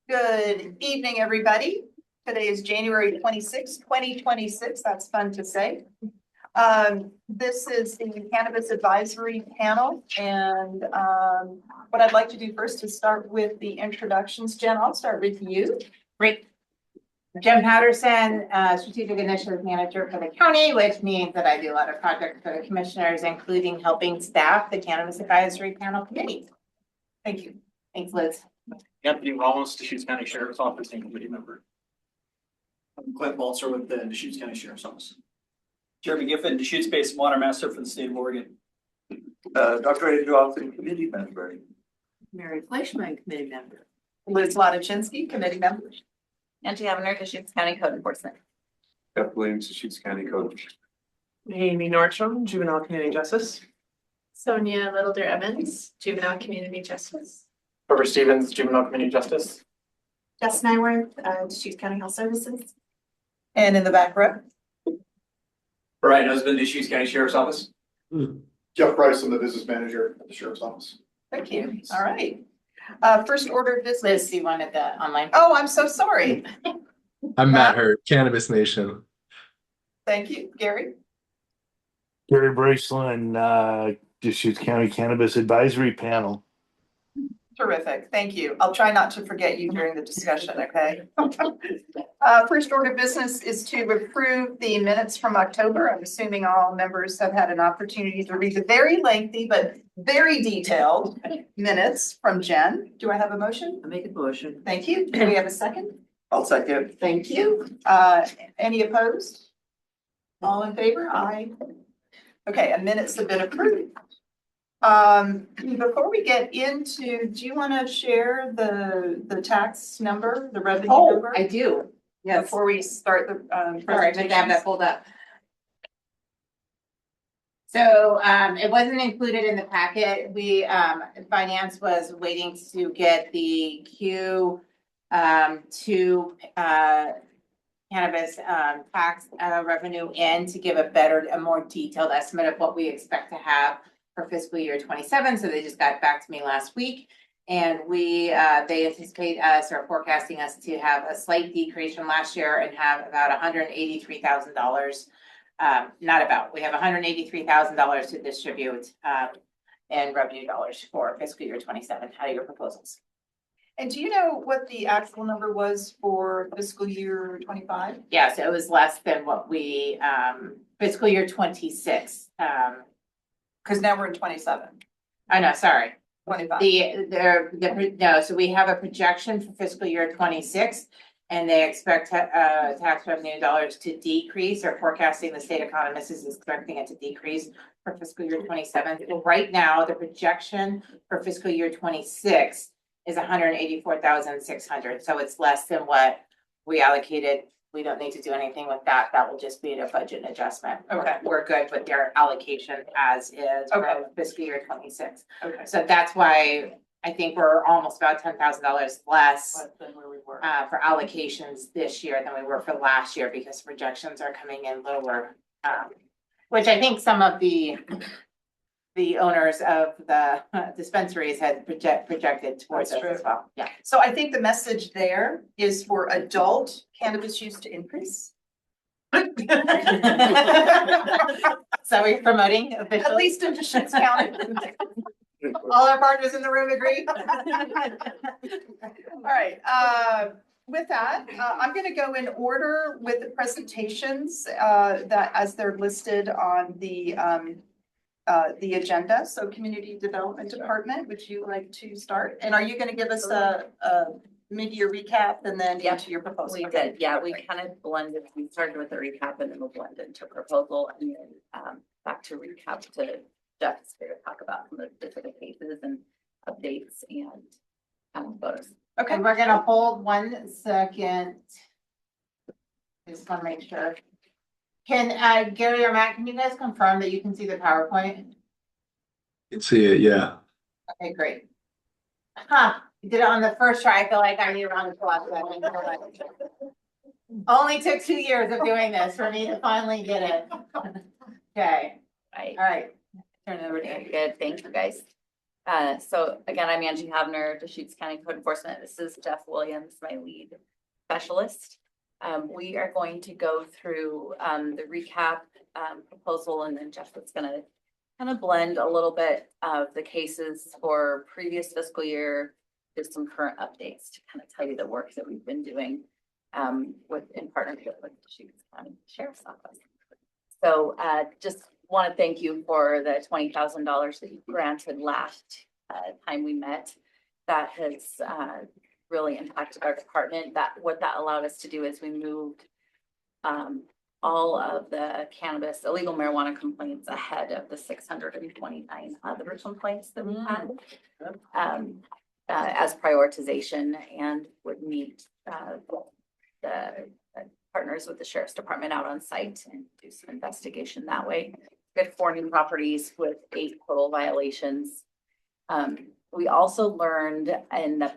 Good evening, everybody. Today is January 26th, 2026. That's fun to say. This is the Cannabis Advisory Panel, and what I'd like to do first is start with the introductions. Jen, I'll start with you. Great. Jen Patterson, Strategic Initiative Manager for the county, which means that I do a lot of projects for the commissioners, including helping staff the Cannabis Advisory Panel Committee. Thank you. Thanks, Liz. Anthony Wallace, Deschutes County Sheriff's Office and committee member. I'm Clint Balzer with the Deschutes County Sheriff's Office. Jeremy Giffen, Deschutes Basin Water Master for the state of Oregon. Dr. Andrew Austin, committee member. Mary Fleischman, committee member. Liz Latochinsky, committee member. Angie Avener, Deschutes County Code Enforcement. Beth Williams, Deschutes County Code. Amy Nordstrom, Juvenile Community Justice. Sonia Littleder Evans, Juvenile Community Justice. Trevor Stevens, Juvenile Community Justice. Justin Iworth, Deschutes County Health Services. And in the back row. Brian Husband, Deschutes County Sheriff's Office. Jeff Price, I'm the business manager at the Sheriff's Office. Thank you. All right. First order of business. Liz, you wanted the online. Oh, I'm so sorry. I'm Matt Hurt, Cannabis Nation. Thank you, Gary. Gary Braceland, Deschutes County Cannabis Advisory Panel. Terrific. Thank you. I'll try not to forget you during the discussion, okay? First order of business is to approve the minutes from October. I'm assuming all members have had an opportunity to read the very lengthy but very detailed minutes from Jen. Do I have a motion? I make a motion. Thank you. Do we have a second? I'll second. Thank you. Any opposed? All in favor? Aye. Okay, and minutes have been approved. Before we get into, do you want to share the tax number, the revenue number? I do. Yes. Before we start the Sorry, but I have that pulled up. So it wasn't included in the packet. We finance was waiting to get the Q2 cannabis tax revenue in to give a more detailed estimate of what we expect to have for fiscal year 27. So they just got back to me last week, and they anticipate us or forecasting us to have a slight decrease from last year and have about $183,000. We have $183,000 to distribute in revenue dollars for fiscal year 27. How are your proposals? And do you know what the actual number was for fiscal year 25? Yeah, so it was less than what we fiscal year 26. Because now we're in 27. I know, sorry. 25. No, so we have a projection for fiscal year 26, and they expect tax revenue dollars to decrease, or forecasting the state economist is expecting it to decrease for fiscal year 27. So right now, the projection for fiscal year 26 is 184,600. So it's less than what we allocated. We don't need to do anything with that. That will just be a budget adjustment. Okay. We're good with their allocation as is for fiscal year 26. Okay. So that's why I think we're almost about $10,000 less Than where we were. for allocations this year than we were for last year, because projections are coming in lower. Which I think some of the owners of the dispensaries had projected towards us as well. Yeah. So I think the message there is for adult cannabis use to increase. So we're promoting officially? At least in Deschutes County. All our partners in the room agree? All right. With that, I'm going to go in order with the presentations that as they're listed on the agenda. So Community Development Department, would you like to start? And are you going to give us a mid-year recap and then into your proposal? We did, yeah, we kind of blended, we started with a recap and then we'll blend into proposal, and then back to recap to Jeff's here to talk about some of the specific cases and updates and bonus. Okay, we're going to hold 1 second. Just want to make sure. Can Gary or Matt, can you guys confirm that you can see the PowerPoint? You can see it, yeah. Okay, great. You did it on the first try. I feel like I need a round of applause. Only took 2 years of doing this for me to finally get it. Okay. Right. All right. Turn it over to you. Very good. Thank you, guys. So again, I'm Angie Havner, Deschutes County Code Enforcement. This is Jeff Williams, my lead specialist. We are going to go through the recap proposal, and then Jeff is gonna kind of blend a little bit of the cases for previous fiscal year, just some current updates to kind of tell you the work that we've been doing in partnership with the Deschutes County Sheriff's Office. So just want to thank you for the $20,000 that you granted last time we met. That has really impacted our department. What that allowed us to do is we moved all of the cannabis, illegal marijuana complaints ahead of the 629 other complaints that we had as prioritization, and would meet the partners with the Sheriff's Department out on site and do some investigation that way. We had 4 new properties with 8 total violations. We also learned in the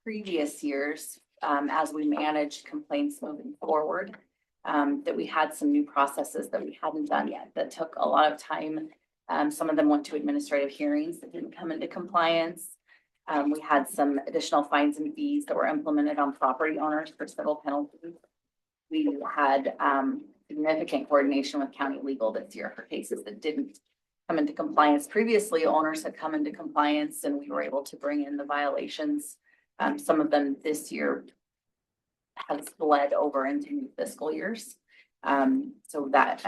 previous years, as we managed complaints moving forward, that we had some new processes that we hadn't done yet that took a lot of time. Some of them went to administrative hearings that didn't come into compliance. We had some additional fines and fees that were implemented on property owners for civil penalties. We had significant coordination with county legal this year for cases that didn't come into compliance. Previously, owners had come into compliance and we were able to bring in the violations. Some of them this year has bled over into new fiscal years. So that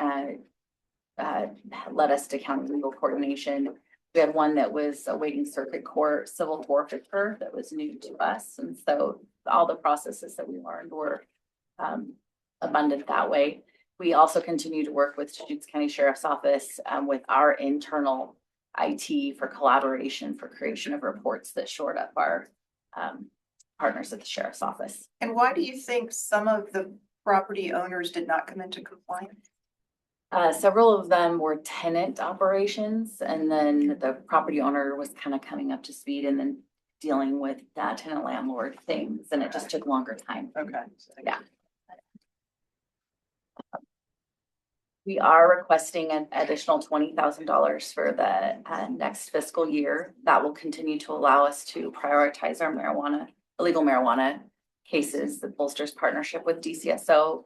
led us to county legal coordination. We had one that was awaiting circuit court civil forfeiture that was new to us. And so all the processes that we learned were abundant that way. We also continue to work with Deschutes County Sheriff's Office with our internal IT for collaboration for creation of reports that shored up our partners at the Sheriff's Office. And why do you think some of the property owners did not come into compliance? Several of them were tenant operations, and then the property owner was kind of coming up to speed and then dealing with that tenant landlord things, and it just took longer time. Okay. Yeah. We are requesting an additional $20,000 for the next fiscal year. That will continue to allow us to prioritize our illegal marijuana cases. That bolsters partnership with DCSO.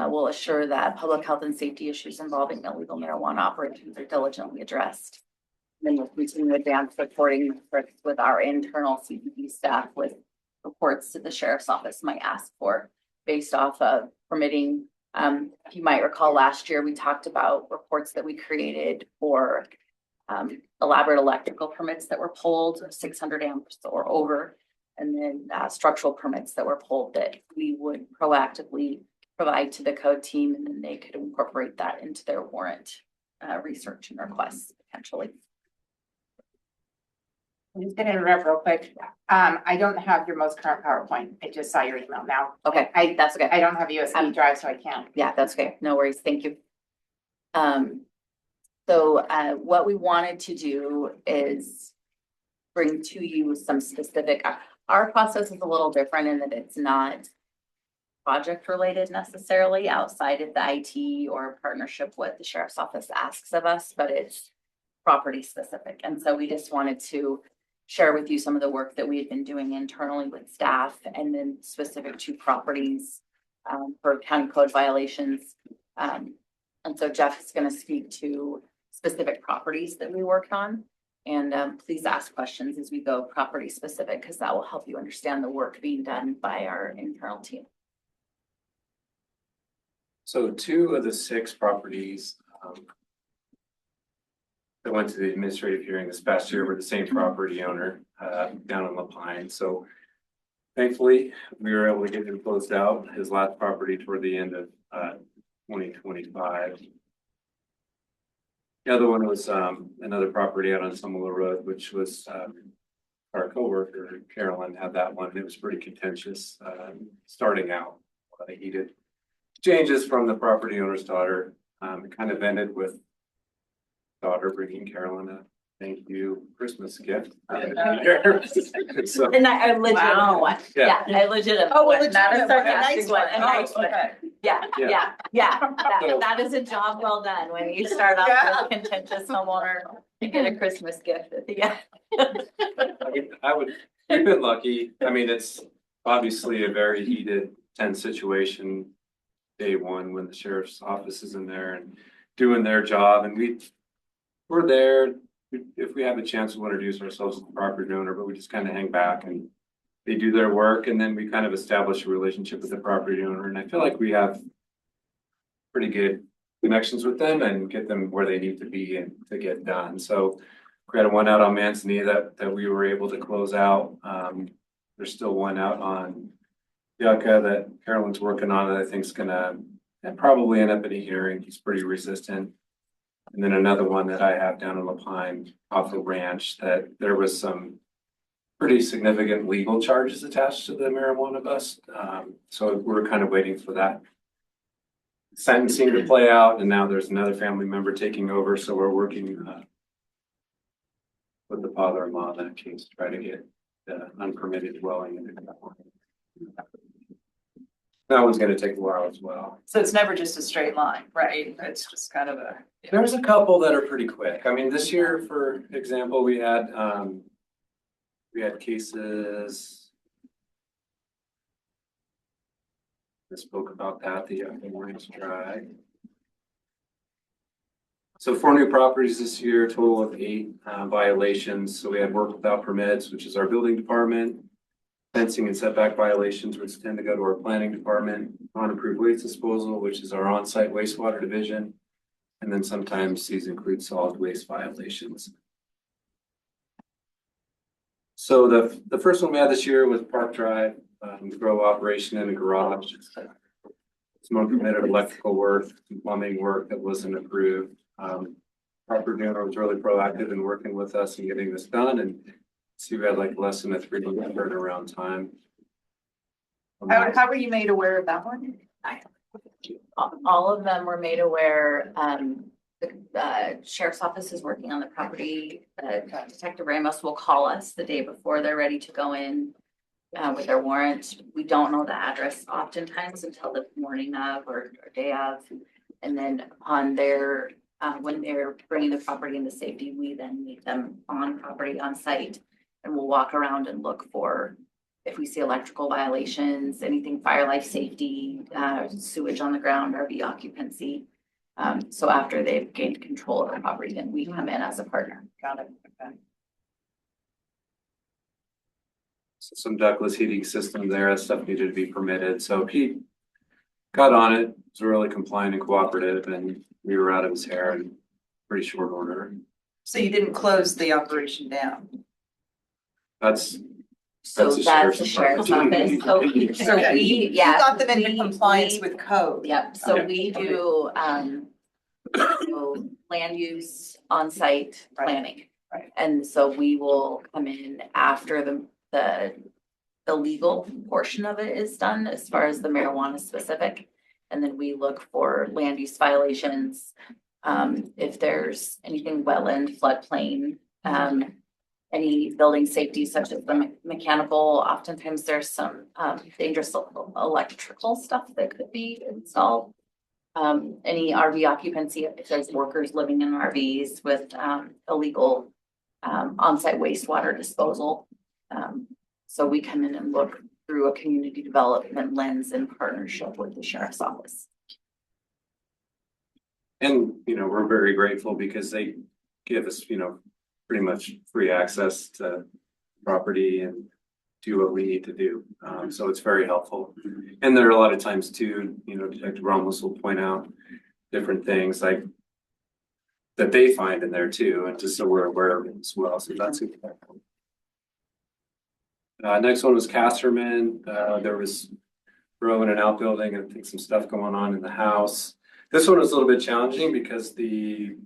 Will assure that public health and safety issues involving illegal marijuana operations are diligently addressed. Then we'll continue to advance reporting with our internal CPD staff with reports that the Sheriff's Office might ask for based off of permitting. You might recall last year we talked about reports that we created for elaborate electrical permits that were pulled 600 amps or over, and then structural permits that were pulled that we would proactively provide to the code team, and then they could incorporate that into their warrant research and requests potentially. I'm just gonna interrupt real quick. I don't have your most current PowerPoint. I just saw your email now. Okay, that's okay. I don't have USB drive, so I can't. Yeah, that's okay. No worries. Thank you. So what we wanted to do is bring to you some specific, our process is a little different in that it's not project related necessarily outside of the IT or partnership what the Sheriff's Office asks of us, but it's property specific. And so we just wanted to share with you some of the work that we had been doing internally with staff, and then specific to properties for county code violations. And so Jeff is going to speak to specific properties that we worked on. And please ask questions as we go property specific, because that will help you understand the work being done by our internal team. So 2 of the 6 properties that went to the administrative hearing this past year were the same property owner down in La Pine. So thankfully, we were able to get him closed out, his last property toward the end of 2025. The other one was another property out on Summerville Road, which was our coworker, Carolyn, had that one. It was pretty contentious starting out. He did changes from the property owner's daughter. It kind of ended with daughter bringing Carolyn a thank you Christmas gift. So, And I legitimate one. Yeah. I legitimate Oh, one, well, not a legitimate one, a sarcastic nice one. one. A nice Oh, one. okay. Yeah. That, that is a job well done when you start off Yeah. with a contentious homeowner to get a Christmas gift at the end. We've been lucky. I mean, it's obviously a very heated, tense situation. Day one, when the sheriff's office is in there and doing their job, and we're there. If we have a chance, we want to introduce ourselves as the property owner, but we just kind of hang back and they do their work, and then we kind of establish a relationship with the property owner. And I feel like we have pretty good connections with them and get them where they need to be and to get done. So we had one out on Manzanita that we were able to close out. There's still one out on Yucca that Carolyn's working on that I think is gonna probably end up in a hearing. He's pretty resistant. And then another one that I have down in La Pine off the ranch that there was some pretty significant legal charges attached to the marijuana bust. So we're kind of waiting for that sentencing to play out, and now there's another family member taking over. So we're working with the father-in-law in that case to try to get the unpermitted dwelling in that one. That one's gonna take a while as well. So it's never just a straight line, right? It's just kind of a. There's a couple that are pretty quick. I mean, this year, for example, we had cases. I spoke about that, the Orange Drive. So 4 new properties this year, total of 8 violations. So we had work without permits, which is our building department. Fencing and setback violations, which tend to go to our planning department. Unapproved waste disposal, which is our on-site wastewater division. And then sometimes these include solid waste violations. So the first one we had this year was Park Drive, grow operation in a garage. Some unpermitted electrical work, some plumbing work that wasn't approved. Property owner was really proactive in working with us and getting this done, and see, we had like less than a 3-month turnaround time. How were you made aware of that one? All of them were made aware. The sheriff's office is working on the property. Detective Ramos will call us the day before they're ready to go in with their warrant. We don't know the address oftentimes until the morning of or day of. And then on their, when they're bringing the property into safety, we then meet them on property on site. And we'll walk around and look for if we see electrical violations, anything fire life safety, sewage on the ground, RV occupancy. So after they've gained control of the property, then we come in as a partner. Got it. Okay. So some ductless heating system there, that stuff needed to be permitted. So he got on it, was really compliant and cooperative, and we were out of his hair in pretty short order. So you didn't close the operation down? That's That's the sheriff's office. So we, yeah. You got them into compliance with code. Yep, so we do, so land use on-site planning. Right. And so we will come in after the legal portion of it is done, as far as the marijuana specific. And then we look for land use violations, if there's anything wetland, floodplain, any building safety such as the mechanical. Oftentimes there's some dangerous electrical stuff that could be installed. Any RV occupancy, if there's workers living in RVs with illegal on-site wastewater disposal. So we come in and look through a community development lens in partnership with the sheriff's office. And, we're very grateful because they give us, pretty much free access to property and do what we need to do. So it's very helpful. And there are a lot of times too, Detective Ramos will point out different things like that they find in there too, and just so we're aware of it as well. So that's super helpful. Next one was Casterman. There was row in an outbuilding, and I think some stuff going on in the house. This one was a little bit challenging because the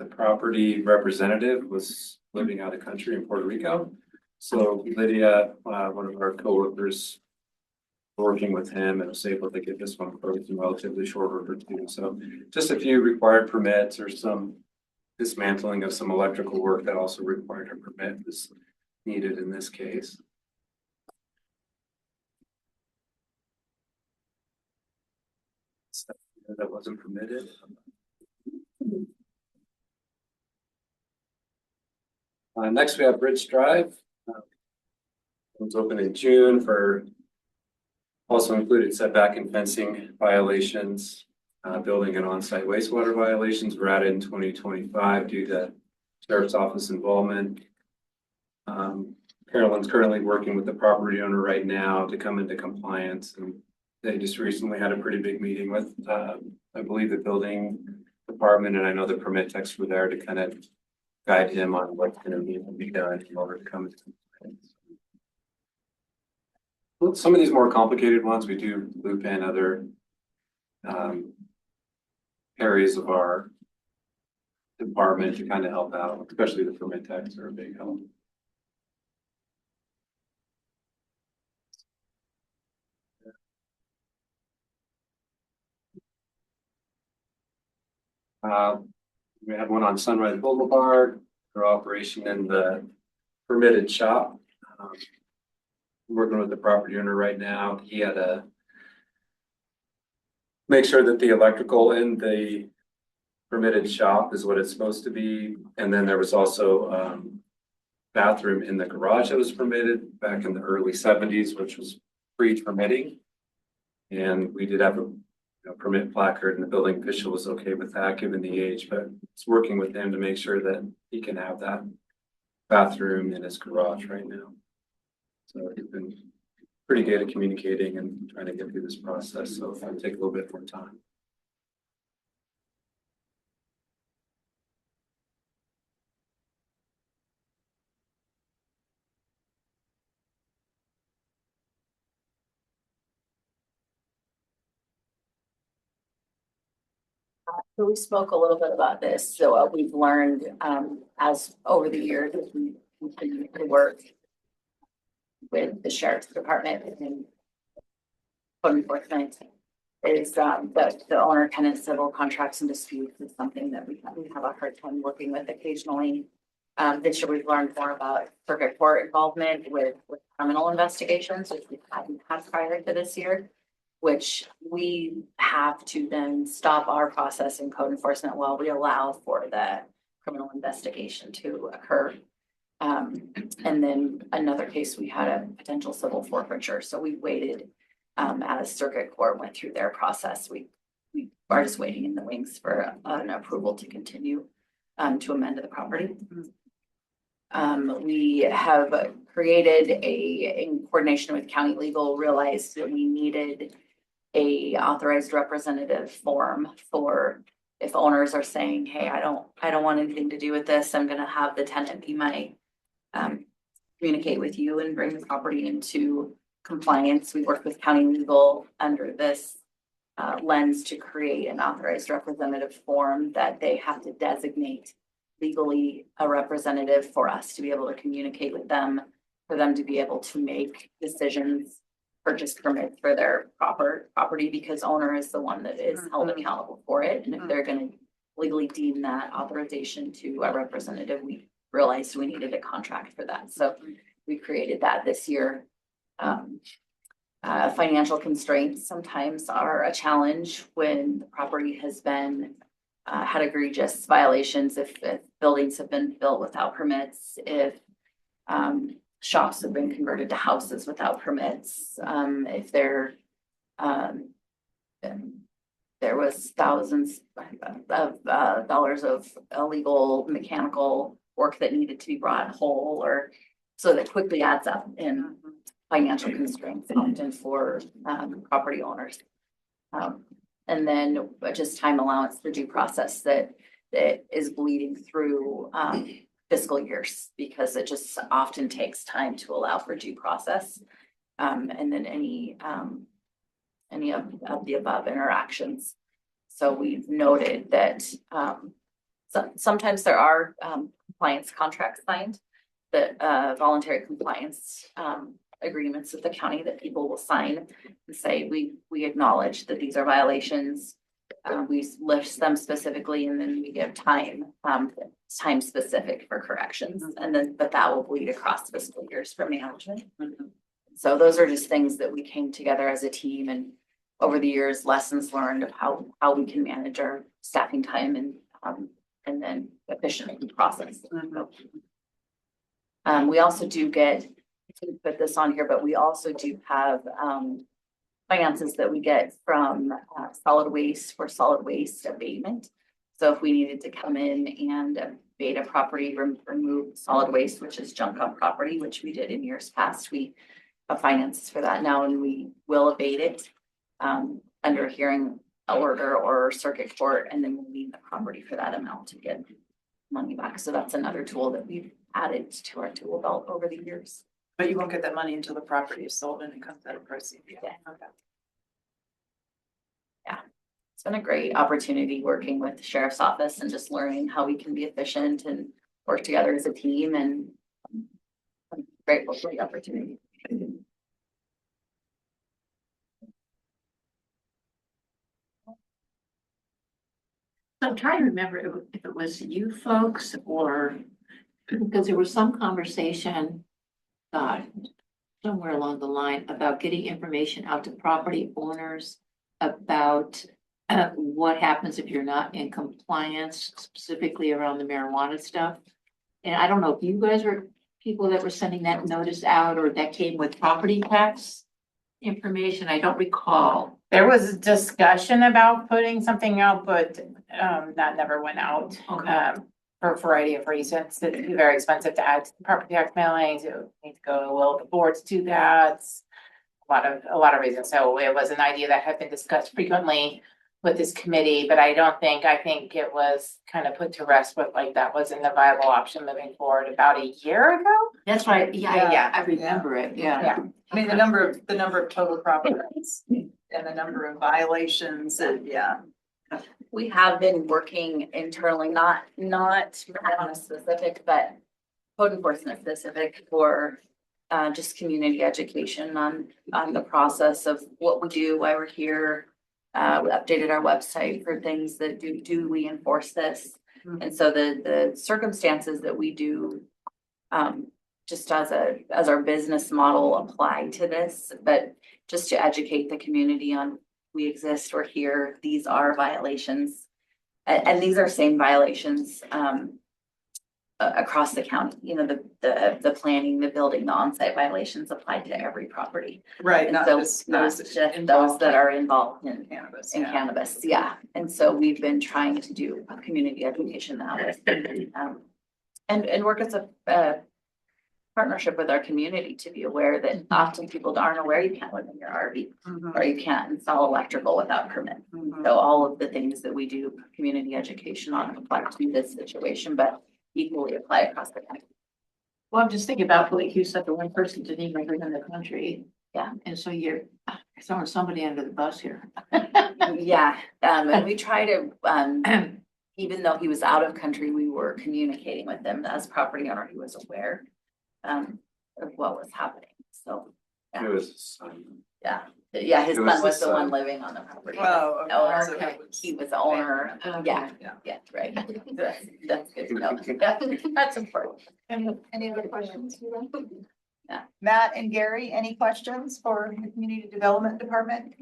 property representative was living out of country in Puerto Rico. So Lydia, one of our coworkers, working with him, and was able to get this one closed in relatively short order too. So just a few required permits or some dismantling of some electrical work that also required a permit was needed in this case. Stuff that wasn't permitted. Next we have Bridge Drive. It was open in June for also included setback and fencing violations, building and on-site wastewater violations were added in 2025 due to Sheriff's Office involvement. Carolyn's currently working with the property owner right now to come into compliance, and they just recently had a pretty big meeting with, I believe, the building department, and I know the permit techs were there to kind of guide him on what's going to need to be done in order to come into compliance. Well, some of these more complicated ones, we do loop in other areas of our department to kind of help out, especially the permit techs are a big help. We had one on Sunrise Boulevard for operation in the permitted shop. Working with the property owner right now. He had to make sure that the electrical in the permitted shop is what it's supposed to be. And then there was also bathroom in the garage that was permitted back in the early 70s, which was pre-permitting. And we did have a permit placard, and the building official was okay with that given the age, but it's working with him to make sure that he can have that bathroom in his garage right now. So he's been pretty good at communicating and trying to get through this process, so it'll take a little bit more time. So we spoke a little bit about this. So what we've learned as over the years as we continue to work with the sheriff's department and code enforcement is that the owner tenant civil contracts and disputes is something that we have a hard time working with occasionally. This year we've learned more about circuit court involvement with criminal investigations, which we hadn't had prior to this year, which we have to then stop our process in code enforcement while we allow for the criminal investigation to occur. And then another case, we had a potential civil forfeiture. So we waited as circuit court went through their process. We are just waiting in the wings for an approval to continue to amend the property. We have created in coordination with county legal, realized that we needed a authorized representative form for if owners are saying, hey, I don't want anything to do with this. I'm going to have the tenant be my communicate with you and bring the property into compliance. We work with county legal under this lens to create an authorized representative form that they have to designate legally a representative for us to be able to communicate with them, for them to be able to make decisions, purchase permits for their property, because owner is the one that is held accountable for it. And if they're going to legally deem that authorization to a representative, we realized we needed a contract for that. So we created that this year. Financial constraints sometimes are a challenge when the property has been had egregious violations, if buildings have been built without permits, if shops have been converted to houses without permits, if there was thousands of dollars of illegal mechanical work that needed to be brought whole, or so that quickly adds up in financial constraints often for property owners. And then just time allowance for due process that is bleeding through fiscal years, because it just often takes time to allow for due process. And then any of the above interactions. So we've noted that sometimes there are compliance contracts signed, that voluntary compliance agreements with the county that people will sign and say, we acknowledge that these are violations. We list them specifically, and then we give time specific for corrections. And then, but that will bleed across fiscal years for management. So those are just things that we came together as a team, and over the years, lessons learned of how we can manage our staffing time and then efficiently process. We also do get, I didn't put this on here, but we also do have, finances that we get from, solid waste for solid waste abatement. So if we needed to come in and abate a property, remove solid waste, which is junk on property, which we did in years past, we have finances for that now, and we will abate it under a hearing order or circuit court, and then we'll leave the property for that amount to get money back. So that's another tool that we've added to our tool belt over the years. But you won't get that money until the property is sold and it comes out of proceeds. Yeah. Okay. It's been a great opportunity working with the sheriff's office and just learning how we can be efficient and work together as a team, and I'm grateful for the opportunity. I'm trying to remember if it was you folks or, because there was some conversation somewhere along the line about getting information out to property owners about what happens if you're not in compliance, specifically around the marijuana stuff. And I don't know if you guys were people that were sending that notice out, or that came with property tax information. I don't recall. There was a discussion about putting something out, but that never went out. Okay. For a variety of reasons. It'd be very expensive to add to the property tax mailings. It would need to go to will of the board to do that. A lot of reasons. So it was an idea that had been discussed frequently with this committee, but I think it was kind of put to rest with, like, that wasn't a viable option moving forward about a year ago. That's right. Yeah. Yeah, I remember it. Yeah. Yeah. I mean, the number of total properties and the number of violations and yeah. We have been working internally, not marijuana specific, but code enforcement specific for just community education on the process of what we do, why we're here. We updated our website for things that do we enforce this? Mhm. And so the circumstances that we do just as our business model apply to this, but just to educate the community on we exist, we're here, these are violations. And these are same violations across the county, you know, the planning, the building, the on-site violations apply to every property. Right, And not so just not those just involved those that are involved in cannabis. in Yeah. cannabis, yeah. And so we've been trying to do community education now and work as a partnership with our community to be aware that often people aren't aware you can't live in your RV Mhm. or you can't install electrical without permit. Mhm. So all of the things that we do community education on apply to this situation, but equally apply across the country. Well, I'm just thinking about, like you said, the one person didn't even live in the country. Yeah. And so you're throwing somebody under the bus here. Yeah, and we try to, even though he was out of country, we were communicating with him as property owner. He was aware of what was happening. So, It was, yeah, his It was son was the the one son. living on the property. Oh, okay. Owner. So that was- He was the owner. Yeah, Yeah. yeah, right. That's good to know. Yeah, that's important. Any other questions? Yeah. Matt and Gary, any questions for the Community Development Department?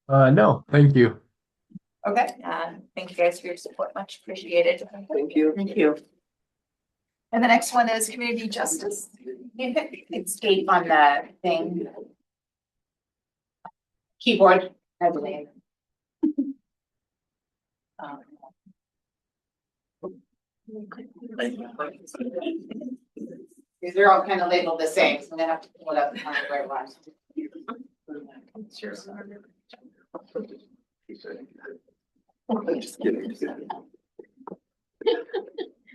No, thank you. Okay. Thank you guys for your support. Much appreciated. Thank you. Thank you. And the next one is Community Justice. Escape on the thing. Keyboard, I believe. These are all kind of labeled the same, so I'm gonna have to pull it up and find where it was. Just kidding. Just kidding.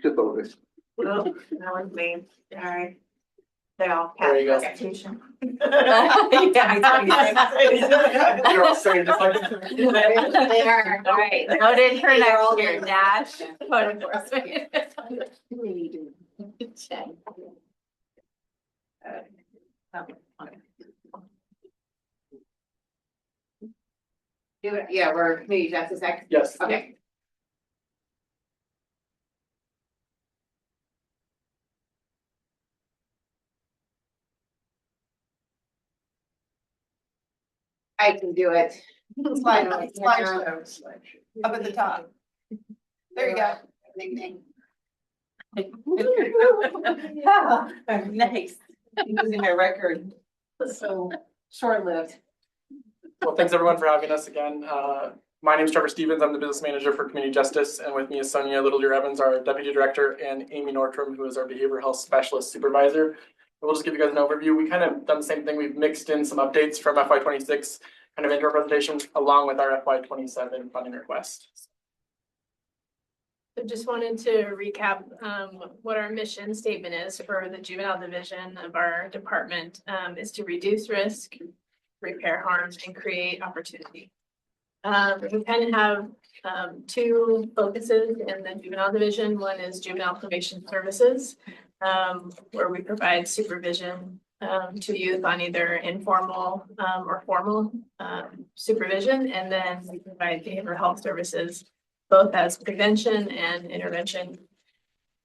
Just over this. Well, that was me. All right. They all There you go. constitution. You're all saying just like. They are, all right, noted for next year, dash, code enforcement. Check. Yeah, we're community justice act. Yes. Okay. I can do it. Slideshow up at the top. There you go. Ding, ding. Nice. Losing my record. So short-lived. Well, thanks everyone for having us again. My name is Trevor Stevens. I'm the business manager for Community Justice, and with me is Sonia Little Deer Evans, our deputy director, and Amy Nortrum, who is our behavioral health specialist supervisor. We'll just give you guys an overview. We kind of done the same thing. We've mixed in some updates from FY26 kind of into our presentation along with our FY27 funding request. So just wanted to recap what our mission statement is for the juvenile division of our department is to reduce risk, repair harm, and create opportunity. We kind of have two focuses in the juvenile division. One is juvenile probation services, where we provide supervision to youth on either informal or formal supervision, and then we provide behavioral health services both as prevention and intervention.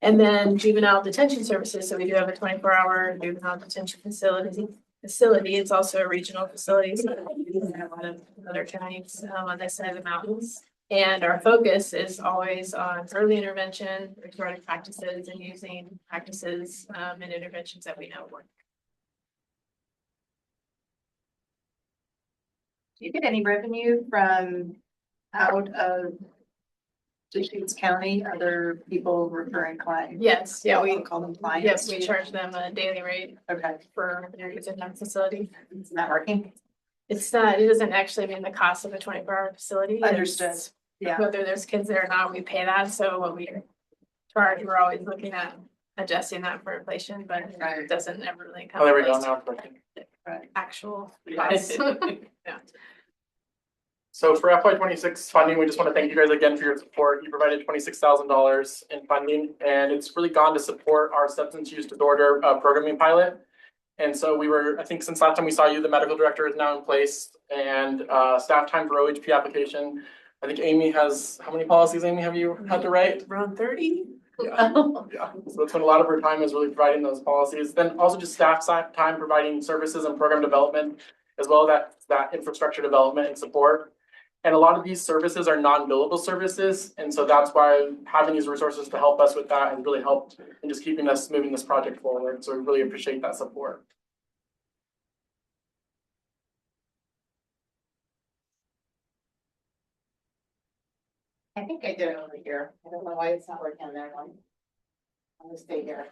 And then juvenile detention services. So we do have a 24-hour juvenile detention facility. It's also a regional facility, so we have a lot of other counties on this side of the mountains. And our focus is always on early intervention, restorative practices, and using practices and interventions that we know work. Do you get any revenue from out of Deschutes County? Other people referring clients? Yes, yeah, we call them clients. yes, we charge them a daily rate Okay. for their use in that facility. It's not working. It's not, it doesn't actually mean the cost of a 24-hour facility. Understood. It's Yeah. whether there's kids there or not, we pay that. So what we charge, we're always looking at adjusting that for inflation, but it doesn't ever really come. Oh, there we go close now. to actual Yes. costs. Yeah. So for FY26 funding, we just want to thank you guys again for your support. You provided $26,000 in funding, and it's really gone to support our substance use disorder programming pilot. And so we were, I think since last time we saw you, the medical director is now in place, and staff time for OHP application. I think Amy has, how many policies, Amy, have you had to write? Around 30. Yeah. Yeah. So that's when a lot of her time is really providing those policies. Then also just staff time providing services and program development, as well as that infrastructure development and support. And a lot of these services are non-billable services. And so that's why having these resources to help us with that has really helped in just keeping us moving this project forward. So we really appreciate that support. I think I did it over here. I don't know why it's not working on that one. I'm gonna stay here.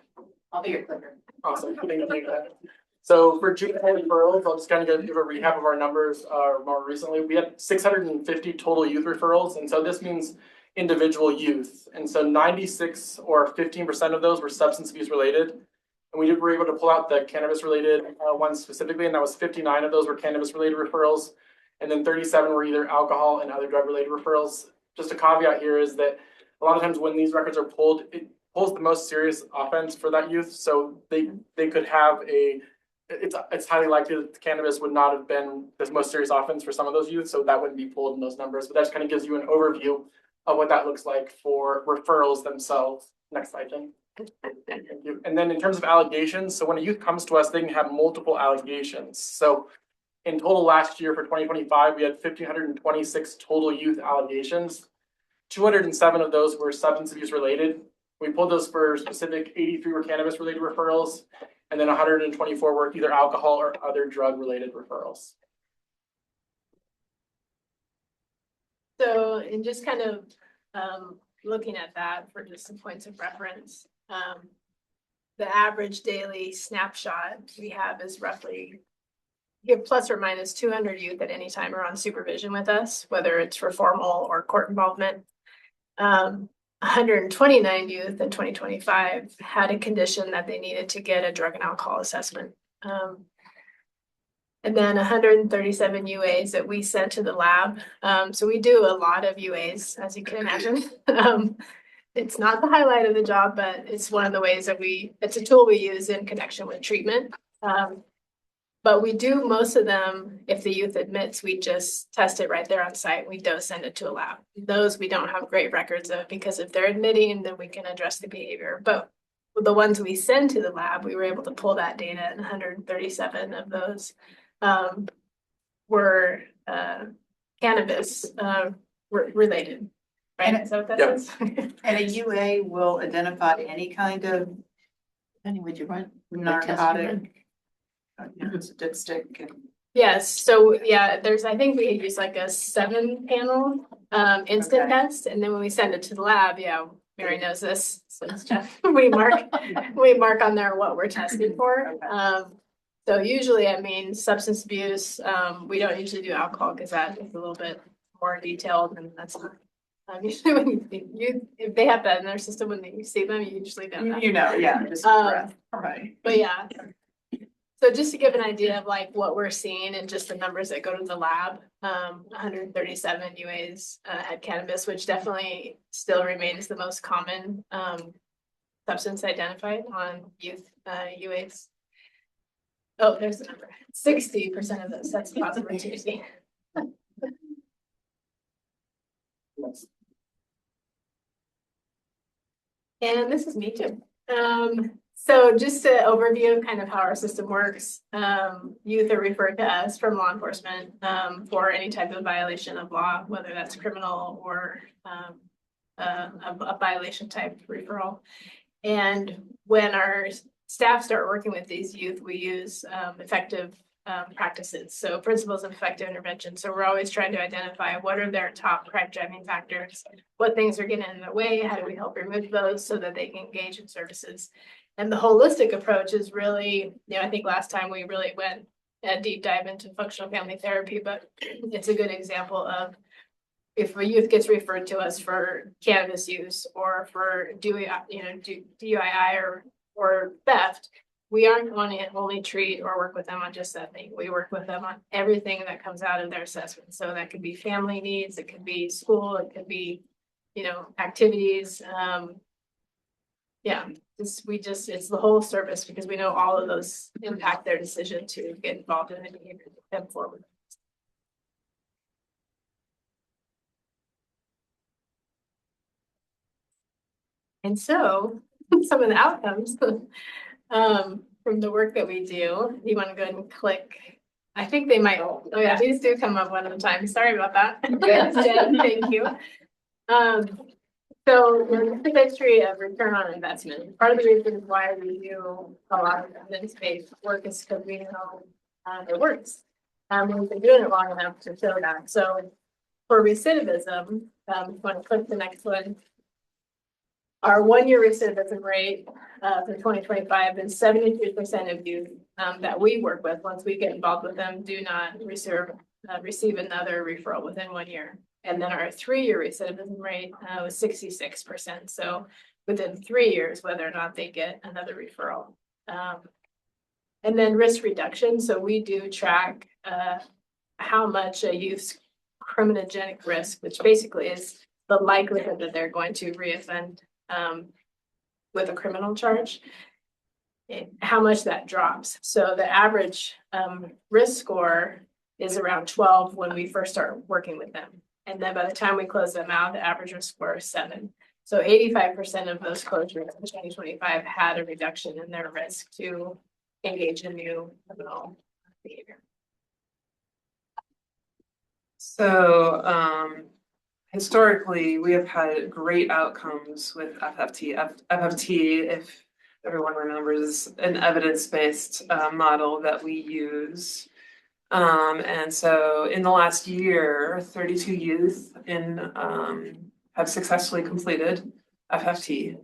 I'll be your clicker. Awesome. Thank you. So for juvenile referrals, I'll just kind of give a recap of our numbers more recently. We had 650 total youth referrals. And so this means individual youth. And so 96 or 15% of those were substance abuse related. And we were able to pull out the cannabis related ones specifically. And that was 59 of those were cannabis related referrals. And then 37 were either alcohol and other drug related referrals. Just a caveat here is that a lot of times when these records are pulled, it pulls the most serious offense for that youth. So they could have it's highly likely that cannabis would not have been the most serious offense for some of those youth, so that wouldn't be pulled in those numbers. But that just kind of gives you an overview of what that looks like for referrals themselves. Next slide, Jen. Thank you. And then in terms of allegations, so when a youth comes to us, they can have multiple allegations. So in total last year for 2025, we had 1,526 total youth allegations. 207 of those were substance abuse related. We pulled those for specific, 83 were cannabis related referrals. And then 124 were either alcohol or other drug related referrals. So, and just kind of looking at that for just some points of reference, the average daily snapshot we have is roughly plus or minus 200 youth at any time are on supervision with us, whether it's for formal or court involvement. 129 youth in 2025 had a condition that they needed to get a drug and alcohol assessment. And then 137 UAs that we sent to the lab. So we do a lot of UAs, as you can imagine. It's not the highlight of the job, but it's one of the ways that it's a tool we use in connection with treatment. But we do most of them, if the youth admits, we just test it right there on site. We don't send it to a lab. Those we don't have great records of, because if they're admitting, then we can address the behavior. But the ones we send to the lab, we were able to pull that data, and 137 of those were cannabis related, right? Is that what that Yeah. is? And a UA will identify any kind of Honey, would you run? narcotic, dipstick and. Yes, so yeah, I think we use like a 7-panel instant Okay. test, and then when we send it to the lab, yeah, Mary knows this, so we mark on there what we're testing for. Okay. So usually, I mean, substance abuse, we don't usually do alcohol because that is a little bit more detailed and that's not. Usually when if they have that in their system, when you see them, you usually don't know. You know, yeah, just breath, right. But yeah. So just to give an idea of like what we're seeing and just the numbers that go to the lab, 137 UAs had cannabis, which definitely still remains the most common substance identified on youth UAs. Oh, there's the number. 60% of those, that's positivity. And this is me too. So just an overview of kind of how our system works. Youth are referred to us from law enforcement for any type of violation of law, whether that's criminal or a violation type referral. And when our staff start working with these youth, we use effective practices. So principles of effective intervention. So we're always trying to identify what are their top crime driving factors, what things are getting in their way, how do we help remove those so that they can engage in services. And the holistic approach is really, I think last time we really went a deep dive into functional family therapy, but it's a good example of if a youth gets referred to us for cannabis use or for DUI or theft, we aren't going to only treat or work with them on just that thing. We work with them on everything that comes out of their assessment. So that could be family needs, it could be school, it could be, activities. It's the whole service because we know all of those impact their decision to get involved in the behavior and forward. And so some of the outcomes from the work that we do, you want to go ahead and click. I think they might, oh yeah, these do come up one at a time. Sorry about that. Jen, thank you. So the history of return on investment. Part of the reason why we do a lot of evidence-based work is because we know it works. We've been doing it long enough to show that. So for recidivism, if you want to click the next one, our 1-year recidivism rate for 2025 is 73% of youth that we work with, once we get involved with them, do not receive another referral within 1 year. And then our 3-year recidivism rate was 66%. So within 3 years, whether or not they get another referral. And then risk reduction. So we do track how much a youth's criminogenic risk, which basically is the likelihood that they're going to reoffend with a criminal charge, how much that drops. So the average risk score is around 12 when we first start working with them. And then by the time we close them out, the average risk score is 7. So 85% of those closures in 2025 had a reduction in their risk to engage in new criminal behavior. So historically, we have had great outcomes with FFT. FFT, if everyone remembers, is an evidence-based model that we use. And so in the last year, 32 youth have successfully completed FFT.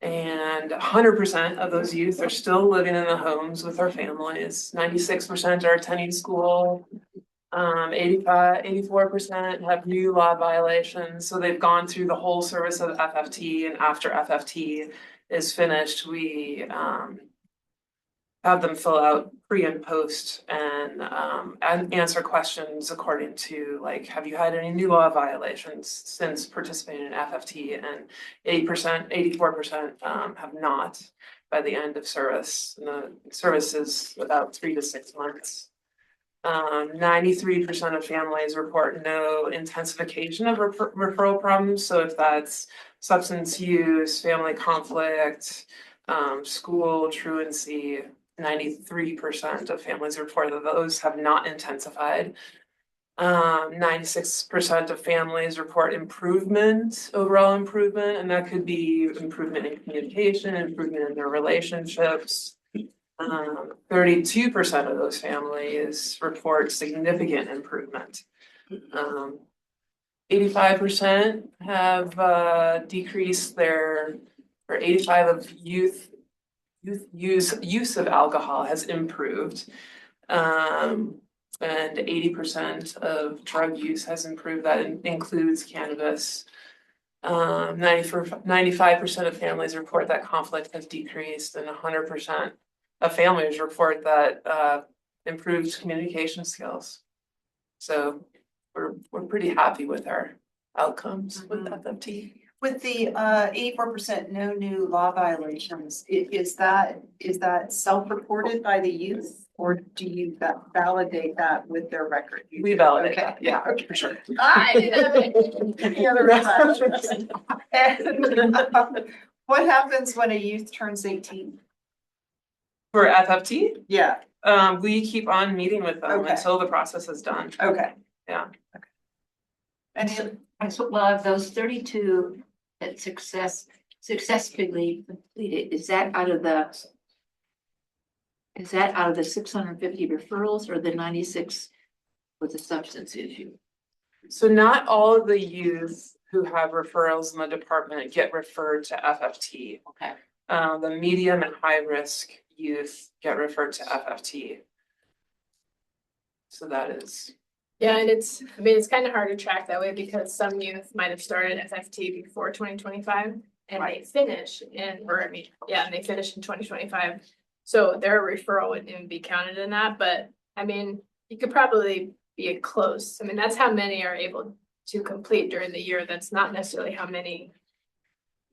And 100% of those youth are still living in the homes with their families. 96% are attending school. 84% have new law violations. So they've gone through the whole service of FFT, and after FFT is finished, we have them fill out pre and post and answer questions according to, like, have you had any new law violations since participating in FFT? And 84% have not by the end of service. And the service is about 3 to 6 months. 93% of families report no intensification of referral problems. So if that's substance use, family conflict, school truancy, 93% of families report that those have not intensified. 96% of families report improvement, overall improvement, and that could be improvement in communication, improvement in their relationships. 32% of those families report significant improvement. 85% have decreased their, or 85 of youth use of alcohol has improved. And 80% of drug use has improved. That includes cannabis. 95% of families report that conflict has decreased, and 100% of families report that improved communication skills. So we're pretty happy with our outcomes with FFT. With the 84% no new law violations, is that self-reported by the youth? Or do you validate that with their record? We validate Okay. that, yeah, for sure. I didn't have any other questions. And what happens when a youth turns 18? For FFT, Yeah, we keep on meeting with them Okay. until the process is done. okay. Yeah. And Well, of those 32 that successfully completed, is that out of the 650 referrals or the 96 with a substance issue? So not all of the youth who have referrals in the department get referred to FFT. Okay. The medium and high risk youth get referred to FFT. So that is. Yeah, and it's kind of hard to track that way because some youth might have started FFT before 2025 and they finish and they finish in 2025. So their referral wouldn't even be counted in that, but I mean, you could probably be close. I mean, that's how many are able to complete during the year. That's not necessarily how many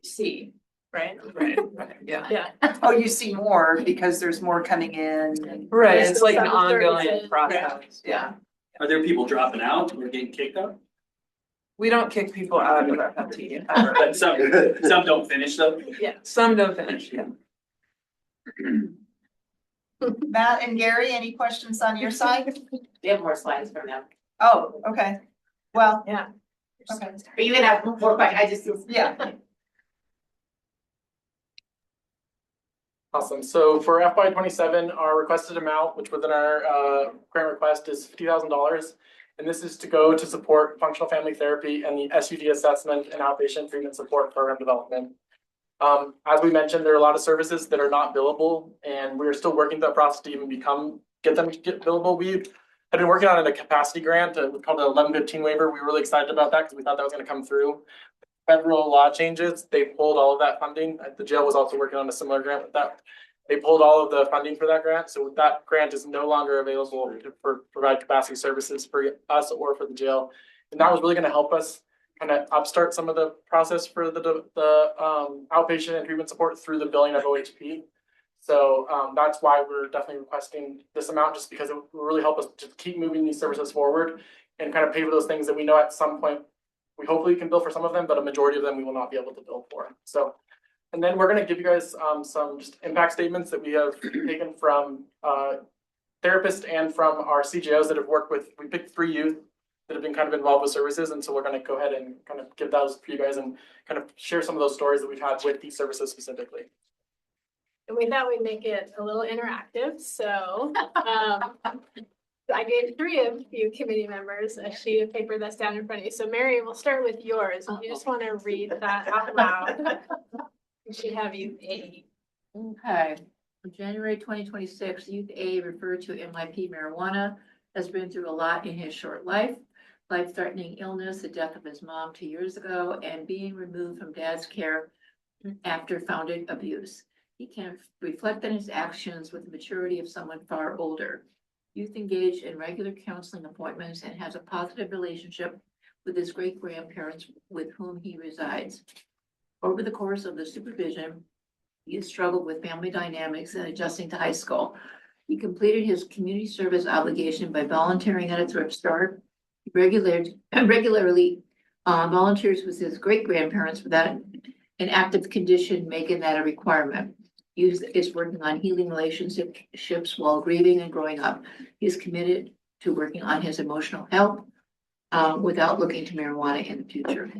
you see, right? Right, yeah. Yeah. oh, you see more because there's more coming in. And Right, it's like an Some ongoing services, process. Yeah. Are there people dropping out or getting kicked out? We don't kick people out of FFT ever. But some don't finish though. Some don't finish, yeah. Matt and Gary, any questions on your side? We have more slides from them. Oh, okay. Well, Yeah. okay. Are you gonna have more questions? Yeah. Awesome. So for FY 27, our requested amount, which within our grant request, is $50,000. And this is to go to support functional family therapy and the SUD assessment and outpatient treatment support program development. As we mentioned, there are a lot of services that are not billable, and we're still working through that process to even get them to get billable. We have been working on a capacity grant called the 1115 waiver. We were really excited about that because we thought that was going to come through. Federal law changes, they pulled all of that funding. The jail was also working on a similar grant with that. They pulled all of the funding for that grant. So that grant is no longer available to provide capacity services for us or for the jail. And that was really going to help us kind of upstart some of the process for the outpatient and treatment support through the billing of OHP. So that's why we're definitely requesting this amount, just because it will really help us to keep moving these services forward and kind of pay for those things that we know at some point we hopefully can bill for some of them, but a majority of them we will not be able to bill for. So, and then we're going to give you guys some just impact statements that we have taken from therapists and from our CJOs that have worked with. We picked 3 youth that have been kind of involved with services, and so we're going to go ahead and kind of give those for you guys and kind of share some of those stories that we've had with these services specifically. And we thought we'd make it a little interactive, so I gave 3 of you committee members a sheet of paper that's down in front of you. So Mary, we'll start with yours. You just want to read that out loud. We should have you A. Okay, in January 2026, Youth A referred to NYP marijuana has been through a lot in his short life. Life-threatening illness, the death of his mom 2 years ago, and being removed from dad's care after founded abuse. He can reflect on his actions with the maturity of someone far older. Youth engaged in regular counseling appointments and has a positive relationship with his great-grandparents with whom he resides. Over the course of the supervision, youth struggled with family dynamics and adjusting to high school. He completed his community service obligation by volunteering at a thrift store. He regularly volunteers with his great-grandparents without an active condition making that a requirement. Youth is working on healing relationships while grieving and growing up. He is committed to working on his emotional health, without looking to marijuana in the future.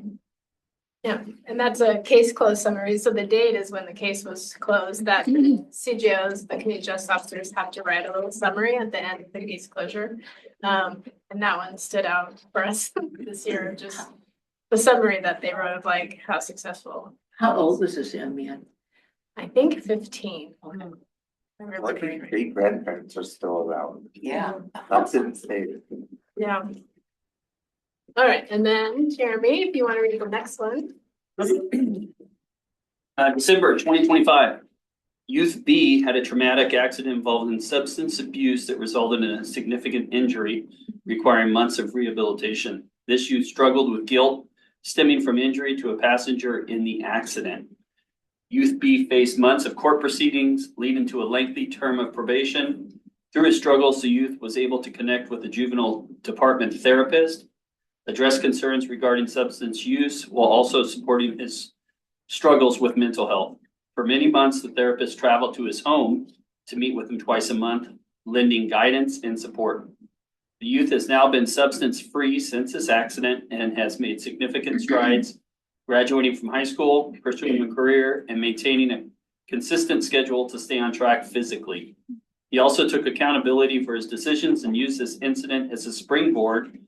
Yeah, and that's a case closed summary. So the date is when the case was closed, that CJOs, the community justice officers, have to write a little summary at the end of the case closure. And that one stood out for us this year, just the summary that they wrote of like how successful. How old was this young man? I think 15. Okay. Lucky great grandparents are still around. Yeah. That's insane. Yeah. All right, and then Jeremy, if you want to read the next one. December 2025. Youth B had a traumatic accident involving substance abuse that resulted in a significant injury requiring months of rehabilitation. This youth struggled with guilt stemming from injury to a passenger in the accident. Youth B faced months of court proceedings, leading to a lengthy term of probation. Through his struggles, the youth was able to connect with a juvenile department therapist, address concerns regarding substance use, while also supporting his struggles with mental health. For many months, the therapist traveled to his home to meet with him twice a month, lending guidance and support. The youth has now been substance-free since this accident and has made significant strides, graduating from high school, pursuing a career, and maintaining a consistent schedule to stay on track physically. He also took accountability for his decisions and used this incident as a springboard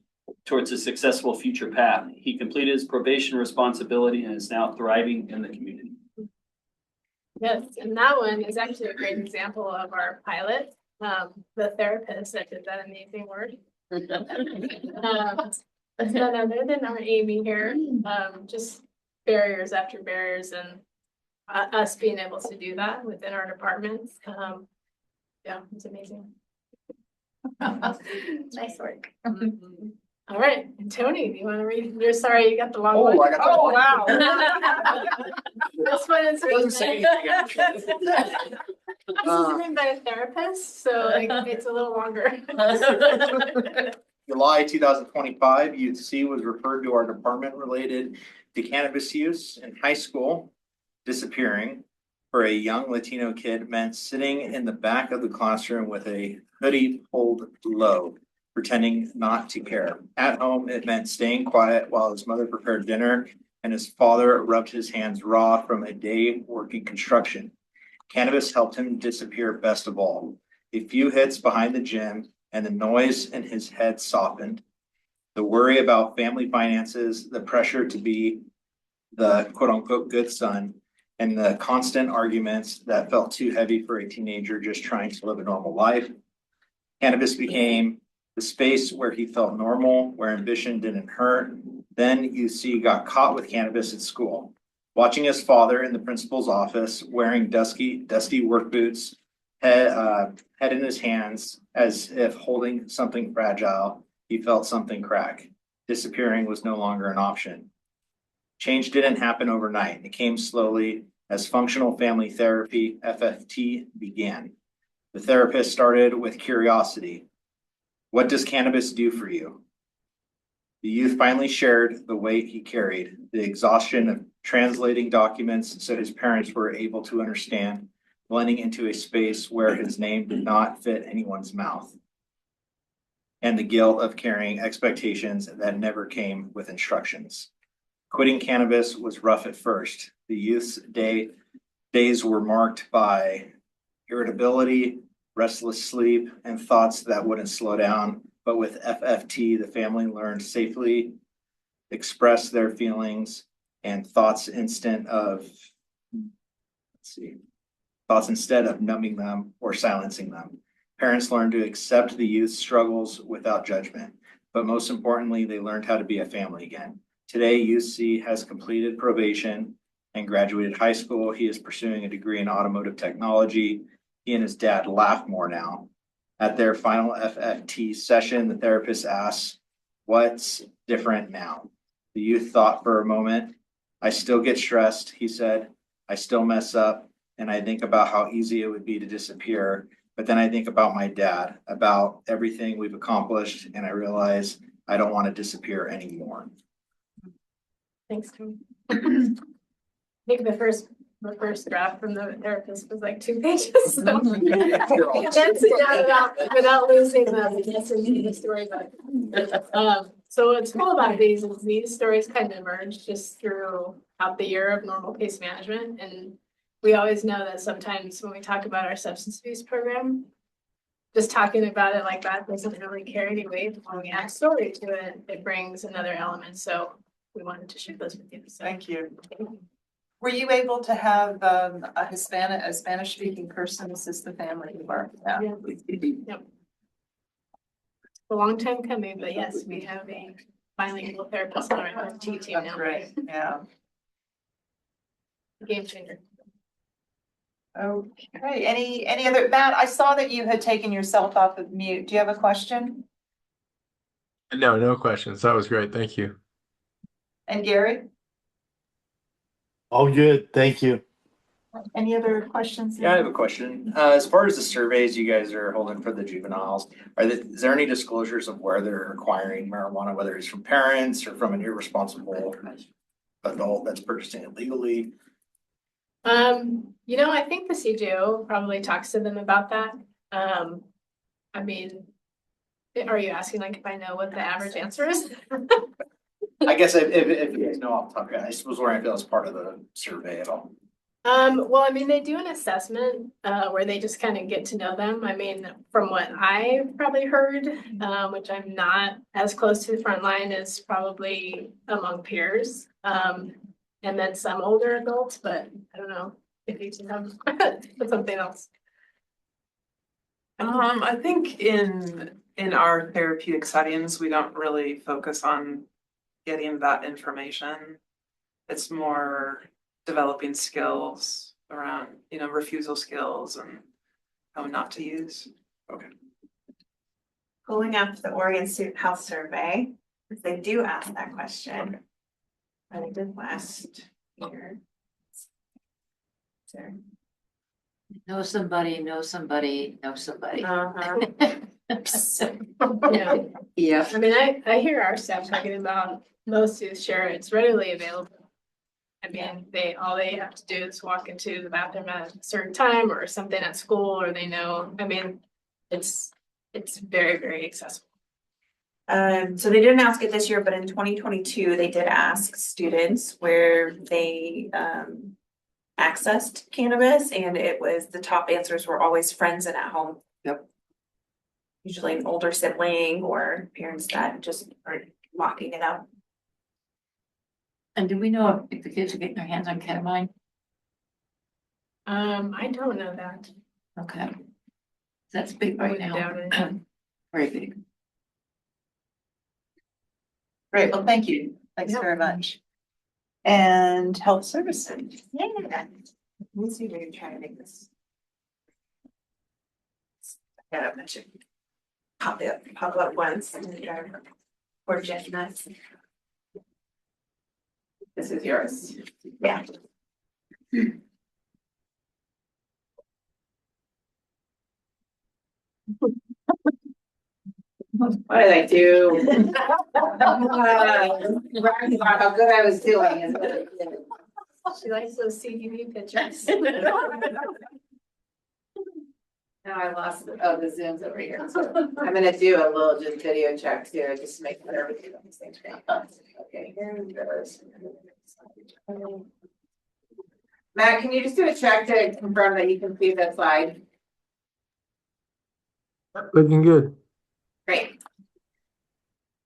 towards a successful future path. He completed his probation responsibility and is now thriving in the community. Yes, and that one is actually a great example of our pilot, the therapist that did that amazing work. It's none other than our Amy here, just barriers after barriers and us being able to do that within our departments. Yeah, it's amazing. Nice work. All right, and Tony, do you want to read? You're sorry, you got the long one. I got the Oh, long wow. one. This one is Doesn't say anything. This is written by a therapist, so like it's a little longer. July 2025, Youth C was referred to our department related to cannabis use in high school. Disappearing for a young Latino kid meant sitting in the back of the classroom with a hoodie pulled low, pretending not to care. At home, it meant staying quiet while his mother prepared dinner and his father rubbed his hands raw from a day working construction. Cannabis helped him disappear best of all. A few hits behind the gym and the noise in his head softened. The worry about family finances, the pressure to be the quote unquote good son, and the constant arguments that felt too heavy for a teenager just trying to live a normal life. Cannabis became the space where he felt normal, where ambition didn't hurt. Then UC got caught with cannabis at school. Watching his father in the principal's office wearing dusty work boots, head in his hands as if holding something fragile, he felt something crack. Disappearing was no longer an option. Change didn't happen overnight. It came slowly as functional family therapy, FFT, began. The therapist started with curiosity. What does cannabis do for you? The youth finally shared the weight he carried, the exhaustion of translating documents so his parents were able to understand, blending into a space where his name did not fit anyone's mouth, and the guilt of carrying expectations that never came with instructions. Quitting cannabis was rough at first. The youth's days were marked by irritability, restless sleep, and thoughts that wouldn't slow down. But with FFT, the family learned safely express their feelings and thoughts instead of numbing them or silencing them. Parents learned to accept the youth's struggles without judgment. But most importantly, they learned how to be a family again. Today, UC has completed probation and graduated high school. He is pursuing a degree in automotive technology. He and his dad laugh more now. At their final FFT session, the therapist asks, "What's different now?" The youth thought for a moment. "I still get stressed," he said. "I still mess up, and I think about how easy it would be to disappear. But then I think about my dad, about everything we've accomplished, and I realize I don't want to disappear anymore." Thanks, Tony. I think the first The first draft from the therapist was like 2 pages, so. Can't sit down without losing the yes and the story, but. So what's cool about these is these stories kind of emerge just throughout the year of normal case management. And we always know that sometimes when we talk about our substance abuse program, just talking about it like that doesn't really carry any weight. When we add story to it, it brings another element. So we wanted to share those with you. So Thank you. Were you able to have a Spanish speaking person assist the family? Yeah. Yep. A long time coming, but yes, we have a bilingual therapist on our FFT team That's now. great. Yeah. Game changer. Okay. Any other, Matt, I saw that you had taken yourself off of mute. Do you have a question? No, no questions. That was great. Thank you. And Gary, All good, thank you. any other questions? Yeah, I have a question. As far as the surveys you guys are holding for the juveniles, is there any disclosures of where they're acquiring marijuana, whether it's from parents or from an irresponsible adult that's purchasing it legally? I think the CGO probably talks to them about that. I mean, are you asking like if I know what the average answer is? I guess if you guys know off the top, I was wondering if that was part of the survey at all. Well, I mean, they do an assessment where they just kind of get to know them. I mean, from what I've probably heard, which I'm not as close to the front line as probably among peers, and then some older adults, but I don't know if you have something else. I think in our therapeutic settings, we don't really focus on getting that information. It's more developing skills around, refusal skills and how not to use. Okay. Pulling up the Oregon Student Health Survey, if they do ask that question. And they did last year. Sure. Know somebody, know somebody, know somebody. Yeah. Yeah. I mean, I hear our staff talking about most youth share, it's readily available. I mean, all they have to do is walk into the bathroom at a certain time or something at school, or they know, I mean, it's very, very accessible. So they didn't ask it this year, but in 2022, they did ask students where they accessed cannabis, and it was the top answers were always friends and at home. Yep. Usually an older sibling or parents that just are locking it up. And do we know if the kids are getting their hands on ketamine? I don't know that. Okay. That's big I right would now. doubt it. Very big. Great. Well, thank you. Thanks very much. And health services. Yeah. Let me see if we can try to make this. Yeah, I should pop up once and then drive or just nuts. This is yours. Yeah. What did I do? Bragging about how good I was doing is what it did. She likes those CTV pictures. Now I lost the Zooms over here. So I'm gonna do a little just video check too, just to make sure everything's on the same screen. Okay, here it goes. Matt, can you just do a check to confirm that you complete that slide? Looking good. Great.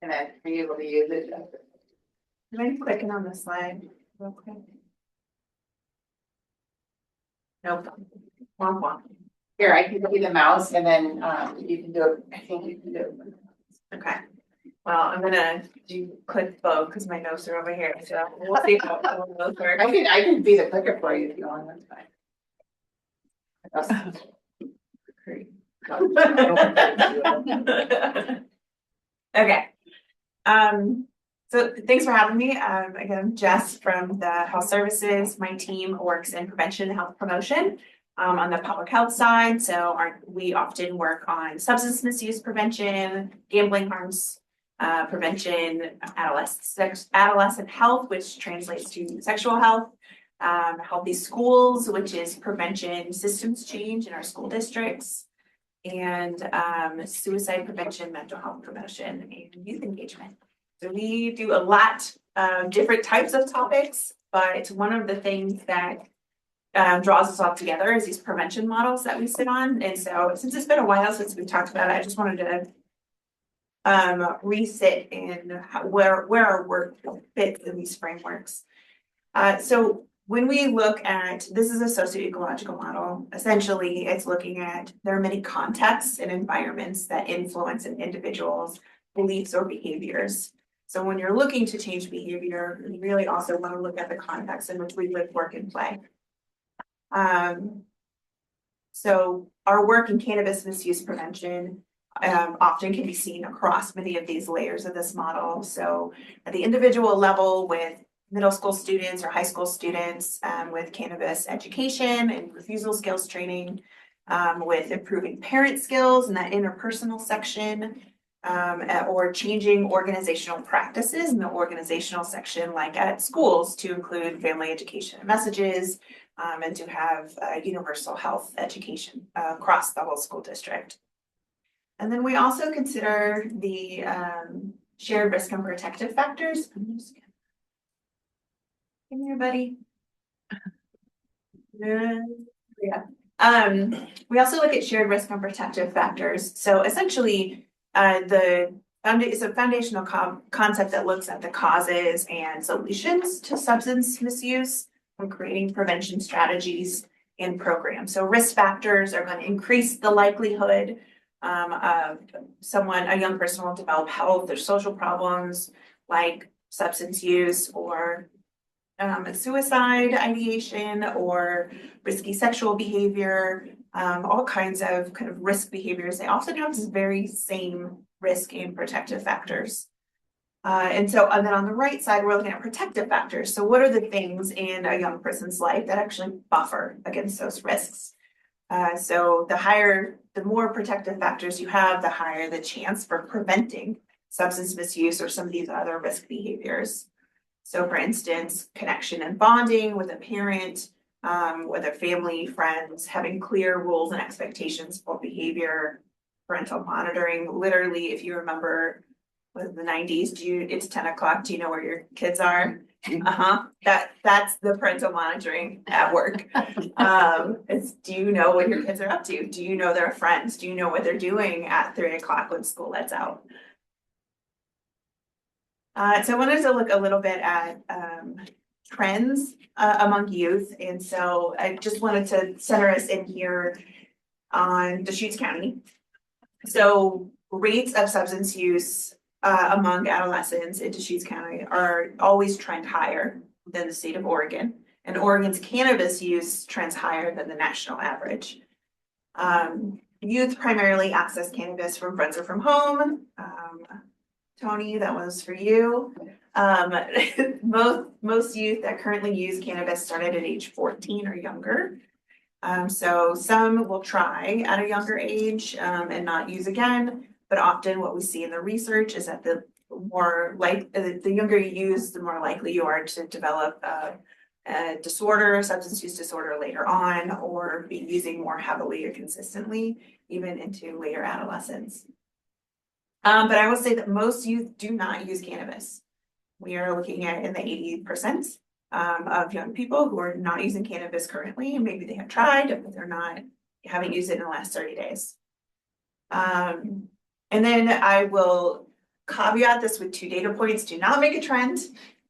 And then are you able to use it? Am I clicking on the slide real quick? Nope. Womp. Here, I can give you the mouse and then you can do it. I think you can do it. Okay. Well, I'm gonna click both because my notes are over here. So we'll see how those work. I can be the clicker for you if you want. That's fine. Great. Okay. So thanks for having me. Again, I'm Jess from the Health Services. My team works in prevention and health promotion on the public health side. So we often work on substance misuse prevention, gambling harms prevention, adolescent health, which translates to sexual health, healthy schools, which is prevention systems change in our school districts, and suicide prevention, mental health promotion, and youth engagement. So we do a lot of different types of topics, but one of the things that draws us all together is these prevention models that we sit on. And so since it's been a while since we talked about it, I just wanted to resit in where our work fits in these frameworks. So when we look at, this is a socio-ecological model, essentially it's looking at, there are many contexts and environments that influence an individual's beliefs or behaviors. So when you're looking to change behavior, you really also want to look at the context in which we live, work, and play. So our work in cannabis misuse prevention often can be seen across many of these layers of this model. So at the individual level with middle school students or high school students with cannabis education and refusal skills training, with improving parent skills in that interpersonal section, or changing organizational practices in the organizational section, like at schools, to include family education and messages, and to have universal health education across the whole school district. And then we also consider the shared risk and protective factors. I'm just gonna... Come here, buddy. Yeah. We also look at shared risk and protective factors. So essentially, it's a foundational concept that looks at the causes and solutions to substance misuse and creating prevention strategies and programs. So risk factors are going to increase the likelihood of a young person will develop health or social problems like substance use or suicide ideation or risky sexual behavior, all kinds of kind of risk behaviors. They often have this very same risk and protective factors. And then on the right side, we're looking at protective factors. So what are the things in a young person's life that actually buffer against those risks? So the more protective factors you have, the higher the chance for preventing substance misuse or some of these other risk behaviors. So for instance, connection and bonding with a parent, with a family, friends, having clear rules and expectations for behavior, parental monitoring. Literally, if you remember with the 90s, it's 10 o'clock, do you know where your kids are? That's the parental monitoring at work. It's, do you know what your kids are up to? Do you know their friends? Do you know what they're doing at 3 o'clock when school lets out? So I wanted to look a little bit at trends among youth. And so I just wanted to center us in here on Deschutes County. So rates of substance use among adolescents in Deschutes County are always trend higher than the state of Oregon. And Oregon's cannabis use trends higher than the national average. Youth primarily access cannabis from friends or from home. Tony, that was for you. Most youth that currently use cannabis started at age 14 or younger. So some will try at a younger age and not use again, but often what we see in the research is that the younger you use, the more likely you are to develop a disorder, substance use disorder later on, or be using more heavily or consistently, even into later adolescence. But I will say that most youth do not use cannabis. We are looking at in the 80% of young people who are not using cannabis currently. Maybe they have tried, but haven't used it in the last 30 days. And then I will caveat this with 2 data points. Do not make a trend,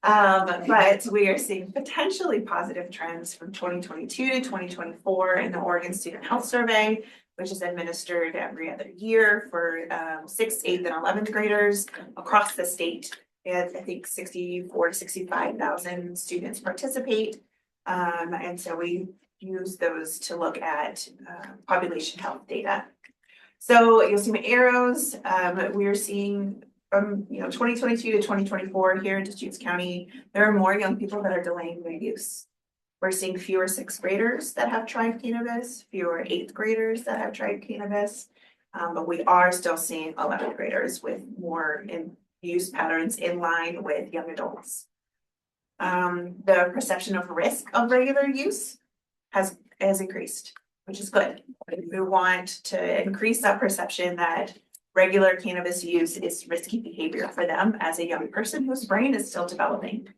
but we are seeing potentially positive trends from 2022 to 2024 in the Oregon Student Health Survey, which is administered every other year for 6th, 8th, and 11th graders across the state. And I think 64 to 65,000 students participate. And so we use those to look at population health data. So you'll see my arrows. We are seeing from 2022 to 2024 here in Deschutes County, there are more young people that are delaying their use. We're seeing fewer 6th graders that have tried cannabis, fewer 8th graders that have tried cannabis, but we are still seeing 11th graders with more use patterns in line with young adults. The perception of risk of regular use has increased, which is good. We want to increase that perception that regular cannabis use is risky behavior for them as a young person whose brain is still developing.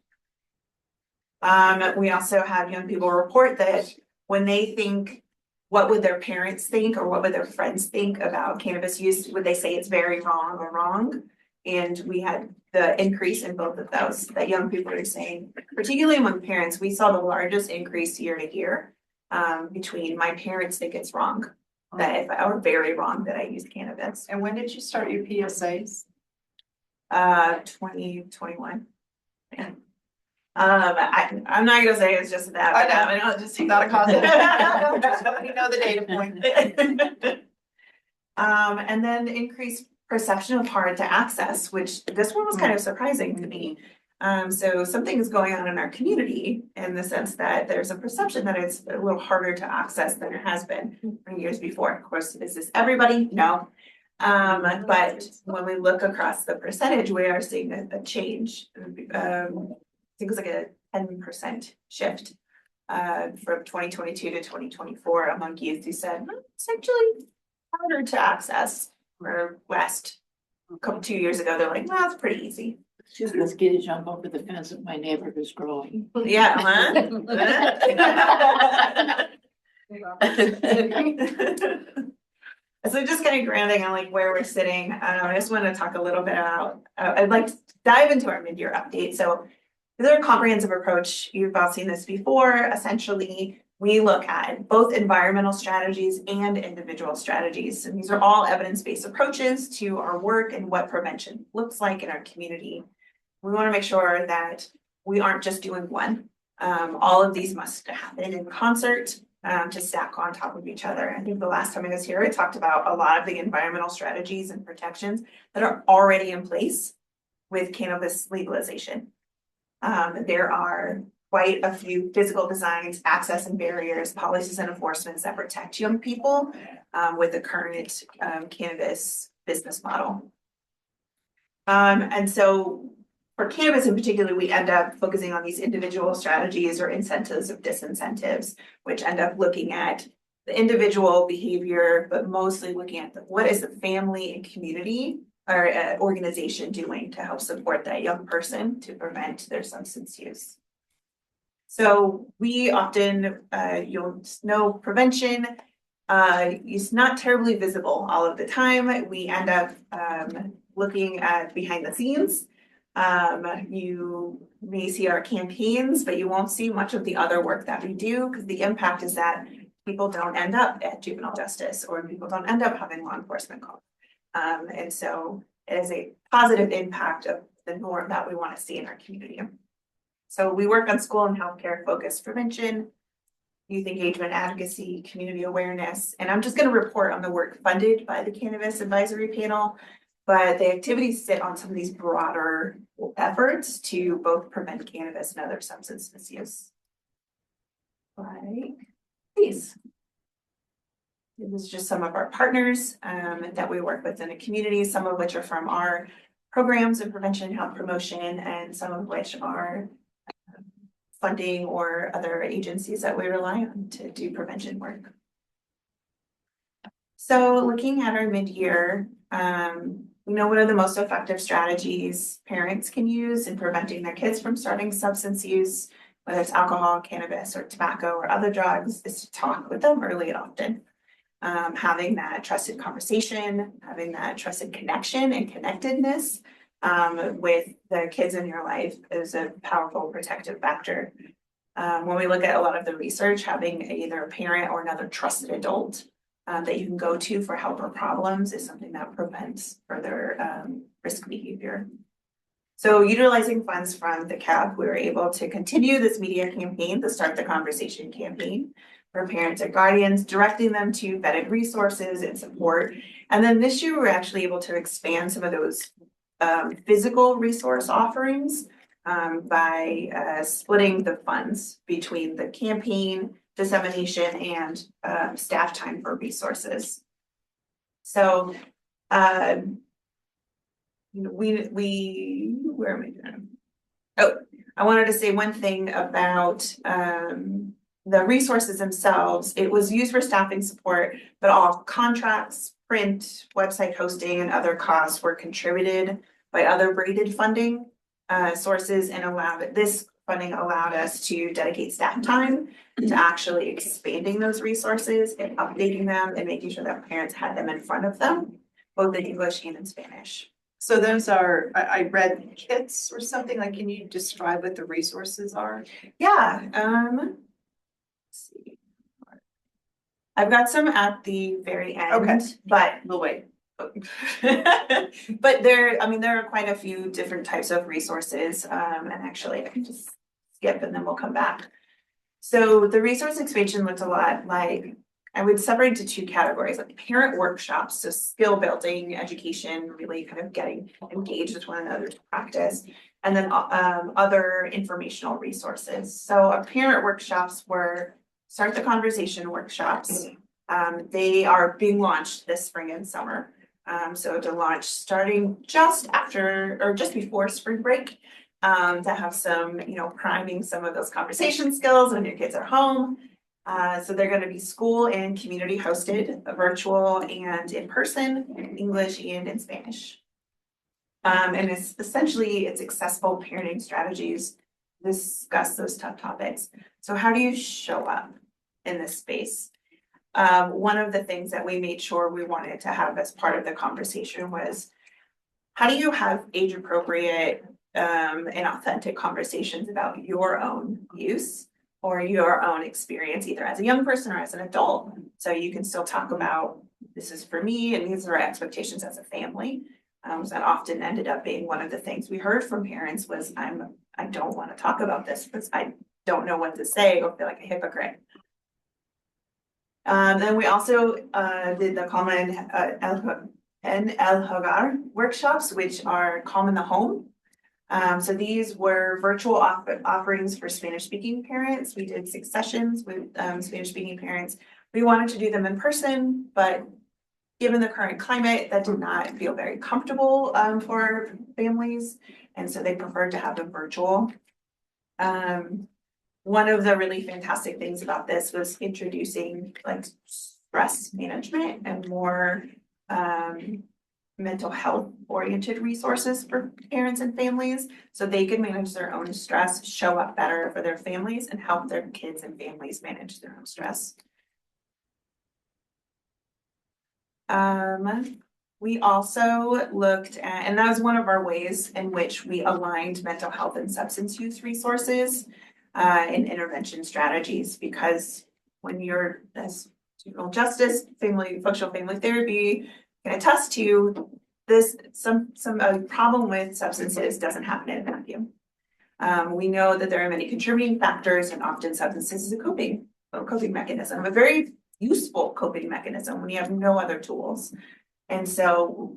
We also have young people report that when they think, what would their parents think or what would their friends think about cannabis use? Would they say it's very wrong or wrong? And we had the increase in both of those, that young people are saying, particularly among parents, we saw the largest increase year to year. Between my parents think it's wrong, that if I were very wrong that I use cannabis. And when did you start your PSAs? 2021. Yeah. I'm not gonna say it's just that. I know, just Not a cause. We know the data point. And then increased perception of hard to access, which this one was kind of surprising to me. So something is going on in our community in the sense that there's a perception that it's a little harder to access than it has been in years before. Of course, is this everybody? No. But when we look across the percentage, we are seeing a change. I think it was like a 10% shift from 2022 to 2024 among youth who said it's actually harder to access. Where West a couple 2 years ago, they're like, well, it's pretty easy. Let's get to jump over the fence of my neighbor who's growing. Yeah, So just kind of grounding on like where we're sitting, I just want to talk a little bit about, I'd like to dive into our mid-year update. So this is a comprehensive approach. You've all seen this before. Essentially, we look at both environmental strategies and individual strategies. And these are all evidence-based approaches to our work and what prevention looks like in our community. We want to make sure that we aren't just doing one. All of these must happen in concert to stack on top of each other. I think the last time I was here, I talked about a lot of the environmental strategies and protections that are already in place with cannabis legalization. There are quite a few physical designs, access and barriers, policies and enforcements that protect young people with the current cannabis business model. And so for cannabis in particular, we end up focusing on these individual strategies or incentives of disincentives, which end up looking at the individual behavior, but mostly looking at what is the family and community or organization doing to help support that young person to prevent their substance use. So we often, you'll know prevention is not terribly visible all of the time. We end up looking at behind the scenes. You may see our campaigns, but you won't see much of the other work that we do because the impact is that people don't end up at juvenile justice or people don't end up having law enforcement calls. And so it is a positive impact of the norm that we want to see in our community. So we work on school and healthcare focused prevention, youth engagement, advocacy, community awareness. And I'm just going to report on the work funded by the Cannabis Advisory Panel, but the activities sit on some of these broader efforts to both prevent cannabis and other substance misuse. Like these. This is just some of our partners that we work with in the community, some of which are from our programs of prevention and health promotion, and some of which are funding or other agencies that we rely on to do prevention work. So looking at our mid-year, we know one of the most effective strategies parents can use in preventing their kids from starting substance use, whether it's alcohol, cannabis, or tobacco, or other drugs, is to talk with them early and often. Having that trusted conversation, having that trusted connection and connectedness with the kids in your life is a powerful protective factor. When we look at a lot of the research, having either a parent or another trusted adult that you can go to for help or problems is something that prevents further risk behavior. So utilizing funds from the CAP, we were able to continue this media campaign, the Start the Conversation campaign, for parents and guardians, directing them to vetted resources and support. And then this year, we're actually able to expand some of those physical resource offerings by splitting the funds between the campaign, dissemination, and staff time for resources. So where am I going? Oh, I wanted to say one thing about the resources themselves. It was used for staffing support, but all contracts, print, website hosting, and other costs were contributed by other braided funding sources, and this funding allowed us to dedicate staff time to actually expanding those resources and updating them and making sure that parents had them in front of them, both in English and in Spanish. So those are, I read kits or something, like, can you describe what the resources are? Yeah, let's see. I've got some at the very end, Okay. but We'll wait. but there are quite a few different types of resources, and actually I can just skip and then we'll come back. So the resource expansion looked a lot like, I would separate into two categories, like parent workshops, so skill building, education, really kind of getting engaged with one another's practice, and then other informational resources. So our parent workshops were Start the Conversation workshops. They are being launched this spring and summer. So to launch starting just after or just before spring break, to have some, priming some of those conversation skills when your kids are home. So they're going to be school and community hosted, virtual and in person, English and in Spanish. And it's accessible parenting strategies to discuss those tough topics. So how do you show up in this space? One of the things that we made sure we wanted to have as part of the conversation was, how do you have age appropriate and authentic conversations about your own use or your own experience, either as a young person or as an adult? So you can still talk about, this is for me and these are our expectations as a family. That often ended up being one of the things we heard from parents was, I don't want to talk about this because I don't know what to say or feel like a hypocrite. Then we also did the Calm and El Hogar workshops, which are Calm in the Home. So these were virtual offerings for Spanish speaking parents. We did 6 sessions with Spanish speaking parents. We wanted to do them in person, but given the current climate, that did not feel very comfortable for families. And so they preferred to have them virtual. One of the really fantastic things about this was introducing like stress management and more mental health oriented resources for parents and families, so they could manage their own stress, show up better for their families, and help their kids and families manage their own stress. We also looked at, and that was one of our ways in which we aligned mental health and substance use resources and intervention strategies, because when you're as juvenile justice, functional family therapy can attest to this, some problem with substances doesn't happen in a vacuum. We know that there are many contributing factors, and often substances is a coping mechanism, a very useful coping mechanism when you have no other tools. And so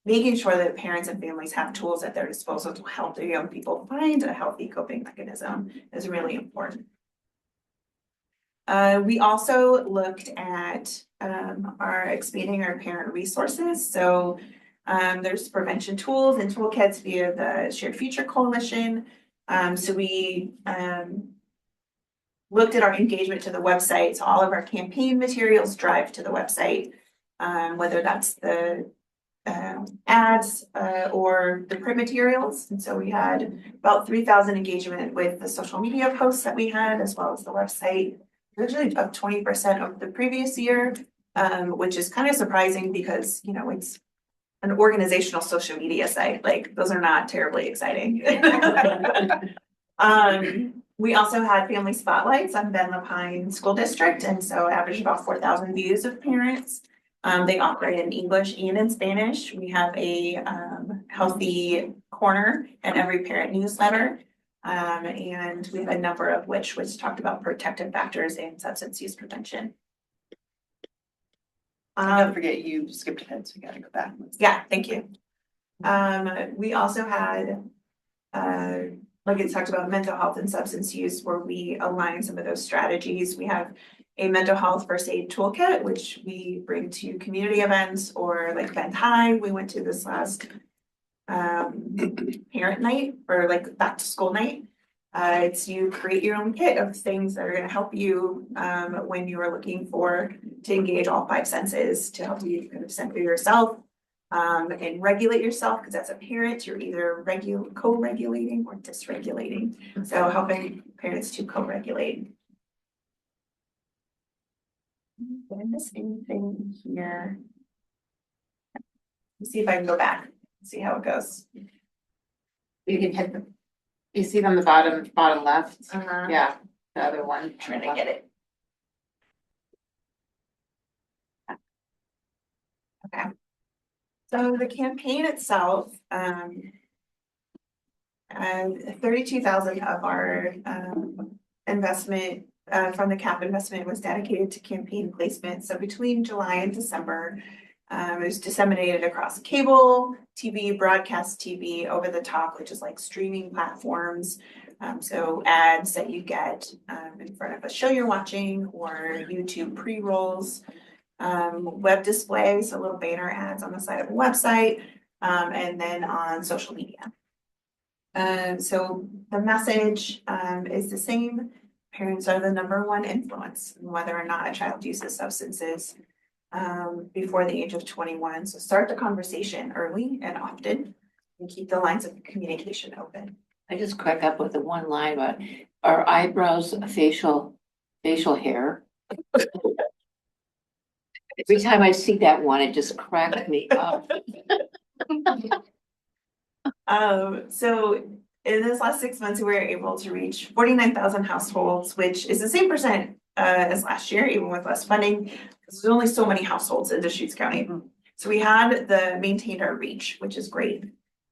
making sure that parents and families have tools at their disposal to help their young people find a healthy coping mechanism is really important. We also looked at expanding our parent resources. So there's prevention tools and toolkits via the Shared Future Coalition. So we looked at our engagement to the website. So all of our campaign materials drive to the website, whether that's the ads or the print materials. And so we had about 3,000 engagement with the social media posts that we had, as well as the website. Usually up 20% over the previous year, which is kind of surprising because, it's an organizational social media site. Like, those are not terribly exciting. We also had family spotlights on Ben Lapine School District, and so averaged about 4,000 views of parents. They operate in English and in Spanish. We have a healthy corner in every parent newsletter. And we have a number of which talked about protective factors and substance use prevention. Don't forget you skipped ahead, so we gotta go back. Yeah, thank you. We also had, like it talked about mental health and substance use, where we align some of those strategies. We have a mental health first aid toolkit, which we bring to community events, or like Bend High, we went to this last parent night or like back to school night. It's you create your own kit of things that are gonna help you when you are looking to engage all five senses to help you kind of center yourself and regulate yourself, because as a parent, you're either co-regulating or dysregulating. So helping parents to co-regulate. Did I miss anything here? Let's see if I can go back, see how it goes. You can hit the, you see on the bottom left? Uh-huh. Yeah, the other one. Trying to get it. Okay. So the campaign itself, and 32,000 of our investment from the CAP investment was dedicated to campaign placement. So between July and December, it was disseminated across cable, TV, broadcast TV, over the top, which is like streaming platforms. So ads that you get in front of a show you're watching, or YouTube pre-rolls, web displays, so little banner ads on the side of a website, and then on social media. So the message is the same. Parents are the #1 influence in whether or not a child uses substances before the age of 21. So start the conversation early and often, and keep the lines of communication open. I just crack up with the one line about our eyebrows, facial hair. Every time I see that one, it just cracks me up. So in this last 6 months, we were able to reach 49,000 households, which is the same percent as last year, even with less funding, because there's only so many households in Deschutes County. So we had maintained our reach, which is great.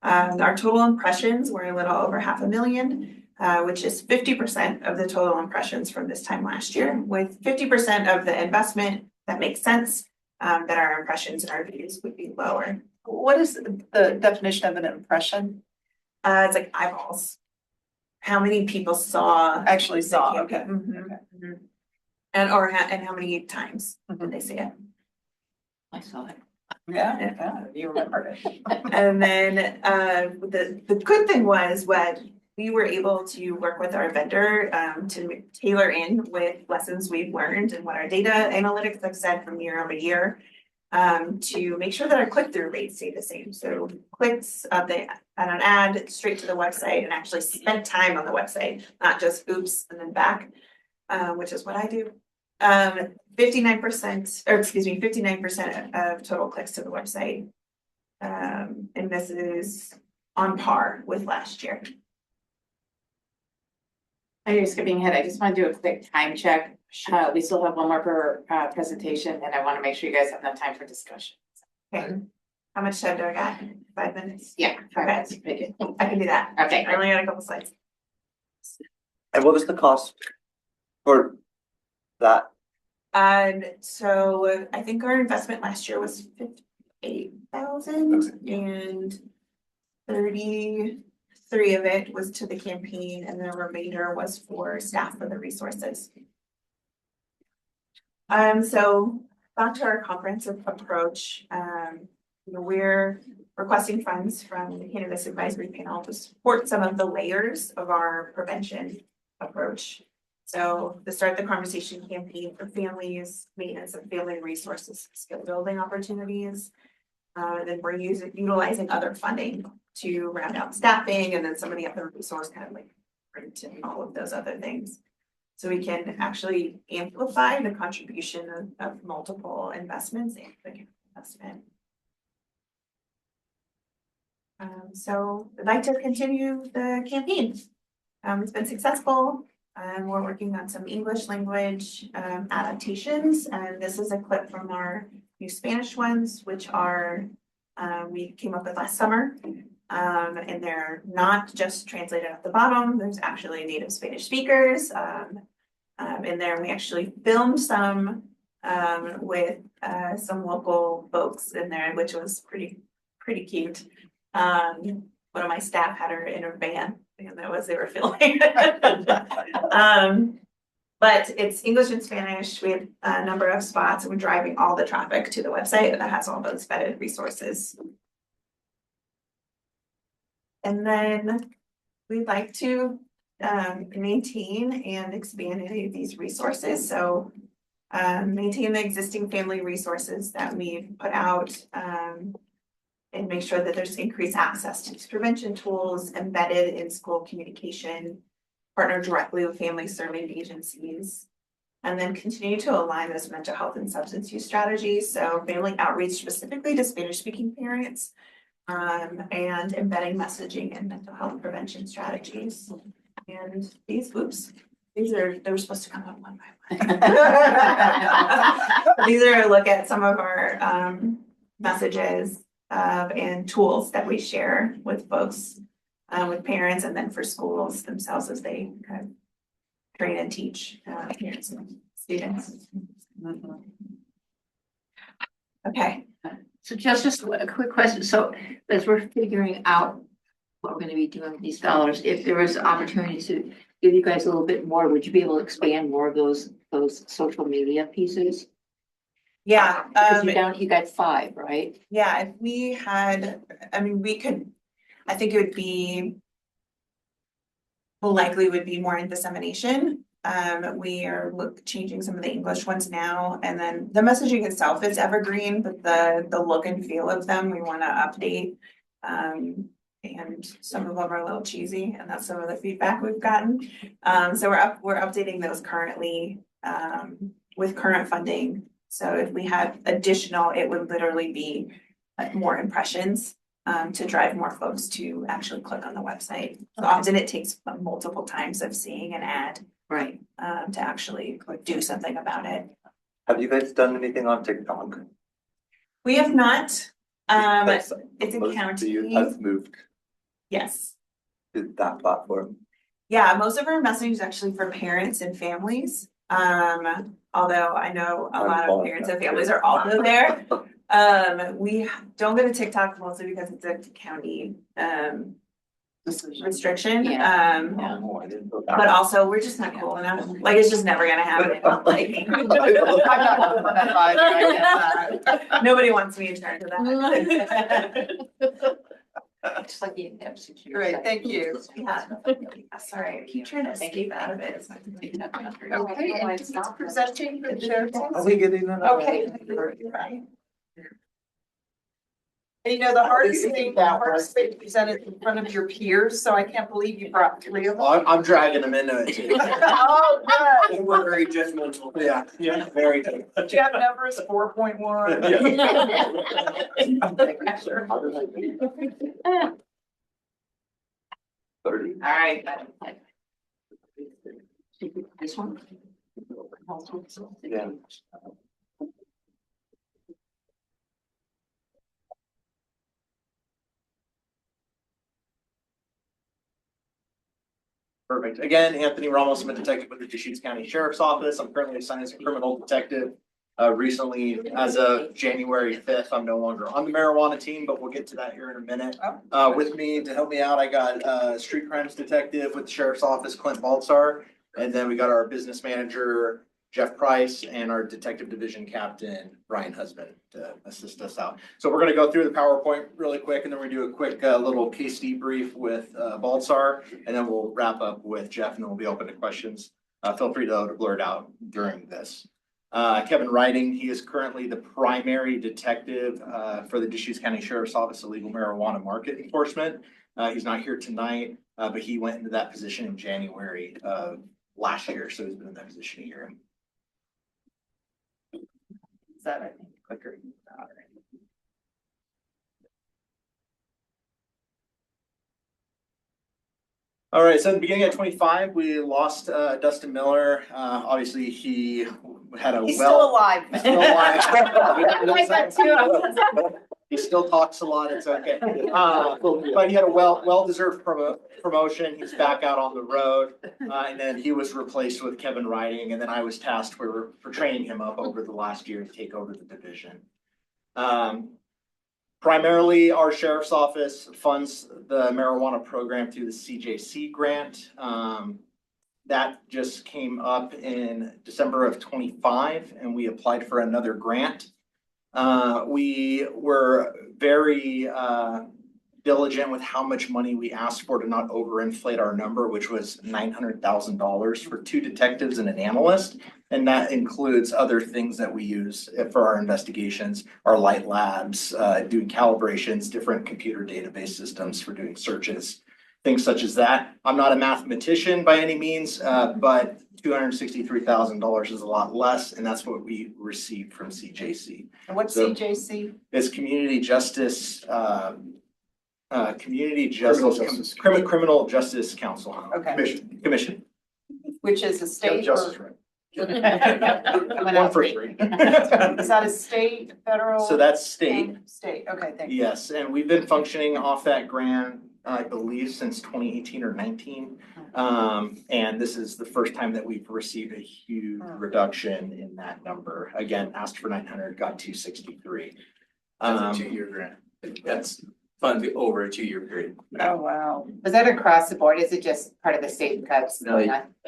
Our total impressions were a little over 500,000, which is 50% of the total impressions from this time last year. With 50% of the investment, that makes sense, that our impressions and our views would be lower. What is the definition of an impression? It's like eyeballs. How many people Actually saw, the okay. campaign. Okay. Mhm. And how many times did they see it? I saw it. Yeah, you remember it. And then the good thing was when we were able to work with our vendor to tailor in with lessons we've learned and what our data analytics have said from year over year, to make sure that our click-through rates stay the same. So clicks on an ad straight to the website and actually spent time on the website, not just oops and then back, which is what I do. 59% of total clicks to the website. And this is on par with last year. I know you're skipping ahead. I just want to do a quick time check. We still have one more per presentation, and I want to make sure you guys have enough time for discussion. Okay. How much time do I got? 5 minutes? Yeah, 5 minutes. Pretty good. I can do that. Okay. I only got a couple slides. And what was the cost for that? So I think our investment last year was 58,000 and 33 of it was to the campaign, and the remainder was for staff for the resources. So back to our comprehensive approach, we're requesting funds from the Cannabis Advisory Panel to support some of the layers of our prevention approach. So to start the conversation campaign for families, maintenance of family resources, skill building opportunities. Then we're utilizing other funding to round out staffing, and then some of the other resource kind of like print and all of those other things. So we can actually amplify the contribution of multiple investments and the investment. So I'd like to continue the campaign. It's been successful. We're working on some English language adaptations, and this is a clip from our new Spanish ones, which are we came up with last summer. And they're not just translated at the bottom. There's actually native Spanish speakers in there. We actually filmed some with some local folks in there, which was pretty cute. One of my staff had her in her van, and that was they were filming. But it's English and Spanish. We have a number of spots, and we're driving all the traffic to the website that has all those vetted resources. And then we'd like to maintain and expand any of these resources, so maintain the existing family resources that we've put out and make sure that there's increased access to these prevention tools embedded in school communication, partner directly with family serving agencies, and then continue to align those mental health and substance use strategies, so family outreach specifically to Spanish speaking parents, and embedding messaging and mental health prevention strategies. And they were supposed to come up one by one. These are a look at some of our messages and tools that we share with folks, with parents, and then for schools themselves as they kind of train and teach parents and students. Okay. So just a quick question. So as we're figuring out what we're gonna be doing with these dollars, if there was an opportunity to give you guys a little bit more, would you be able to expand more of those social media pieces? Yeah. Because you got 5, right? Yeah, if we had, I mean, we could, I think it would be, well, likely would be more in dissemination. We are changing some of the English ones now, and then the messaging itself is evergreen, but the look and feel of them, we wanna update. And some of them are a little cheesy, and that's some of the feedback we've gotten. So we're updating those currently, with current funding. So if we had additional, it would literally be like more impressions to drive more folks to actually click on the website. So often it takes multiple times of seeing an ad, right, to actually do something about it. Have you guys done anything on TikTok? We have not. That's- It's in most of county. you has moved Yes. to that platform. Yeah, most of our messaging is actually for parents and families. Although I know a lot of parents and families are also there. We don't go to TikTok mostly because it's a county restriction. Oh, I didn't know that. But also we're just not cool enough. Like it's just never gonna happen. Like nobody wants me in charge of that. Just like you have security. Great, thank you. Yeah. Sorry, I keep trying to escape out of it. Okay, and it's presenting the sheriff's Are office. we getting that? Okay. Right. And you know, the hardest thing to present it in front of your peers, so I can't believe you brought 3 of them. I'm dragging them into it too. Oh, good. They were very judgmental. Yeah, very. Do you have numbers 4.1? Yeah. 30. All right. This one? Yeah. Perfect. Again, Anthony Ramos, I'm a detective with the Deschutes County Sheriff's Office. I'm currently assigned as a criminal detective. Recently, as of January 5th, I'm no longer on the marijuana team, but we'll get to that here in a minute. With me to help me out, I got street crimes detective with the Sheriff's Office, Clint Baltzar. And then we got our business manager, Jeff Price, and our detective division captain, Brian Husband, to assist us out. So we're gonna go through the PowerPoint really quick, and then we do a quick little case debrief with Baltzar, and then we'll wrap up with Jeff, and then we'll be open to questions. Feel free to blurt out during this. Kevin Riding, he is currently the primary detective for the Deschutes County Sheriff's Office Illegal Marijuana Market Enforcement. He's not here tonight, but he went into that position in January of last year, so he's been in that position a year. Is that, I think, clicker? All right. All right, so in the beginning of 25, we lost Dustin Miller. Obviously, he had a He's still alive. He's still alive. Like that too. He still talks a lot, it's okay. But he had a well-deserved promotion. He's back out on the road. And then he was replaced with Kevin Riding, and then I was tasked for training him up over the last year to take over the division. Primarily, our sheriff's office funds the marijuana program through the CJC grant. That just came up in December of 25, and we applied for another grant. We were very diligent with how much money we asked for to not overinflate our number, which was $900,000 for 2 detectives and an analyst. And that includes other things that we use for our investigations, our light labs, doing calibrations, different computer database systems for doing searches, things such as that. I'm not a mathematician by any means, but $263,000 is a lot less, and that's what we received from CJC. And what's So- CJC? It's Community Justice, Criminal Justice Council. Okay, Commission. which is a state Justice, or? right? One for three. Is that a state, federal? So that's state. State, okay, thank you. Yes, and we've been functioning off that grant, I believe, since 2018 or 19. And this is the first time that we've received a huge reduction in that number. Again, asked for 900, got 263. That's a 2-year grant. That's funded over a 2-year period. Oh, wow. Was that across the board? Is it just part of the state cuts? No,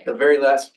the very last,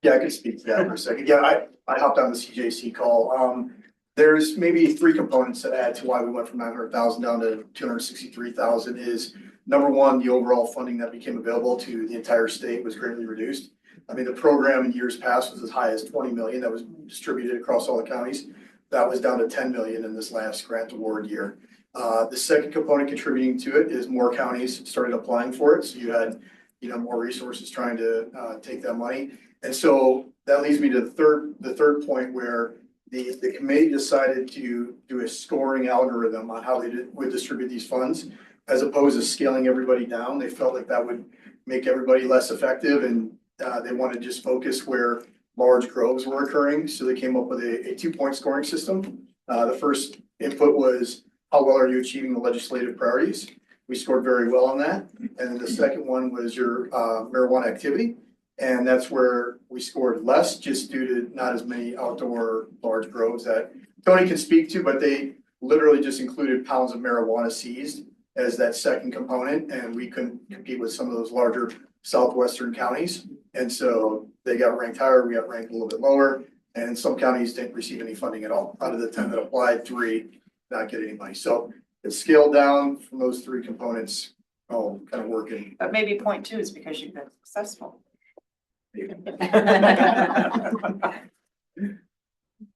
Yeah, I can speak to that for a second. Yeah, I hopped on the CJC call. There's maybe 3 components that add to why we went from 900,000 down to 263,000 is number one, the overall funding that became available to the entire state was greatly reduced. I mean, the program in years past was as high as 20 million that was distributed across all the counties. That was down to 10 million in this last grant award year. The second component contributing to it is more counties started applying for it. So you had, more resources trying to take that money. And so that leads me to the third point where the committee decided to do a scoring algorithm on how they would distribute these funds, as opposed to scaling everybody down. They felt like that would make everybody less effective, and they wanted to just focus where large groves were occurring. So they came up with a 2-point scoring system. The first input was, how well are you achieving the legislative priorities? We scored very well on that. And then the second one was your marijuana activity. And that's where we scored less, just due to not as many outdoor large groves that Tony can speak to, but they literally just included pounds of marijuana seized as that second component. And we couldn't compete with some of those larger southwestern counties. And so they got ranked higher, we got ranked a little bit lower. And some counties didn't receive any funding at all. Out of the 10 that applied, 3 not get any money. So it's scaled down from those 3 components, all kind of working. But maybe point 2 is because you've been successful.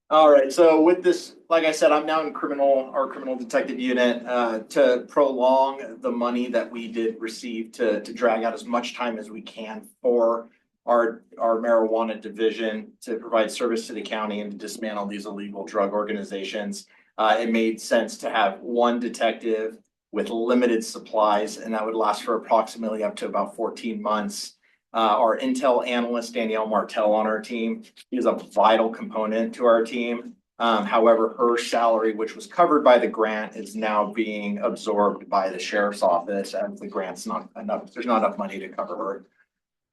All right, so with this, like I said, I'm now in our criminal detective unit, to prolong the money that we did receive to drag out as much time as we can for our marijuana division to provide service to the county and to dismantle these illegal drug organizations. It made sense to have 1 detective with limited supplies, and that would last for approximately up to about 14 months. Our intel analyst, Danielle Martell, on our team is a vital component to our team. However, her salary, which was covered by the grant, is now being absorbed by the sheriff's office, and the grant's not enough. There's not enough money to cover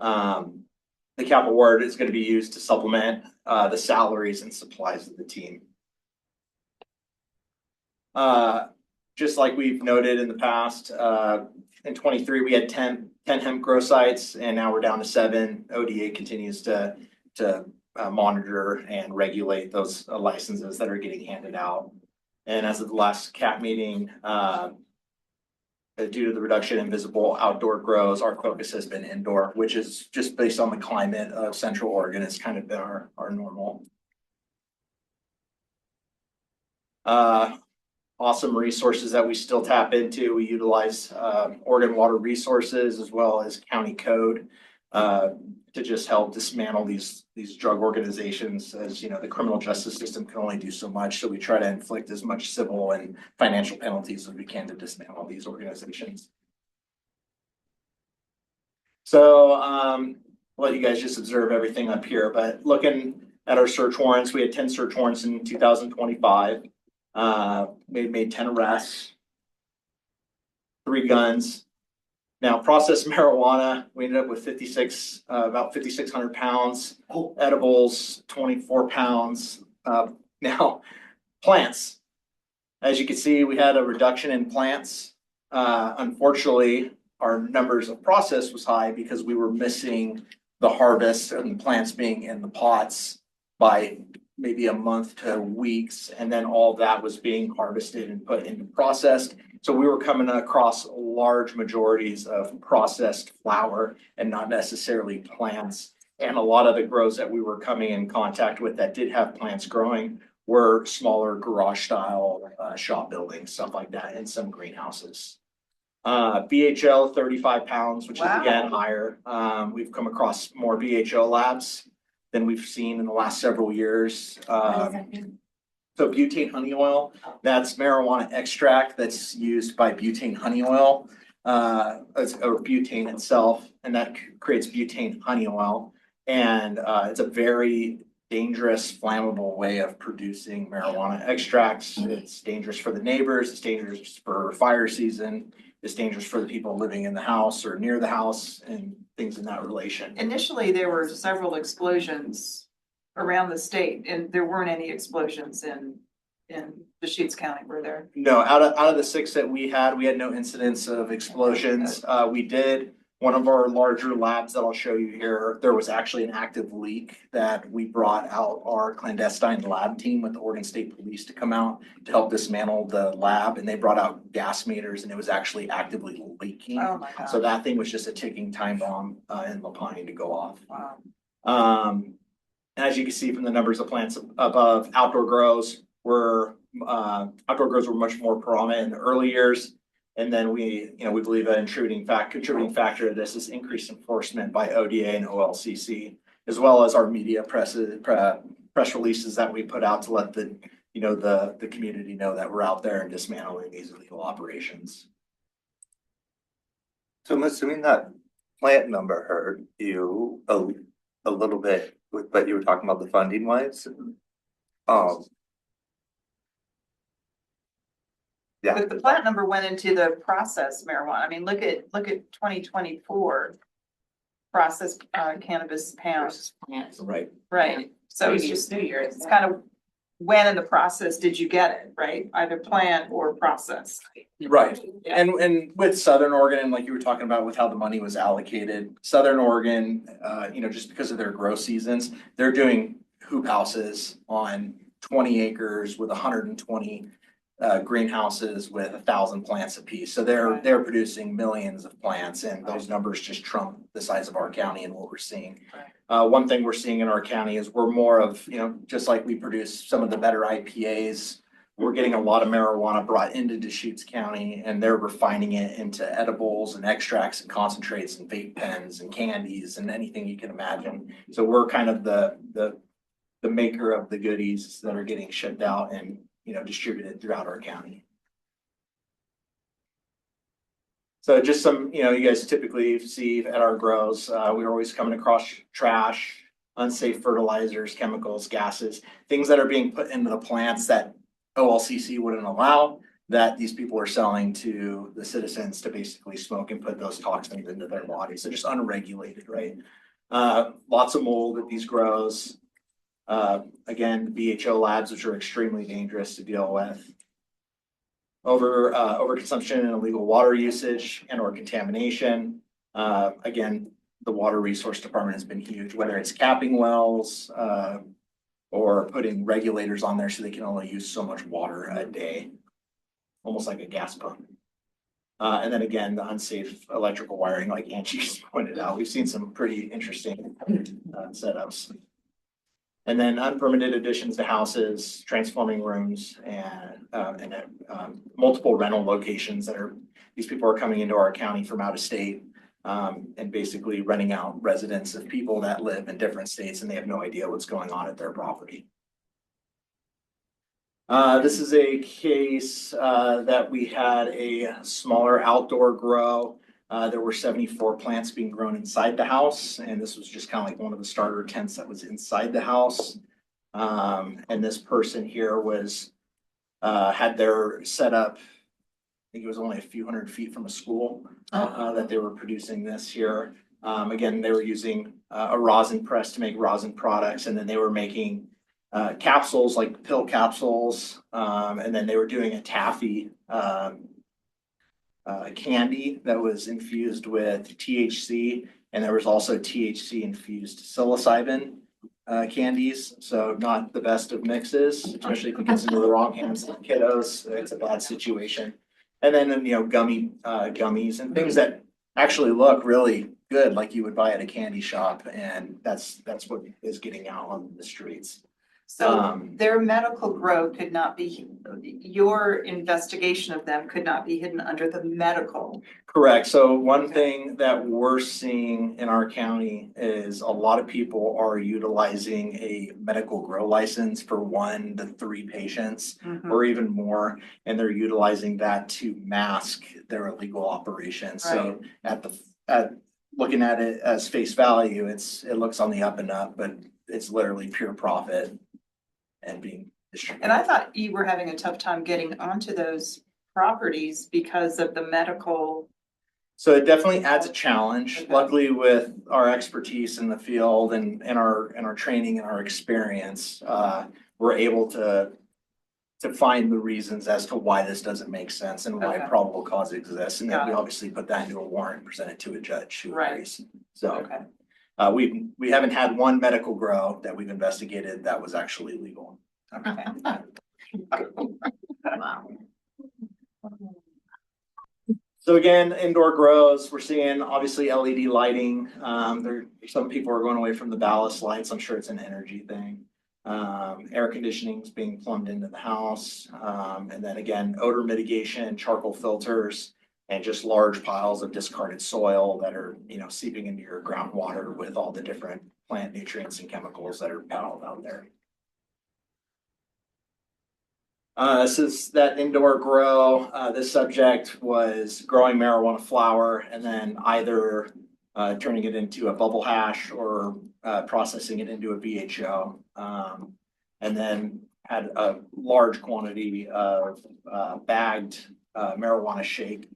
her. The cap award is going to be used to supplement the salaries and supplies of the team. Just like we've noted in the past, in 23, we had 10 hemp grow sites, and now we're down to 7. ODA continues to monitor and regulate those licenses that are getting handed out. And as of the last CAP meeting, due to the reduction in visible outdoor grows, our focus has been indoor, which is just based on the climate of Central Oregon. It's kind of been our normal. Awesome resources that we still tap into. We utilize Oregon Water Resources as well as county code to just help dismantle these drug organizations. As you know, the criminal justice system can only do so much, so we try to inflict as much civil and financial penalties as we can to dismantle these organizations. So I'll let you guys just observe everything up here, but looking at our search warrants, we had 10 search warrants in 2025. We made 10 arrests, 3 guns. Now, processed marijuana, we ended up with about 5,600 pounds. Edibles, 24 pounds. Now, plants. As you can see, we had a reduction in plants. Unfortunately, our numbers of process was high because we were missing the harvest and the plants being in the pots by maybe a month to weeks, and then all that was being harvested and put into processed. So we were coming across large majorities of processed flower and not necessarily plants. And a lot of the grows that we were coming in contact with that did have plants growing were smaller garage style shop buildings, stuff like that, and some greenhouses. BHO 35 pounds, which is Wow. again higher. We've come across more BHO labs than we've seen in the last several years. So butane honey oil, that's marijuana extract that's used by butane honey oil, or butane itself, and that creates butane honey oil. And it's a very dangerous, flammable way of producing marijuana extracts. It's dangerous for the neighbors, it's dangerous for fire season, it's dangerous for the people living in the house or near the house and things in that relation. Initially, there were several explosions around the state, and there weren't any explosions in Deschutes County, were there? No, out of the 6 that we had no incidents of explosions. We did, one of our larger labs that I'll show you here, there was actually an active leak that we brought out our clandestine lab team with the Oregon State Police to come out to help dismantle the lab, and they brought out gas meters and it was actually actively leaking. Oh my God. So that thing was just a ticking time bomb in La Pine to go off. Wow. And as you can see from the numbers of plants above, outdoor grows were much more prominent in the early years. And then we believe a contributing factor to this is increased enforcement by ODA and OLCC, as well as our media press releases that we put out to let the community know that we're out there and dismantling these illegal operations. So I'm assuming that plant number hurt you a little bit with what you were talking about the funding wise. Yeah. But the plant number went into the processed marijuana. I mean, look at 2024 processed cannabis pounds. Right. Right. So it's just, New Year's. it's kind of when in the process did you get it, right? Either plant or process. Right. And with Southern Oregon, like you were talking about with how the money was allocated, Southern Oregon, just because of their grow seasons, they're doing hoop houses on 20 acres with 120 greenhouses with 1,000 plants apiece. So they're producing millions of plants, and those numbers just trump the size of our county and what we're seeing. One thing we're seeing in our county is we're more of, just like we produce some of the better IPAs, we're getting a lot of marijuana brought into Deschutes County, and they're refining it into edibles and extracts and concentrates and vape pens and candies and anything you can imagine. So we're kind of the maker of the goodies that are getting shipped out and distributed throughout our county. So just some, you guys typically see at our grows, we're always coming across trash, unsafe fertilizers, chemicals, gases, things that are being put into the plants that OLCC wouldn't allow, that these people are selling to the citizens to basically smoke and put those toxins into their bodies. So just unregulated, right? Lots of mold at these grows. Again, BHO labs, which are extremely dangerous to deal with. Overconsumption and illegal water usage and or contamination. Again, the Water Resource Department has been huge, whether it's capping wells, or putting regulators on there so they can only use so much water a day, almost like a gas pump. And then again, the unsafe electrical wiring, like Angie just pointed out, we've seen some pretty interesting setups. And then unpermitted additions to houses, transforming rooms, and multiple rental locations these people are coming into our county from out of state, and basically renting out residence of people that live in different states and they have no idea what's going on at their property. This is a case that we had a smaller outdoor grow. There were 74 plants being grown inside the house, and this was just kind of like one of the starter tents that was inside the house. And this person here had their setup, I think it was only a few hundred feet from a school that they were producing this here. Again, they were using a rosin press to make rosin products, and then they were making capsules, like pill capsules, and then they were doing a taffy candy that was infused with THC, and there was also THC infused psilocybin. candies, so not the best of mixes, especially if it gets into the wrong hands of kiddos, it's a bad situation. And then, gummies and things that actually look really good, like you would buy at a candy shop, and that's what is getting out on the streets. So their medical grow could not be, your investigation of them could not be hidden under the medical. Correct. So one thing that we're seeing in our county is a lot of people are utilizing a medical grow license for 1 to 3 patients or even more. And they're utilizing that to mask their illegal operations. So looking at it as face value, it looks on the up and up, but it's literally pure profit and being distributed. And I thought you were having a tough time getting onto those properties because of the medical. So it definitely adds a challenge. Okay. Luckily, with our expertise in the field and our training and our experience, we're able to find the reasons as to why this doesn't make sense and why Okay. probable cause exists. And then Got we it. obviously put that into a warrant, present it to a judge who Right. agrees. So Okay. we haven't had one medical grow that we've investigated that was actually legal. Okay. Wow. So again, indoor grows, we're seeing obviously LED lighting. Some people are going away from the ballast lights. I'm sure it's an energy thing. Air conditioning is being plumbed into the house. And then again, odor mitigation, charcoal filters, and just large piles of discarded soil that are, seeping into your groundwater with all the different plant nutrients and chemicals that are piled out there. This is that indoor grow. This subject was growing marijuana flower and then either turning it into a bubble hash or processing it into a BHO. And then had a large quantity of bagged marijuana shake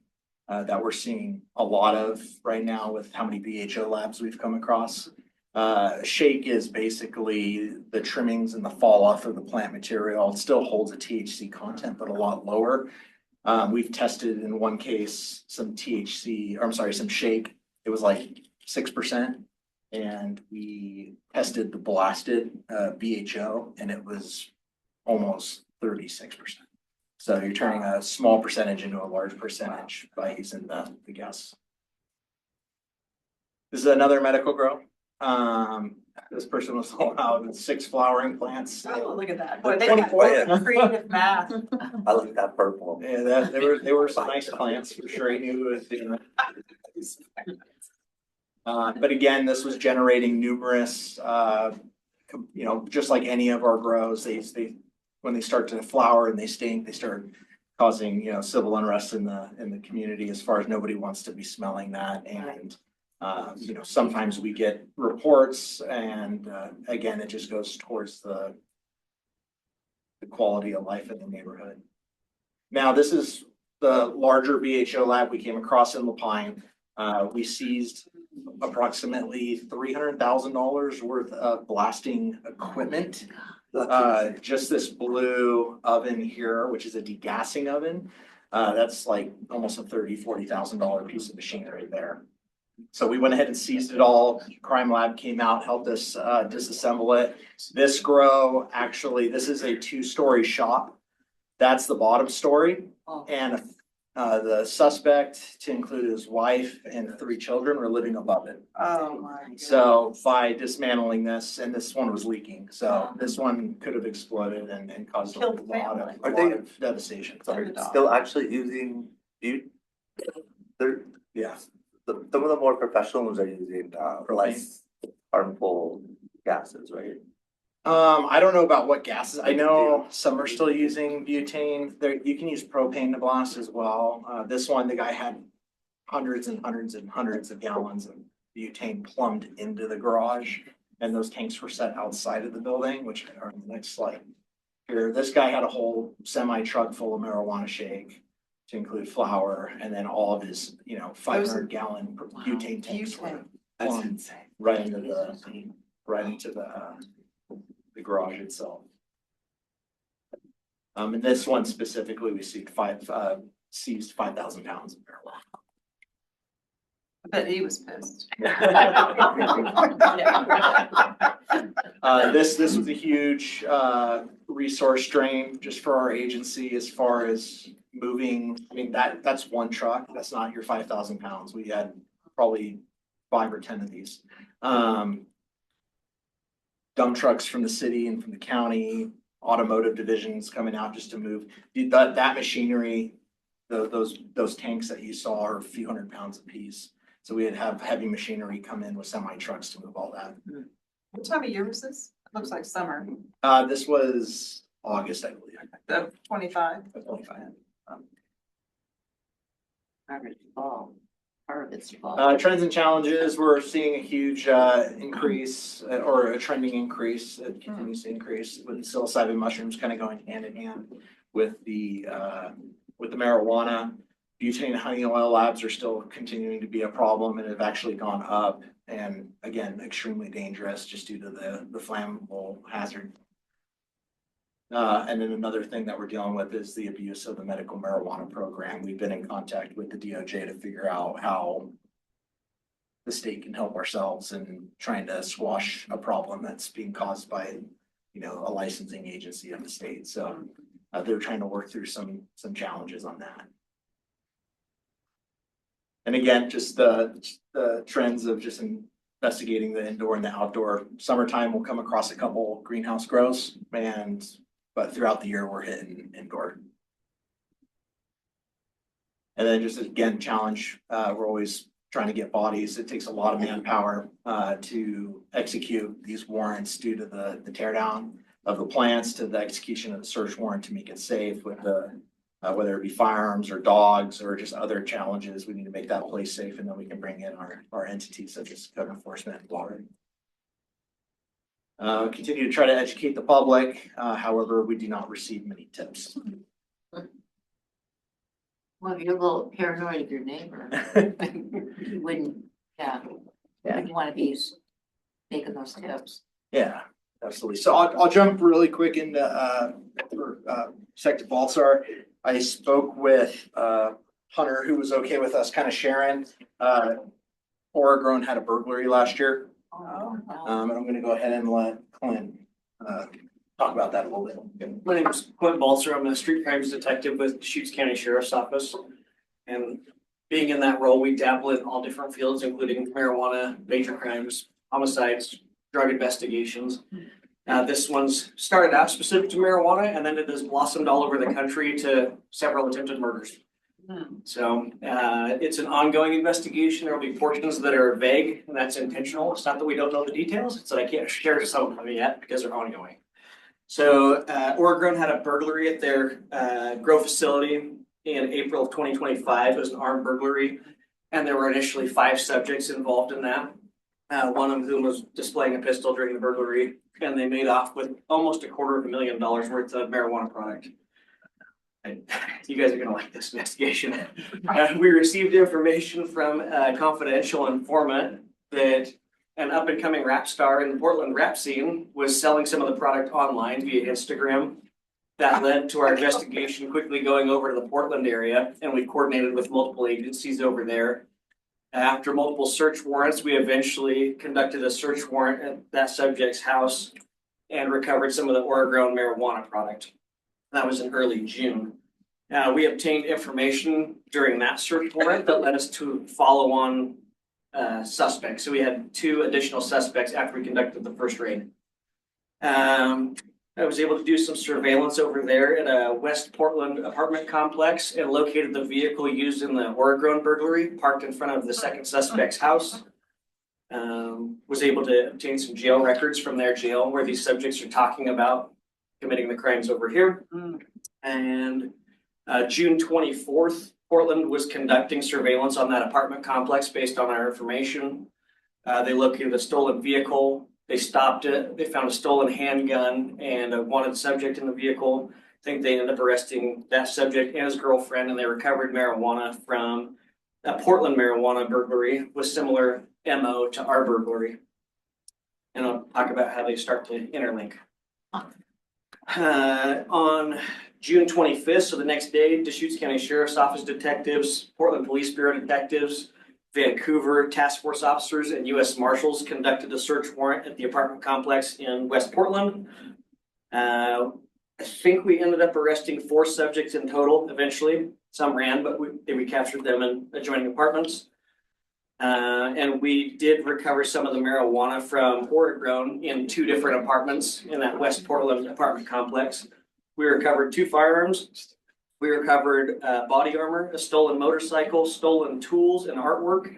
that we're seeing a lot of right now with how many BHO labs we've come across. Shake is basically the trimmings and the fall off of the plant material. It still holds a THC content, but a lot lower. We've tested in one case some shake. It was like 6%. And we tested the blasted BHO and it was almost 36%. So you're turning a small percentage into a large percentage by using the gas. This is another medical grow. This person was allowed with 6 flowering plants. Oh, look at that. Boy, they got creative math. I like that purple. Yeah, they were some nice plants for sure. He knew who was doing it. But again, this was generating numerous, just like any of our grows, they when they start to flower and they stink, they start causing, civil unrest in the community as far as nobody wants to be smelling that. And sometimes we get reports and again, it just goes towards the quality of life in the neighborhood. Now, this is the larger BHO lab we came across in Lapine. We seized approximately $300,000 worth of blasting equipment. Just this blue oven here, which is a degassing oven. That's like almost a $40,000 piece of machinery there. So we went ahead and seized it all. Crime Lab came out, helped us disassemble it. This grow, actually, this is a 2-story shop. That's the bottom story. And the suspect, to include his wife and 3 children, were living above it. Oh my God. So by dismantling this, and this one was leaking, so this one could have exploded and caused a Killed the lot family. of devastation. Are they still actually using Yeah. some of the more professional ones are using less harmful gases, right? I don't know about what gases. I know some are still using butane. You can use propane to blast as well. This one, the guy had hundreds and hundreds and hundreds of gallons of butane plumbed into the garage. And those tanks were set outside of the building, which are in the next slide. Here, this guy had a whole semi truck full of marijuana shake to include flour, and then all of his, 500-gallon butane tanks were plumbed right into the garage itself. And this one specifically, we seized 5,000 pounds of marijuana. But he was pissed. This was a huge, resource drain just for our agency as far as moving. I mean, that's one truck. That's not your 5,000 pounds. We had probably 5 or 10 of these. Dump trucks from the city and from the county, automotive divisions coming out just to move. That machinery, those tanks that you saw are a few hundred pounds a piece. So we'd have heavy machinery come in with semi trucks to move all that. What time of year was this? It looks like summer. This was August, I believe. The 25. Of 25. Fall. Part of it's fall. Trends and challenges, we're seeing a huge increase or a trending increase. It continues to increase with psilocybin mushrooms kind of going hand in hand with the marijuana. Butane and honey oil labs are still continuing to be a problem and have actually gone up, and again, extremely dangerous just due to the flammable hazard. And then another thing that we're dealing with is the abuse of the medical marijuana program. We've been in contact with the DOJ to figure out how the state can help ourselves in trying to squash a problem that's being caused by, a licensing agency of the state. So they're trying to work through some challenges on that. And again, just the trends of just investigating the indoor and the outdoor. Summertime, we'll come across a couple greenhouse grows, but throughout the year, we're hitting indoor. And then just again, challenge, we're always trying to get bodies. It takes a lot of manpower to execute these warrants due to the tear down of the plants to the execution of the search warrant to make it safe with whether it be firearms or dogs or just other challenges. We need to make that place safe, and then we can bring in our entities such as code enforcement and water. Continue to try to educate the public. However, we do not receive many tips. Well, if you're a little paranoid of your neighbor, you wouldn't, you want to be making those tips. Yeah, absolutely. So I'll jump really quick into Detective Balsar. I spoke with Hunter, who was okay with us kind of sharing. Oregon had a burglary last year. And I'm gonna go ahead and let Clint talk about that a little bit. My name is Clint Balser. I'm a street crimes detective with Deschutes County Sheriff's Office. And being in that role, we dabble in all different fields, including marijuana, major crimes, homicides, drug investigations. This one's started out specific to marijuana, and then it has blossomed all over the country to several attempted murders. So it's an ongoing investigation. There will be portions that are vague, and that's intentional. It's not that we don't know the details, it's that I can't share some of them yet because they're ongoing. So Oregon had a burglary at their grow facility in April of 2025. It was an armed burglary, and there were initially 5 subjects involved in that. One of whom was displaying a pistol during the burglary, and they made off with almost $250,000 worth of marijuana product. You guys are gonna like this investigation. We received information from a confidential informant that an up-and-coming rap star in the Portland rap scene was selling some of the product online via Instagram. That led to our investigation quickly going over to the Portland area, and we coordinated with multiple agencies over there. After multiple search warrants, we eventually conducted a search warrant at that subject's house and recovered some of the Oregon marijuana product. That was in early June. We obtained information during that search warrant that led us to follow on suspects. So we had 2 additional suspects after we conducted the first raid. I was able to do some surveillance over there at a West Portland apartment complex and located the vehicle used in the Oregon burglary parked in front of the second suspect's house. Was able to obtain some jail records from their jail where these subjects are talking about committing the crimes over here. And June 24th, Portland was conducting surveillance on that apartment complex based on our information. They located a stolen vehicle. They stopped it. They found a stolen handgun and a wanted subject in the vehicle. I think they ended up arresting that subject and his girlfriend, and they recovered marijuana from a Portland marijuana burglary with similar MO to our burglary. And I'll talk about how they start to interlink. On June 25th, so the next day, Deschutes County Sheriff's Office detectives, Portland Police Bureau detectives, Vancouver task force officers and US Marshals conducted a search warrant at the apartment complex in West Portland. I think we ended up arresting 4 subjects in total eventually. Some ran, but we captured them in adjoining apartments. And we did recover some of the marijuana from Oregon in 2 different apartments in that West Portland apartment complex. We recovered 2 firearms. We recovered body armor, a stolen motorcycle, stolen tools and artwork,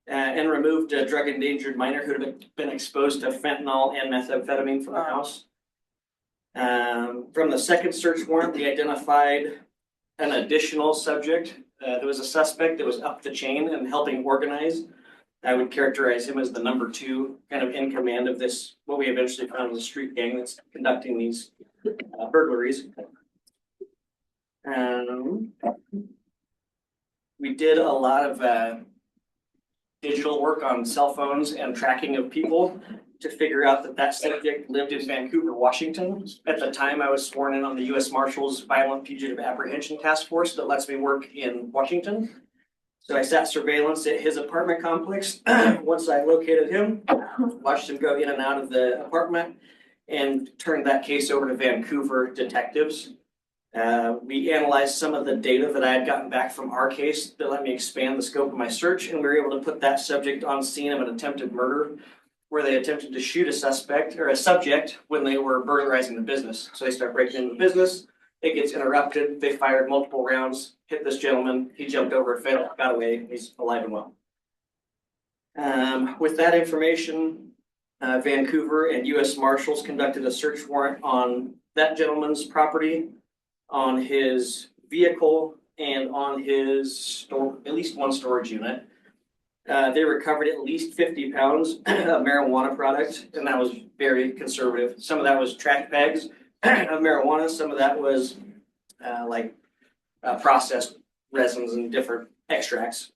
and removed a drug endangered minor who had been exposed to fentanyl and methamphetamine from the house. From the second search warrant, we identified an additional subject. There was a suspect that was up the chain and helping organize. I would characterize him as the number 2, kind of in command of this, what we eventually found was a street gang that's conducting these burglaries. We did a lot of digital work on cell phones and tracking of people to figure out that that subject lived in Vancouver, Washington. At the time, I was sworn in on the US Marshals Violent Fugitive Apprehension Task Force that lets me work in Washington. So I sat surveillance at his apartment complex. Once I located him, watched him go in and out of the apartment, and turned that case over to Vancouver detectives. We analyzed some of the data that I had gotten back from our case that let me expand the scope of my search, and we were able to put that subject on scene of an attempted murder where they attempted to shoot a suspect or a subject when they were burglarizing the business. So they start breaking into the business, it gets interrupted, they fired multiple rounds, hit this gentleman, he jumped over a fence, got away, he's alive and well. With that information, Vancouver and US Marshals conducted a search warrant on that gentleman's property, on his vehicle, and on his at least 1 storage unit. They recovered at least 50 pounds of marijuana product, and that was very conservative. Some of that was trash bags of marijuana. Some of that was processed resins and different extracts.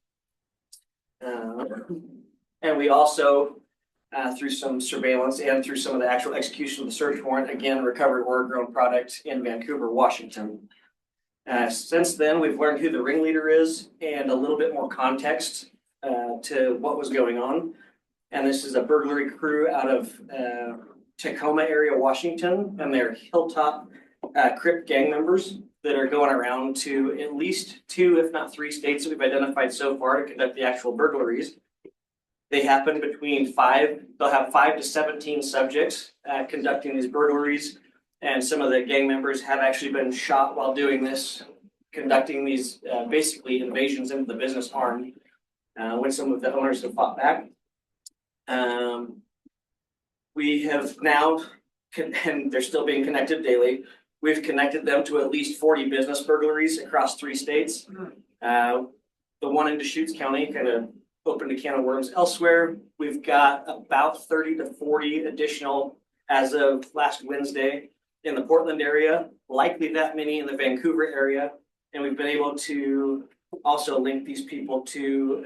And we also, through some surveillance and through some of the actual execution of the search warrant, again, recovered Oregon product in Vancouver, Washington. Since then, we've learned who the ringleader is and a little bit more context to what was going on. And this is a burglary crew out of Tacoma area, Washington, and they're Hilltop Crip gang members that are going around to at least 2, if not 3 states that we've identified so far to conduct the actual burglaries. They happen between 5, they'll have 5 to 17 subjects conducting these burglaries, and some of the gang members have actually been shot while doing this, conducting these basically invasions into the business armed. When some of the owners have fought back. We have now, and they're still being connected daily, we've connected them to at least 40 business burglaries across 3 states. The one in Deschutes County kind of opened a can of worms elsewhere. We've got about 30 to 40 additional as of last Wednesday in the Portland area, likely that many in the Vancouver area. And we've been able to also link these people to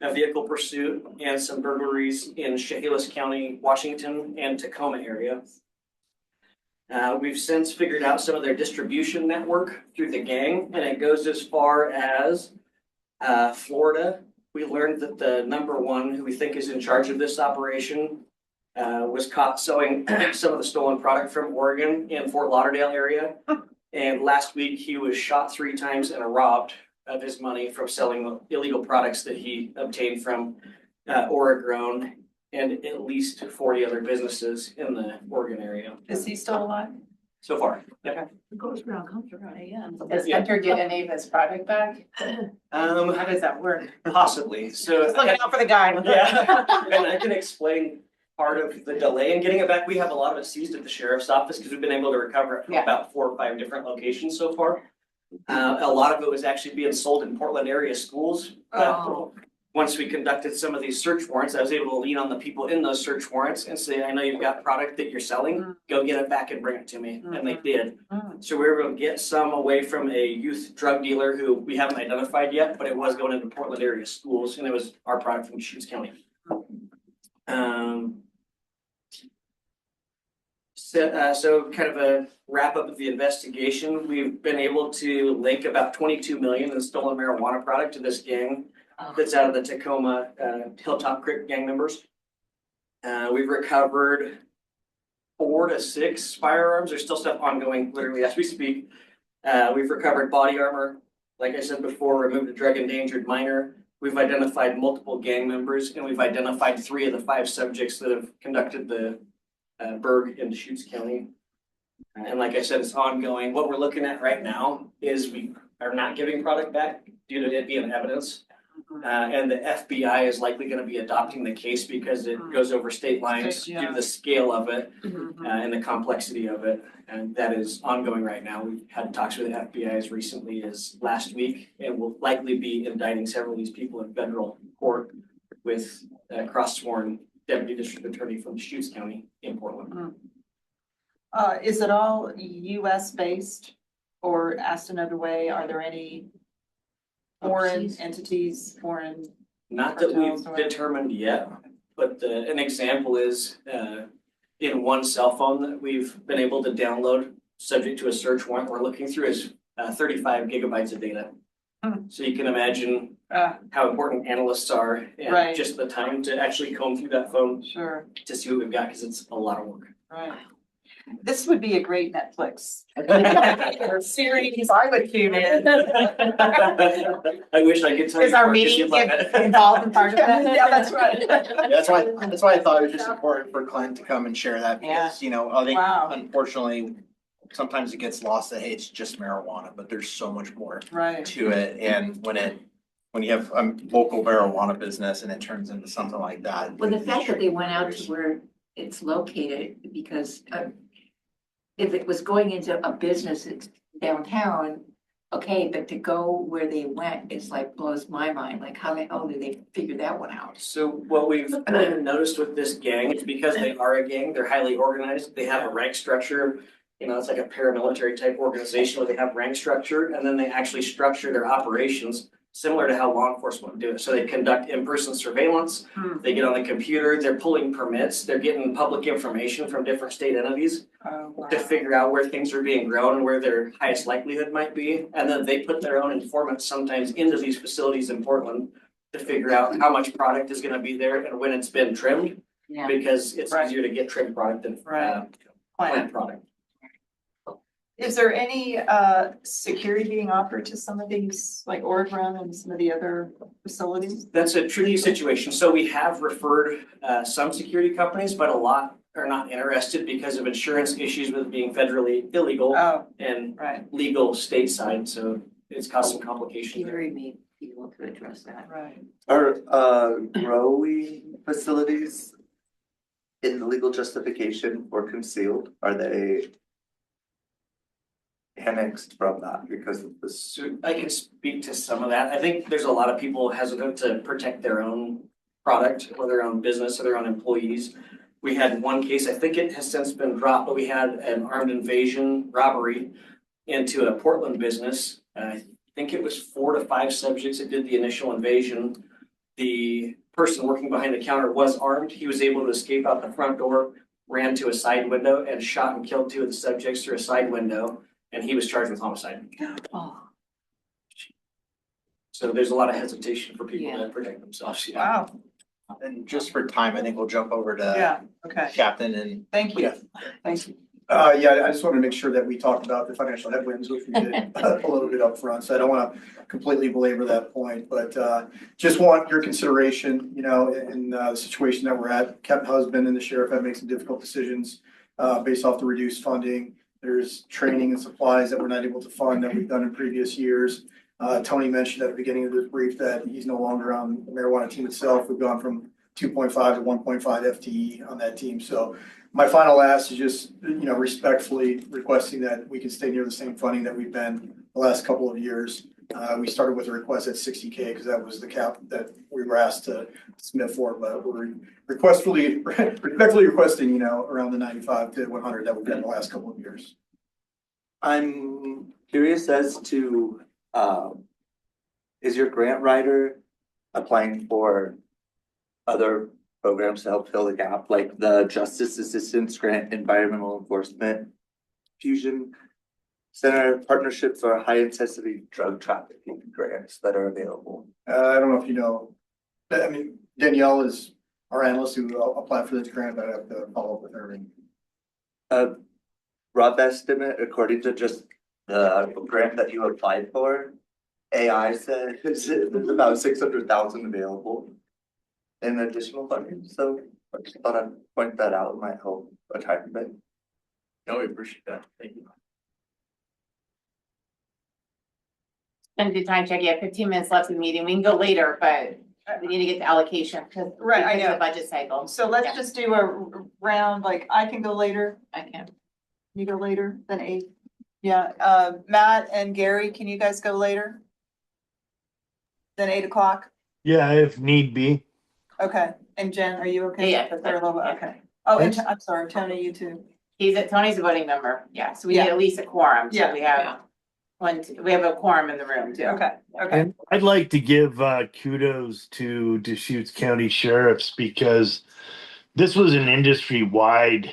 a vehicle pursuit and some burglaries in Chehalis County, Washington, and Tacoma area. We've since figured out some of their distribution network through the gang, and it goes as far as Florida. We learned that the number 1 who we think is in charge of this operation was caught selling some of the stolen product from Oregon in Fort Lauderdale area. And last week he was shot 3 times and robbed of his money from selling illegal products that he obtained from Oregon and at least 40 other businesses in the Oregon area. Is he still alive? So far. Yeah. It goes around, comes around again. Does Hunter get any of his product back? How does that work? Possibly. So Just looking out for the guy. yeah, and I can explain part of the delay in getting it back. We have a lot of it seized at the sheriff's office because we've been able to recover it from about 4 or 5 different locations so far. A lot of it was actually being sold in Portland area schools. Once we conducted some of these search warrants, I was able to lean on the people in those search warrants and say, I know you've got product that you're selling, go get it back and bring it to me. And they did. So we were able to get some away from a youth drug dealer who we haven't identified yet, but it was going into Portland area schools, and it was our product from Deschutes County. So kind of a wrap up of the investigation. We've been able to link about 22 million in stolen marijuana product to this gang that's out of the Tacoma, Hilltop Creek gang members. We've recovered 4 to 6 firearms. There's still stuff ongoing literally as we speak. We've recovered body armor. Like I said before, removed a drug endangered minor. We've identified multiple gang members, and we've identified 3 of the 5 subjects that have conducted the burg in Deschutes County. And like I said, it's ongoing. What we're looking at right now is we are not giving product back due to it being evidence. And the FBI is likely going to be adopting the case because it goes over state lines due to the scale of it and the complexity of it. And that is ongoing right now. We've had talks with the FBI as recently as last week, and we'll likely be indicting several of these people in federal court with a cross-sworn deputy district attorney from Deschutes County in Portland. Is it all US based, or asked another way, are there any foreign entities, foreign? Not that we've cartels or whatever? determined yet, but an example is in one cell phone that we've been able to download, subject to a search warrant we're looking through, is 35 gigabytes of data. So you can imagine how important analysts are and Right. just the time to actually comb through that phone Sure, to see what we've got, because it's a lot of work. right. This would be a great Netflix series. I would tune in. I wish I could tell you. Is our more, 'cause meeting you'd love it. involved in part of that? Yeah, that's right. That's why I thought it was just important for Clint to come and share that because, you know, I think Wow. unfortunately, sometimes it gets lost that, hey, it's just marijuana, but there's so much more Right. to it. And when you have a local marijuana business and it turns into something like that. Well, the fact that they went out to where it's located, because if it was going into a business downtown, okay, but to go where they went is like blows my mind. Like how the hell did they figure that one out? So what we've noticed with this gang is because they are a gang, they're highly organized, they have a rank structure. You know, it's like a paramilitary type organization where they have rank structure, and then they actually structure their operations similar to how law enforcement do it. So they conduct in-person surveillance, they get on the computer, they're pulling permits, they're getting public information from different state entities to figure out where things are being grown and where their highest likelihood might be. And then they put their own informants sometimes into these facilities in Portland to figure out how much product is gonna be there and when it's been trimmed, Yeah. because it's easier to get trimmed product than plant product. Is there any security being offered to some of these, like Oregon and some of the other facilities? That's a tricky situation. So we have referred some security companies, but a lot are not interested because of insurance issues with being federally illegal and legal stateside. So it's caused some complications. Gary may be able to address that. Right. Are growing facilities in the legal justification or concealed? Are they annexed from that because of this? So I can speak to some of that. I think there's a lot of people hesitant to protect their own product or their own business or their own employees. We had one case, I think it has since been dropped, but we had an armed invasion robbery into a Portland business. I think it was 4 to 5 subjects that did the initial invasion. The person working behind the counter was armed. He was able to escape out the front door, ran to a side window and shot and killed 2 of the subjects through a side window. And he was charged with homicide. Oh, So there's a lot of hesitation for people to protect themselves. Yeah. Wow. And just for time, I think we'll jump over to Okay. Captain and. Thank you. Thank you. Yeah, I just want to make sure that we talked about the financial headwinds, which we did a little bit up front. So I don't want to completely belabor that point, but just want your consideration, you know, in the situation that we're at. Captain Husband and the sheriff have made some difficult decisions based off the reduced funding. There's training and supplies that we're not able to fund that we've done in previous years. Tony mentioned at the beginning of this brief that he's no longer on the marijuana team itself. We've gone from 2.5 to 1.5 FTE on that team. So my final ask is just, you know, respectfully requesting that we can stay near the same funding that we've been the last couple of years. We started with a request at 60K because that was the cap that we were asked to submit for, but we're respectfully requesting, you know, around the 95 to 100 that we've done the last couple of years. I'm curious as to, is your grant writer applying for other programs to help fill the gap, like the Justice Assistance Grant Environmental Enforcement Fusion Center partnership for high intensity drug trafficking grants that are available. I don't know if you know, I mean, Danielle is our analyst who applied for this grant, but I have to follow up with her. Rough estimate, according to just the grant that you applied for, AI said there's about 600,000 available in additional funding, so I just thought I'd point that out, might help a tiny bit. No, we appreciate that. Thank you. And the time check, 15 minutes left in the meeting. We can go later, but we need to get the allocation because Right, I because of know. the budget cycle. So let's Yeah. just do a round, like I can go later, I can. you go later than 8. Yeah, Matt and Gary, can you guys go later? Than 8 o'clock? Yeah, if need be. Okay, and Jen, are you okay? Yeah, With their level? yeah. Okay. Oh, and I'm sorry, Tony, you too. Tony's a voting member. Yeah, so we need Yeah. at least a quorum. So Yeah. we have we have a quorum in the room too. Okay, okay. And I'd like to give kudos to Deschutes County sheriffs because this was an industry-wide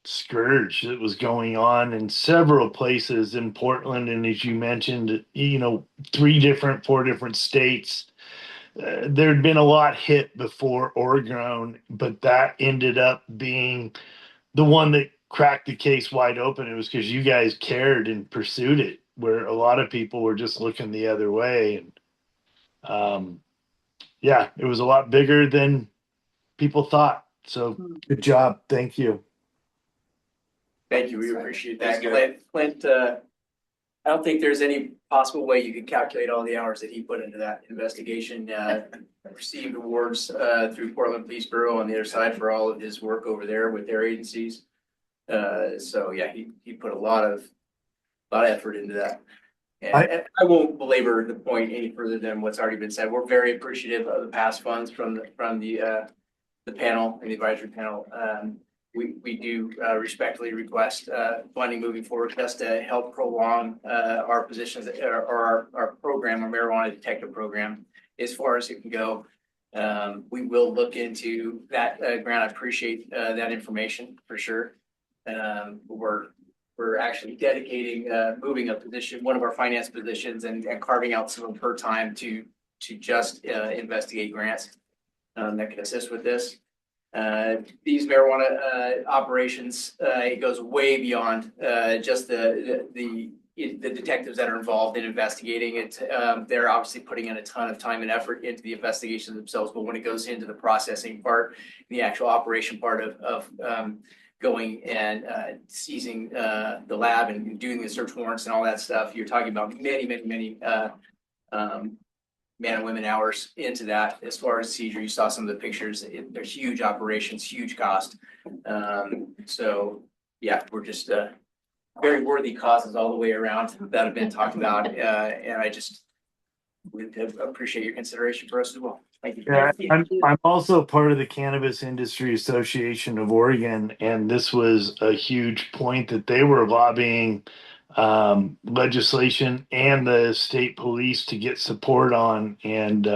scourge that was going on in several places in Portland. And as you mentioned, 4 different states. There'd been a lot hit before Oregon, but that ended up being the one that cracked the case wide open. It was because you guys cared and pursued it, where a lot of people were just looking the other way. And yeah, it was a lot bigger than people thought. So good job. Thank you. Thank you, we appreciate that. Clint, I don't think there's any possible way you could calculate all the hours that he put into that investigation. Received awards through Portland Police Bureau on the other side for all of his work over there with their agencies. So yeah, he put a lot of effort into that. And I won't belabor the point any further than what's already been said. We're very appreciative of the past funds from the panel and the advisory panel. We do respectfully request funding moving forward just to help prolong our positions or our program, our marijuana detective program, as far as it can go. We will look into that grant. I appreciate that information for sure. We're actually dedicating moving a position, one of our finance positions, and carving out some of her time to just investigate grants that can assist with this. These marijuana operations, it goes way beyond just the detectives that are involved in investigating it. They're obviously putting in a ton of time and effort into the investigation themselves, but when it goes into the processing part, the actual operation part of going and seizing the lab and doing the search warrants and all that stuff, you're talking about many man and women hours into that. As far as seizure, you saw some of the pictures. They're huge operations, huge cost. So yeah, we're just very worthy causes all the way around that have been talked about. And I just would appreciate your consideration for us as well. Thank you. Yeah, I'm also part of the Cannabis Industry Association of Oregon, and this was a huge point that they were lobbying legislation and the state police to get support on. And,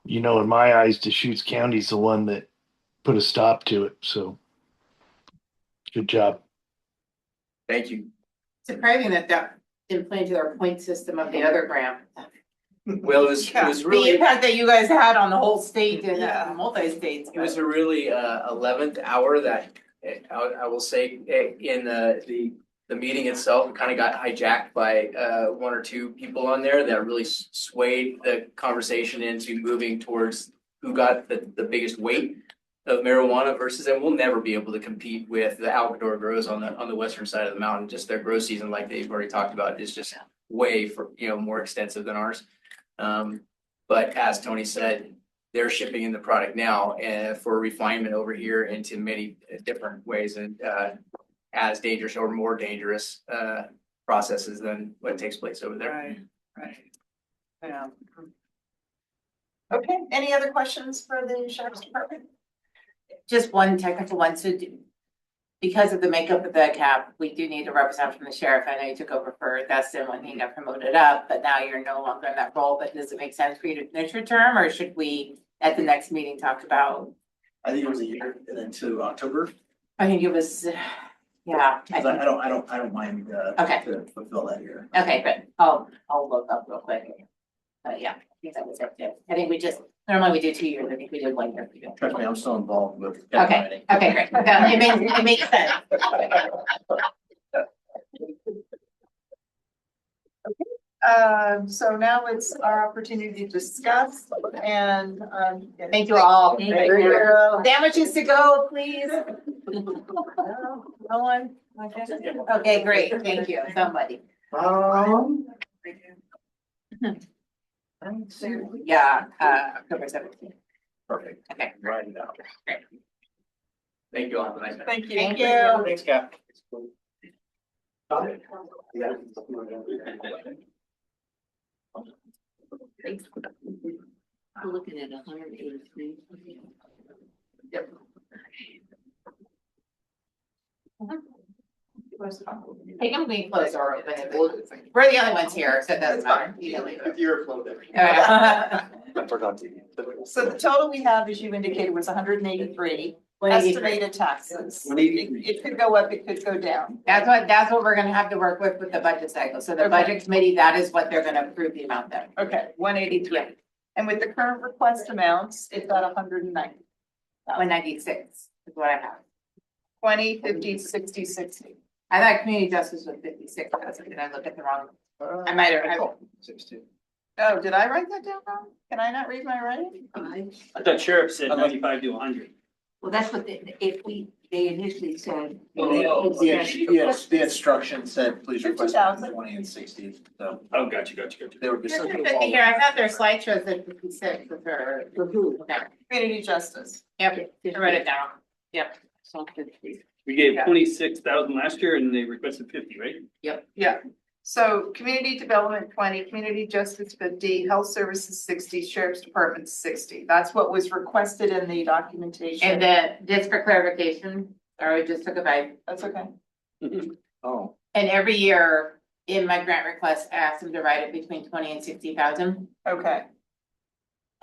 in my eyes, Deschutes County is the one that put a stop to it. So good job. Thank you. Surprising that didn't play into their point system of the other grant. Well, it was The really, impact that you guys had on the whole state and Yeah. multi-states. it was a really 11th hour that I will say in the meeting itself, kind of got hijacked by one or two people on there that really swayed the conversation into moving towards who got the biggest weight of marijuana versus, and we'll never be able to compete with the outdoor grows on the western side of the mountain. Just their grow season, like they've already talked about, is just way more extensive than ours. But as Tony said, they're shipping in the product now for refinement over here into many different ways and as dangerous or more dangerous processes than what takes place over there. Right. Yeah. Okay, any other questions for the sheriff's department? Just one technical one. So because of the makeup of the cap, we do need a representative from the sheriff. I know you took over for Dustin when he got promoted up, but now you're no longer in that role. But does it make sense for you to finish your term, or should we at the next meeting talk about? I think it was a year and then to October. I think it was Yeah. Cause I don't mind, Okay. to fulfill that here. Okay, good. I'll look up real quick. But yeah, I think that was it. I think we just, normally we do 2 years. I think we did 1 year. Trust me, I'm still involved with. Okay, okay, great. No, it makes sense. So now it's our opportunity to discuss and, Thank you all. Thank Thank you. Sandwiches to go, please. No one? Okay, great. Thank you, somebody. Yeah, October 17th. Perfect. Okay. Right now. Great. Thank you all. Have a nice night. Thank you. Thank you. Thanks, Cap. We're looking at 183. Yep. Hey, I'm being close or open. We're the only ones here, so it doesn't matter. You can leave it. If you're floating. Yeah. I forgot to. So the total we have, as you indicated, was 183 estimated taxes. It could go up, it could go down. That's what we're gonna have to work with the budget cycle. So the Okay. budget committee, that is what they're gonna approve the amount there. Okay, 183. And with the current request amounts, it's at 190. 196 is what I have. 20, 50, 60, 60. I thought community justice was 56. Did I look at the wrong? I might have. 62. Oh, did I write that down wrong? Can I not read my writing? I thought sheriff said 95 to 100. Well, that's what they initially said. Yes, the instruction said, please request 50,000. 20 and 60, so Oh, gotcha. they were just. Here, I thought their slide shows that 56 with her. Okay. Community justice. Yep, I wrote it down. Yep. We gave Yeah. 26,000 last year and they requested 50, right? Yeah. So community development 20, community justice 50, health services 60, sheriff's department 60. That's what was requested in the documentation. And then, just for clarification, or we just took a bite. That's okay. Oh, And every year in my grant request, I asked them to write it between 20 and 60,000. Okay.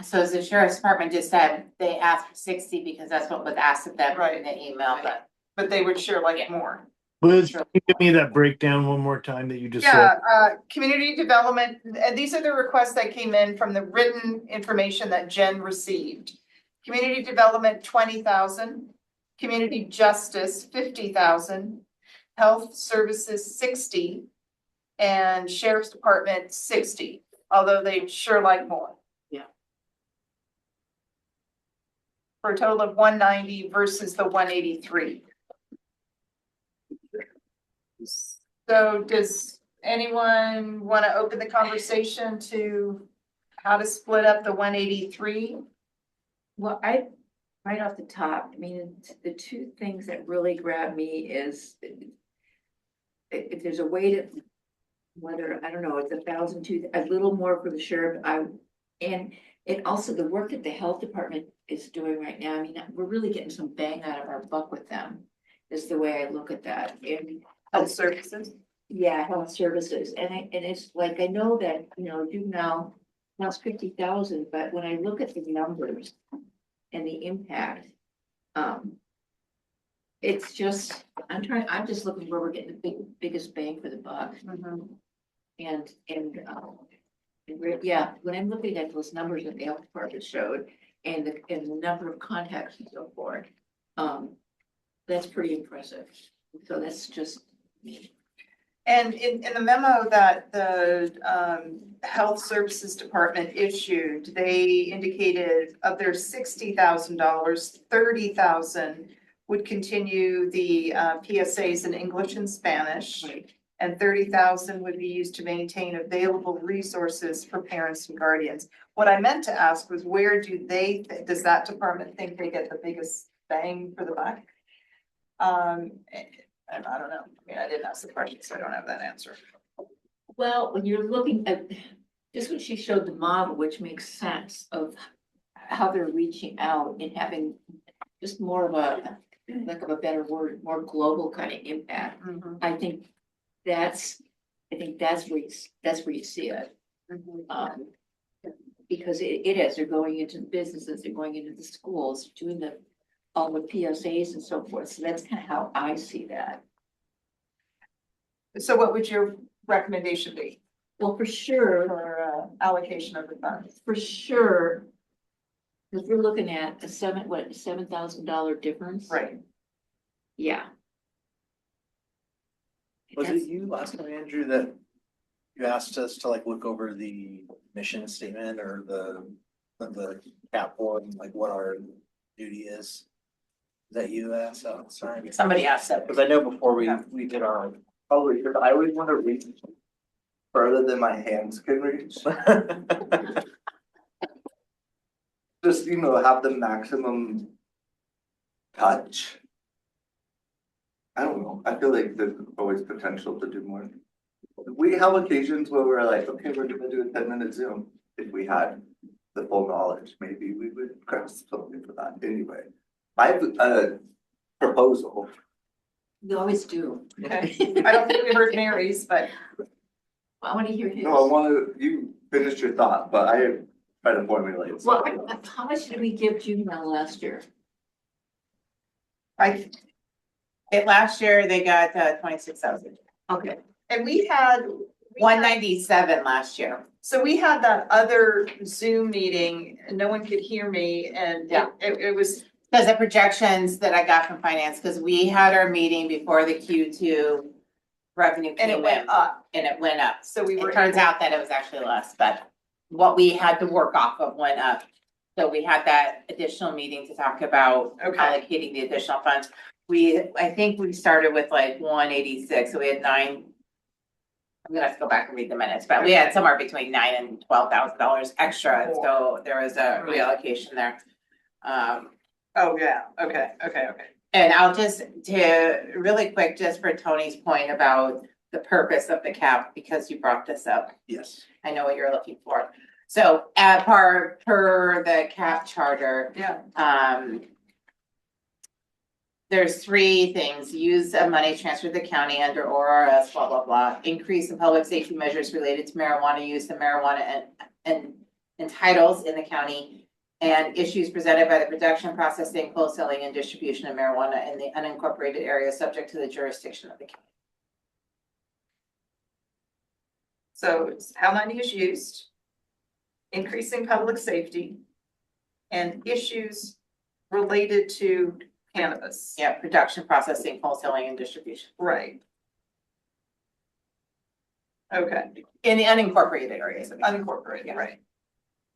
So as the sheriff's department just said, they asked for 60 because that's what was asked of them in Right. the email, but. But they would sure like more. Liz, can you give me that breakdown one more time that you just said? Yeah, community development, and these are the requests that came in from the written information that Jen received. Community development, 20,000, community justice, 50,000, health services, 60, and sheriff's department, 60, although they sure like more. Yeah. For a total of 190 versus the 183. So does anyone want to open the conversation to how to split up the 183? Well, right off the top, I mean, the two things that really grab me is if there's a way to, whether, I don't know, it's 1,000 to a little more for the sheriff, and also the work that the health department is doing right now, I mean, we're really getting some bang out of our buck with them, is the way I look at that. And Health services? yeah, health services, and it's like, I know that, juvenile costs 50,000, but when I look at the numbers and the impact, it's just, I'm just looking where we're getting the biggest bang for the buck. And yeah, when I'm looking at those numbers that the health department showed and the number of contacts and so forth, that's pretty impressive. So that's just me. And in the memo that the Health Services Department issued, they indicated of their $60,000, 30,000 would continue the PSAs in English and Spanish. Right. And 30,000 would be used to maintain available resources for parents and guardians. What I meant to ask was, where do does that department think they get the biggest bang for the buck? And I don't know. I mean, I didn't ask the question, so I don't have that answer. Well, when you're looking at, just when she showed the model, which makes sense of how they're reaching out and having just more of a, lack of a better word, more global kind of impact. I think that's where you see it. Because it is, they're going into the businesses, they're going into the schools, doing all the PSAs and so forth. So that's kind of how I see that. So what would your recommendation be Well, for sure, for allocation of the funds? for sure. Cause we're looking at a $7,000 difference. Right. Yeah. Was That's- it you last time, Andrew, that you asked us to like look over the mission statement or the cap board and like what our duty is? Is that you that asked that? Sorry. Somebody asked that. Because I know before we did our. Probably, because I always want to reach further than my hands can reach. Just, have the maximum touch. I don't know, I feel like there's always potential to do more. We have occasions where we're like, okay, we're gonna do a 10-minute Zoom. If we had the full knowledge, maybe we would grasp something for that anyway. I have a proposal. You always do. Okay. I don't think we heard Mary's, but I wanna hear his. No, you finished your thought, but I try to formulate. Well, how much did we give juvenile last year? Last year, they got 26,000. Okay. and we had. 197 last year. So we had that other Zoom meeting and no one could hear me and Yeah. it was, Because the projections that I got from finance, because we had our meeting before the Q2 revenue and it came went in, up. and it went up. So we were. It turns out that it was actually less, but what we had to work off of went up. So we had that additional meeting to talk about Okay. allocating the additional funds. I think we started with like 186, so we had nine. I'm gonna have to go back and read the minutes, but we had somewhere between $9,000 and $12,000 extra, so there was a reallocation there. Oh, yeah, okay. And I'll just, really quick, just for Tony's point about the purpose of the cap, because you brought this up. Yes. I know what you're looking for. So, per the cap charter, Yeah. there's three things: use of money transferred to the county under ORS, blah, blah, blah. Increase in public safety measures related to marijuana use and marijuana and titles in the county. And issues presented by the production, processing, wholesaling, and distribution of marijuana in the unincorporated area subject to the jurisdiction of the county. So it's how money is used, increasing public safety, and issues related to cannabis. Yeah, production, processing, wholesaling, and distribution. Right. Okay, In the unincorporated areas of the county. unincorporated, right.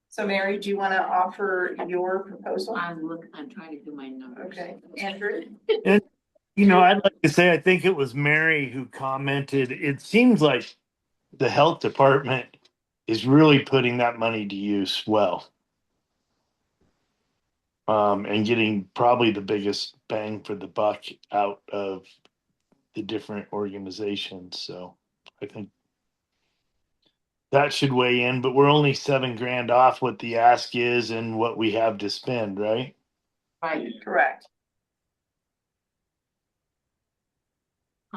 So Mary, do you want to offer your proposal? I'm trying to do my numbers. Okay, Andrew? I'd like to say, I think it was Mary who commented, it seems like the health department is really putting that money to use well. And getting probably the biggest bang for the buck out of the different organizations. So I think that should weigh in, but we're only $7,000 off what the ask is and what we have to spend, right? Right. Correct.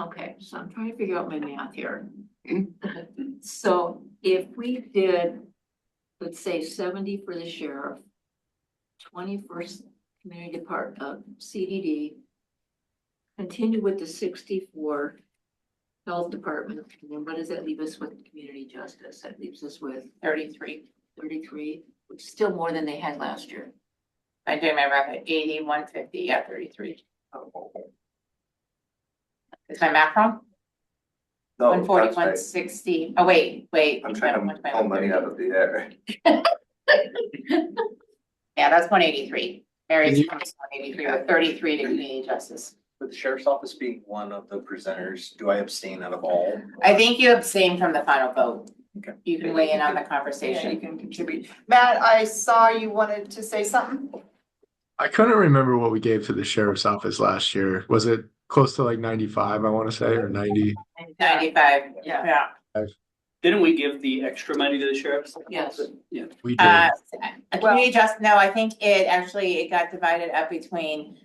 Okay, so I'm trying to figure out my math here. So if we did, let's say 70 for the sheriff, 21st community department, CDD, continue with the 64 health department, and then what does that leave us with community justice? That leaves us with 33. 33, which is still more than they had last year. I did my math at 80, 150, yeah, 33. Is my math wrong? No, 140, that's right. 160. Oh, wait. I'm trying to pull money out of the air. Yeah, that's 183. Mary's Can you- 183 with 33 to community justice. With the sheriff's office being one of the presenters, do I abstain out of all? I think you abstained from the final vote. Okay. You can weigh in on the Yeah, you conversation. can contribute. Matt, I saw you wanted to say something. I couldn't remember what we gave to the sheriff's office last year. Was it close to like 95, I want to say, or 90? 95, Yeah. yeah. Didn't we give the extra money to the sheriffs? Yes. Yeah. We did. Community just, no, I think it got divided up between,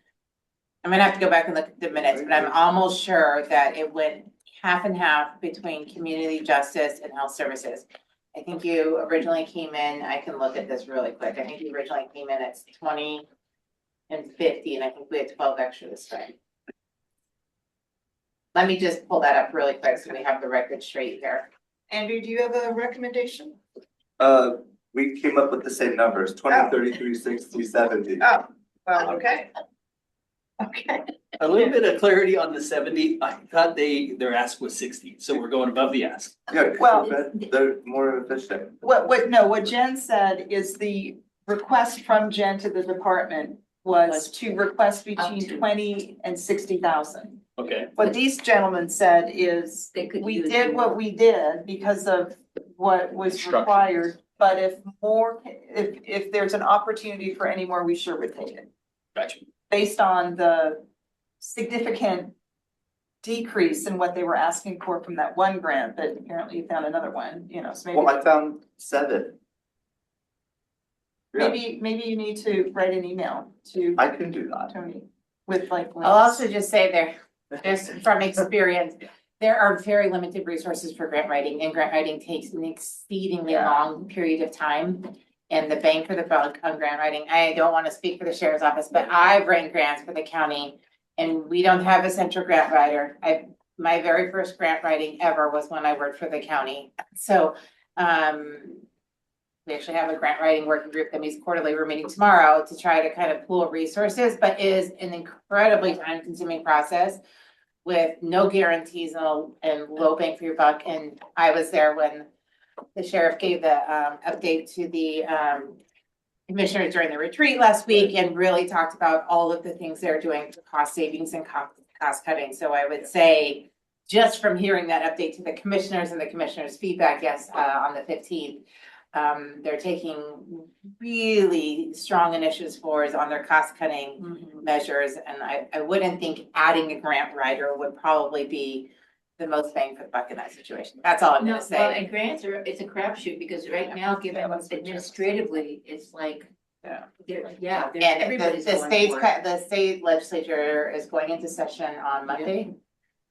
I'm gonna have to go back and look at the minutes, but I'm almost sure that it went half and half between community justice and health services. I think you originally came in, I can look at this really quick. I think you originally came in at 20 and 50, and I think we had 12 extra this time. Let me just pull that up really quick so we have the record straight here. Andrew, do you have a recommendation? We came up with the same numbers, 20, 33, 60, 70. Oh, well, okay. Okay. A little bit of clarity on the 70. I thought their ask was 60, so we're going above the ask. Yeah, Well- they're more efficient. What Jen said is the request from Jen to the department was to request between 20 and 60,000. Okay. What these gentlemen said is, They could we use did more. what we did because of what was Construction. required. But if there's an opportunity for any more, we sure would take it. Gotcha. Based on the significant decrease in what they were asking for from that one grant, but apparently you found another one, you know, so Well, maybe, I found 7. Yeah, maybe you need to write an email to I can do that. Tony with like. I'll also just say there, just from experience, there are very limited resources for grant writing, and grant writing takes an exceedingly Yeah. long period of time. And the bang for the buck on grant writing, I don't wanna speak for the sheriff's office, but I've written grants for the county. And we don't have a central grant writer. My very first grant writing ever was when I worked for the county. So, we actually have a grant writing working group that meets quarterly. We're meeting tomorrow to try to kind of pool resources, but it is an incredibly time consuming process with no guarantees and low bang for your buck. And I was there when the sheriff gave the update to the commissioners during the retreat last week and really talked about all of the things they're doing for cost savings and cost cutting. So I would say, just from hearing that update to the commissioners and the commissioners' feedback, yes, on the 15th, they're taking really strong initiatives forward on their cost cutting measures. And I wouldn't think adding a grant writer would probably be the most bang for the buck in that situation. That's all I'm No, gonna say. well, and grants are, it's a crapshoot because right now, given administratively, it's like. Yeah. And Everybody's the going state's, for it. the state legislature is going into session on Monday.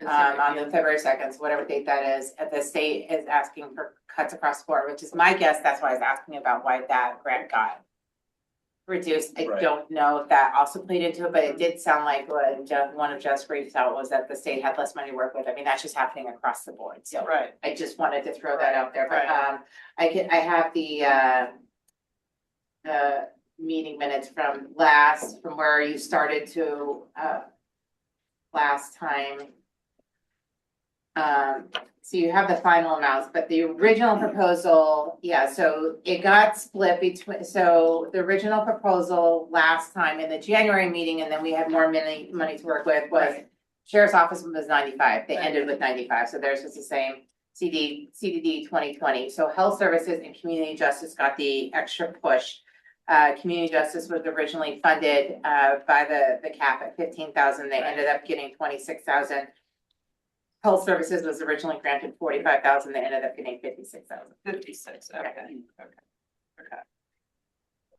On the February 2nd, so whatever date that is, the state is asking for cuts across the board, which is my guess, that's why I was asking about why that grant got reduced. I Right. don't know if that also played into it, but it did sound like what one of Jeff's briefs out was that the state had less money to work with. I mean, that's just happening across the board, so. Right. I just wanted to throw that out there, but Right. I have the meeting minutes from where you started to last time. So you have the final amounts, but the original proposal, yeah, so it got split between, so the original proposal last time in the January meeting, and then we had more money to work with, was sheriff's office was 95, they ended with 95, so theirs was the same. CDD 2020, so health services and community justice got the extra push. Community justice was originally funded by the cap at 15,000, they ended up getting 26,000. Health services was originally granted 45,000, they ended up getting 56,000. 56, okay.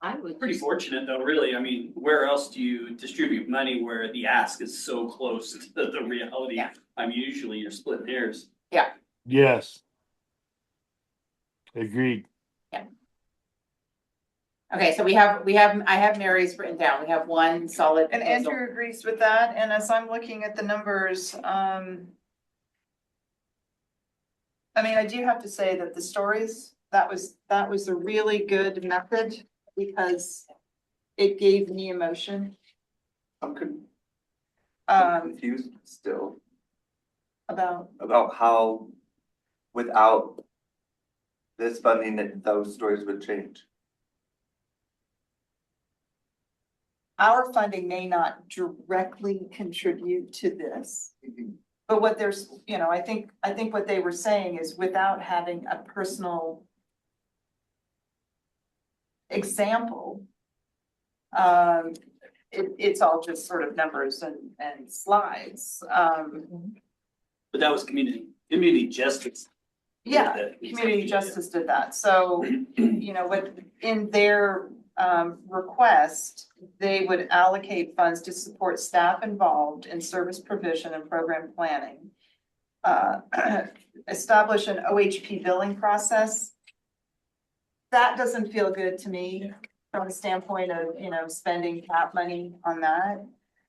I would. Pretty fortunate though, really. I mean, where else do you distribute money where the ask is so close to the reality? Yeah. I mean, usually you're splitting hairs. Yes. Agreed. Okay, so I have Mary's written down, we have one solid And proposal. Andrew agrees with that, and as I'm looking at the numbers, I mean, I do have to say that the stories, that was a really good method because it gave me emotion. I'm Um, confused still about how without this funding that those stories would change. our funding may not directly contribute to this. But what there's, you know, I think what they were saying is without having a personal example, it's all just sort of numbers and slides. But that was community justice. Yeah, That- community justice did that. So, you know, what in their request, they would allocate funds to support staff involved in service provision and program planning. Establish an OHP billing process. That doesn't feel good to me from the standpoint of, you know, spending cap money on that.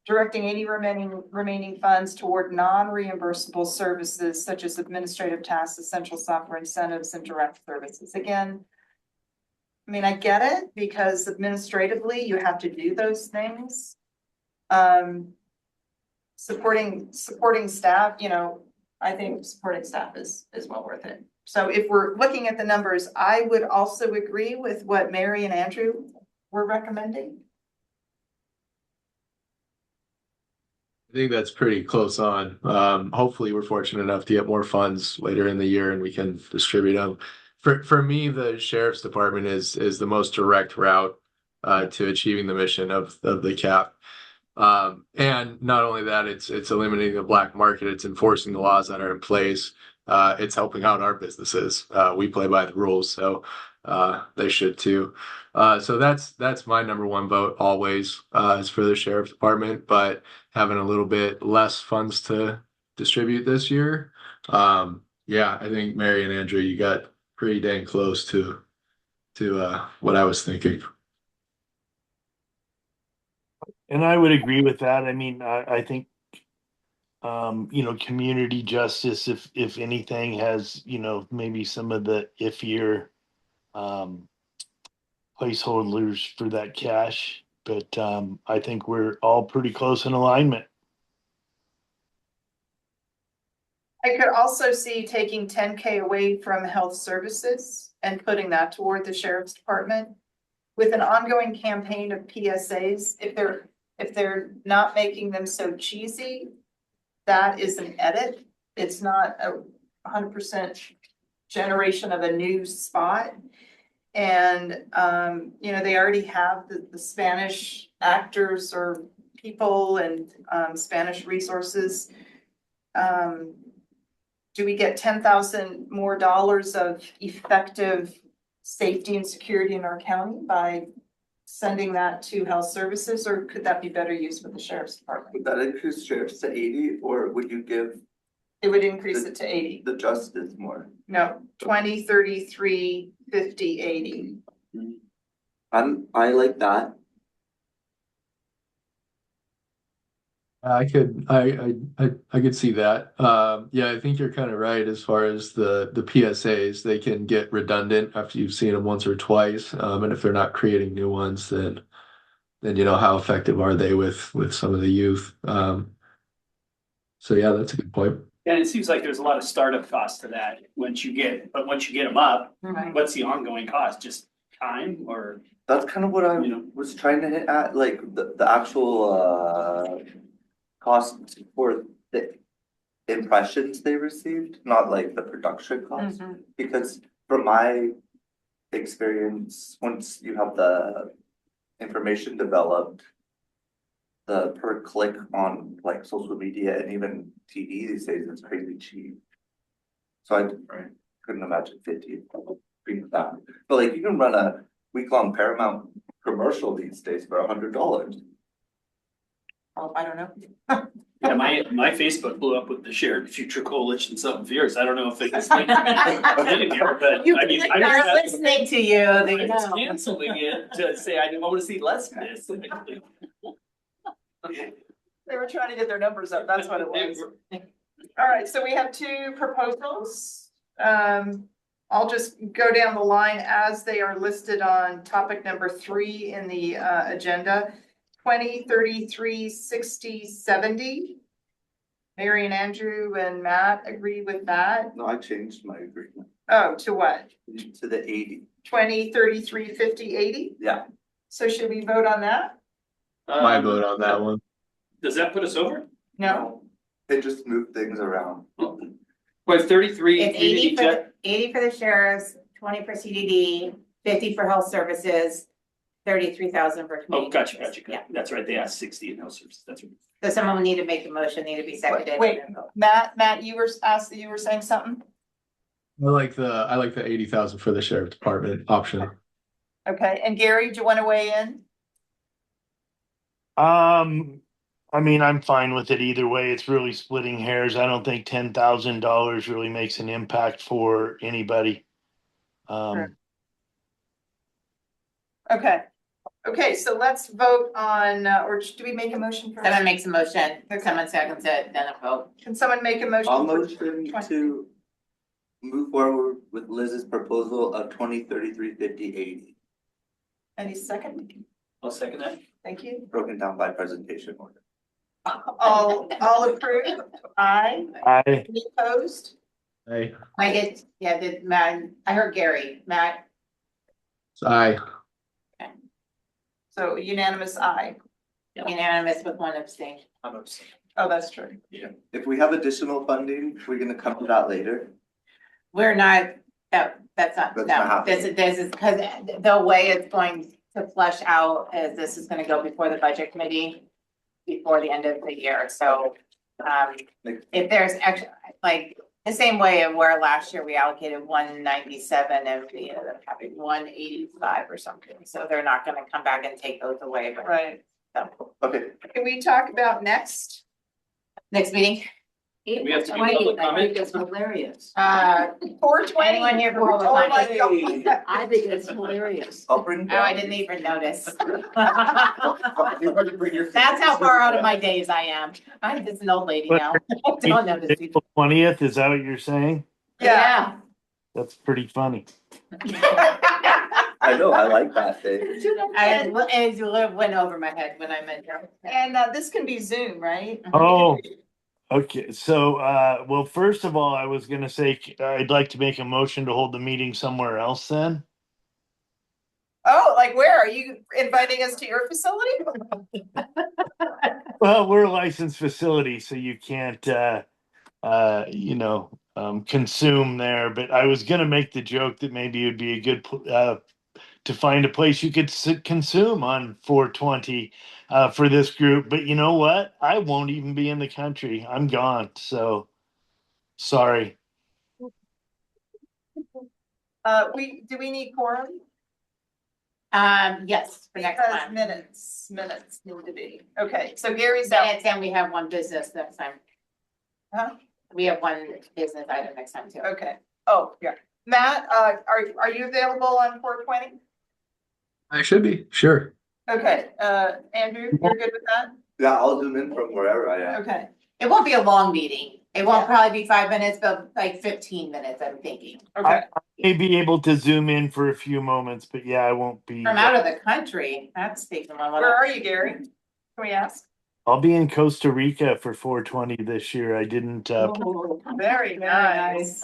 directing any remaining funds toward non-reimbursable services such as administrative tasks, essential software incentives, and direct services. Again, I mean, I get it because administratively you have to do those things. Supporting staff, you know, I think supporting staff is well worth it. So if we're looking at the numbers, I would also agree with what Mary and Andrew were recommending. I think that's pretty close on. Hopefully we're fortunate enough to get more funds later in the year and we can distribute them. For me, the sheriff's department is the most direct route to achieving the mission of the cap. And not only that, it's eliminating the black market, it's enforcing the laws that are in place. It's helping out our businesses. We play by the rules, so they should too. So that's my number one vote always, is for the sheriff's department, but having a little bit less funds to distribute this year. Yeah, I think Mary and Andrew, you got pretty dang close to what I was thinking. And I would agree with that. I mean, I think, you know, community justice, if anything, has, you know, maybe some of the iffier placeholders for that cash. But I think we're all pretty close in alignment. I could also see taking 10K away from health services and putting that toward the sheriff's department with an ongoing campaign of PSAs. If they're not making them so cheesy, that is an edit. It's not 100% generation of a new spot. And, you know, they already have the Spanish actors or people and Spanish resources. Do we get $10,000 more of effective safety and security in our county by sending that to health services, or could that be better used with the sheriff's department? Would that increase sheriffs to 80, or would you give It would increase it to 80. the justice more? No, 20, 33, 50, 80. I like that. I could see that. Yeah, I think you're kind of right as far as the PSAs. They can get redundant after you've seen them once or twice, and if they're not creating new ones, then you know how effective are they with some of the youth. So yeah, that's a good point. And it seems like there's a lot of startup costs to that once you get them up, Right. what's the ongoing cost? Just time or? That's kind of what I You know. was trying to hit at, like the actual cost for the impressions they received, not like the production cost. Mhm. Because from my experience, once you have the information developed, the per click on like social media and even TV these days is crazy cheap. So I couldn't imagine 50 being that. But like you can run a week-long Paramount commercial these days for $100. Oh, I don't know. Yeah, my Facebook blew up with the Shared Future Coalition something fierce. I don't know if they just but I mean, They're listening to you, they I was know. canceling it to say I want to see less of this. They were trying to get their numbers up. That's what it was. All right, so we have two proposals. I'll just go down the line as they are listed on topic number 3 in the agenda. 20, 33, 60, 70. Mary and Andrew and Matt agree with that. No, I changed my agreement Oh, to what? to the 80. 20, 33, 50, 80? Yeah. So should we vote on that? My vote on that one. Does that put us over? No. It just moved things around. Well, 33. It's 80 for the sheriffs, 20 for CDD, 50 for health services, 33,000 for community. Oh, gotcha. Yeah. That's right. They asked 60 in health services. That's right. So someone will need to make the motion, need to be seconded. Wait, Matt, you were saying something? I like the 80,000 for the sheriff department option. Okay, and Gary, do you want to weigh in? I mean, I'm fine with it either way. It's really splitting hairs. I don't think $10,000 really makes an impact for anybody. Sure. Okay, Okay, so let's vote on, or do we make a motion first? Someone makes a motion, someone seconds it, then a vote. Can someone make a motion? I'll for motion 20? to move forward with Liz's proposal of 2033-50-80, Any second? I'll second that. Thank you. broken down by presentation order. All approved? Aye. Aye. Any opposed? Aye. I get, yeah, did Matt, I heard Gary, Matt, Aye. So unanimous aye. unanimous with one abstain. I'm upset. Oh, that's true. If we have additional funding, we're gonna come to that later. We're not, that's not, That's not no, this happening. is, because the way it's going to flush out is this is gonna go before the budget committee before the end of the year, so, if there's extra, like, the same way of where last year we allocated 197 and we ended up having 185 or something, so they're not gonna come back and take those away, but, Right. so, Okay, Can we talk about next? next meeting, We have to do I public think comment. it's hilarious. 420. anyone here for public Oh my comment? God. I think it's hilarious. I'll bring. Oh, I didn't even notice. Everybody bring your- That's how far out of my days I am. I'm just an old lady now. Don't notice people. April 20th, is that what you're saying? Yeah. That's pretty funny. I know, I like that thing. It went over my head when I meant that. And this can be Zoom, right? Oh, okay. So, well, first of all, I was gonna say, I'd like to make a motion to hold the meeting somewhere else then. Oh, like where? Are you inviting us to your facility? Well, we're a licensed facility, so you can't, consume there. But I was gonna make the joke that maybe it'd be a good, to find a place you could consume on 420 for this group. But you know what? I won't even be in the country. I'm gone. So sorry. Do we need quorum? Yes, for next Because time. minutes need to be. Okay, so Gary's out. Minutes, and we have one business next time. Huh? We have one business item next time too. Okay. Oh, yeah. Matt, are you available on 420? I should be, sure. Okay, Andrew, you're good with that? Yeah, I'll zoom in from wherever I am. Okay. It won't be a long meeting. It won't probably be 5 minutes, but like 15 minutes, I'm thinking. Okay. I may be able to zoom in for a few moments, but yeah, I won't be. From out of the country, that's taking a Where little. are you, Gary? Can we ask? I'll be in Costa Rica for 420 this year. I didn't. Very nice.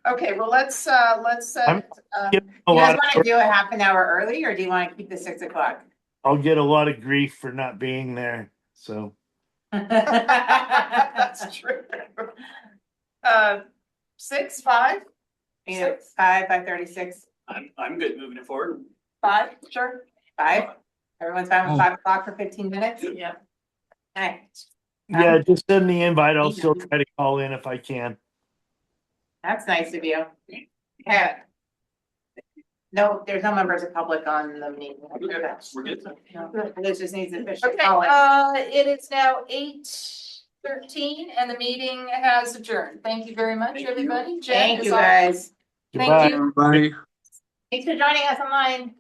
Okay, well, let's I'm- set, get a You guys lot of- wanna do it half an hour early, or do you wanna keep the 6 o'clock? I'll get a lot of grief for not being there. So that's true. 6, 5, You know, 5:36, I'm good moving it forward. 5, sure. 5? Everyone's fine with 5 o'clock for 15 minutes? Yeah. Okay, yeah, just send the invite. I'll still try to call in if I can. that's nice of you. Yeah. No, there's no members of public on the meeting. We're good. No, this just needs official Okay, calling. it is now 8:13 and the meeting has adjourned. Thank you very much, everybody. Jen Thank is you, off. guys. Thank Goodbye. you. Everybody, Thanks for joining us online.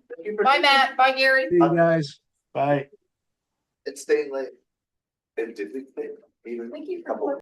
Bye, Matt. Bye, Gary. see you guys. Bye. It's staying late. And did we stay even? Thank you for Couple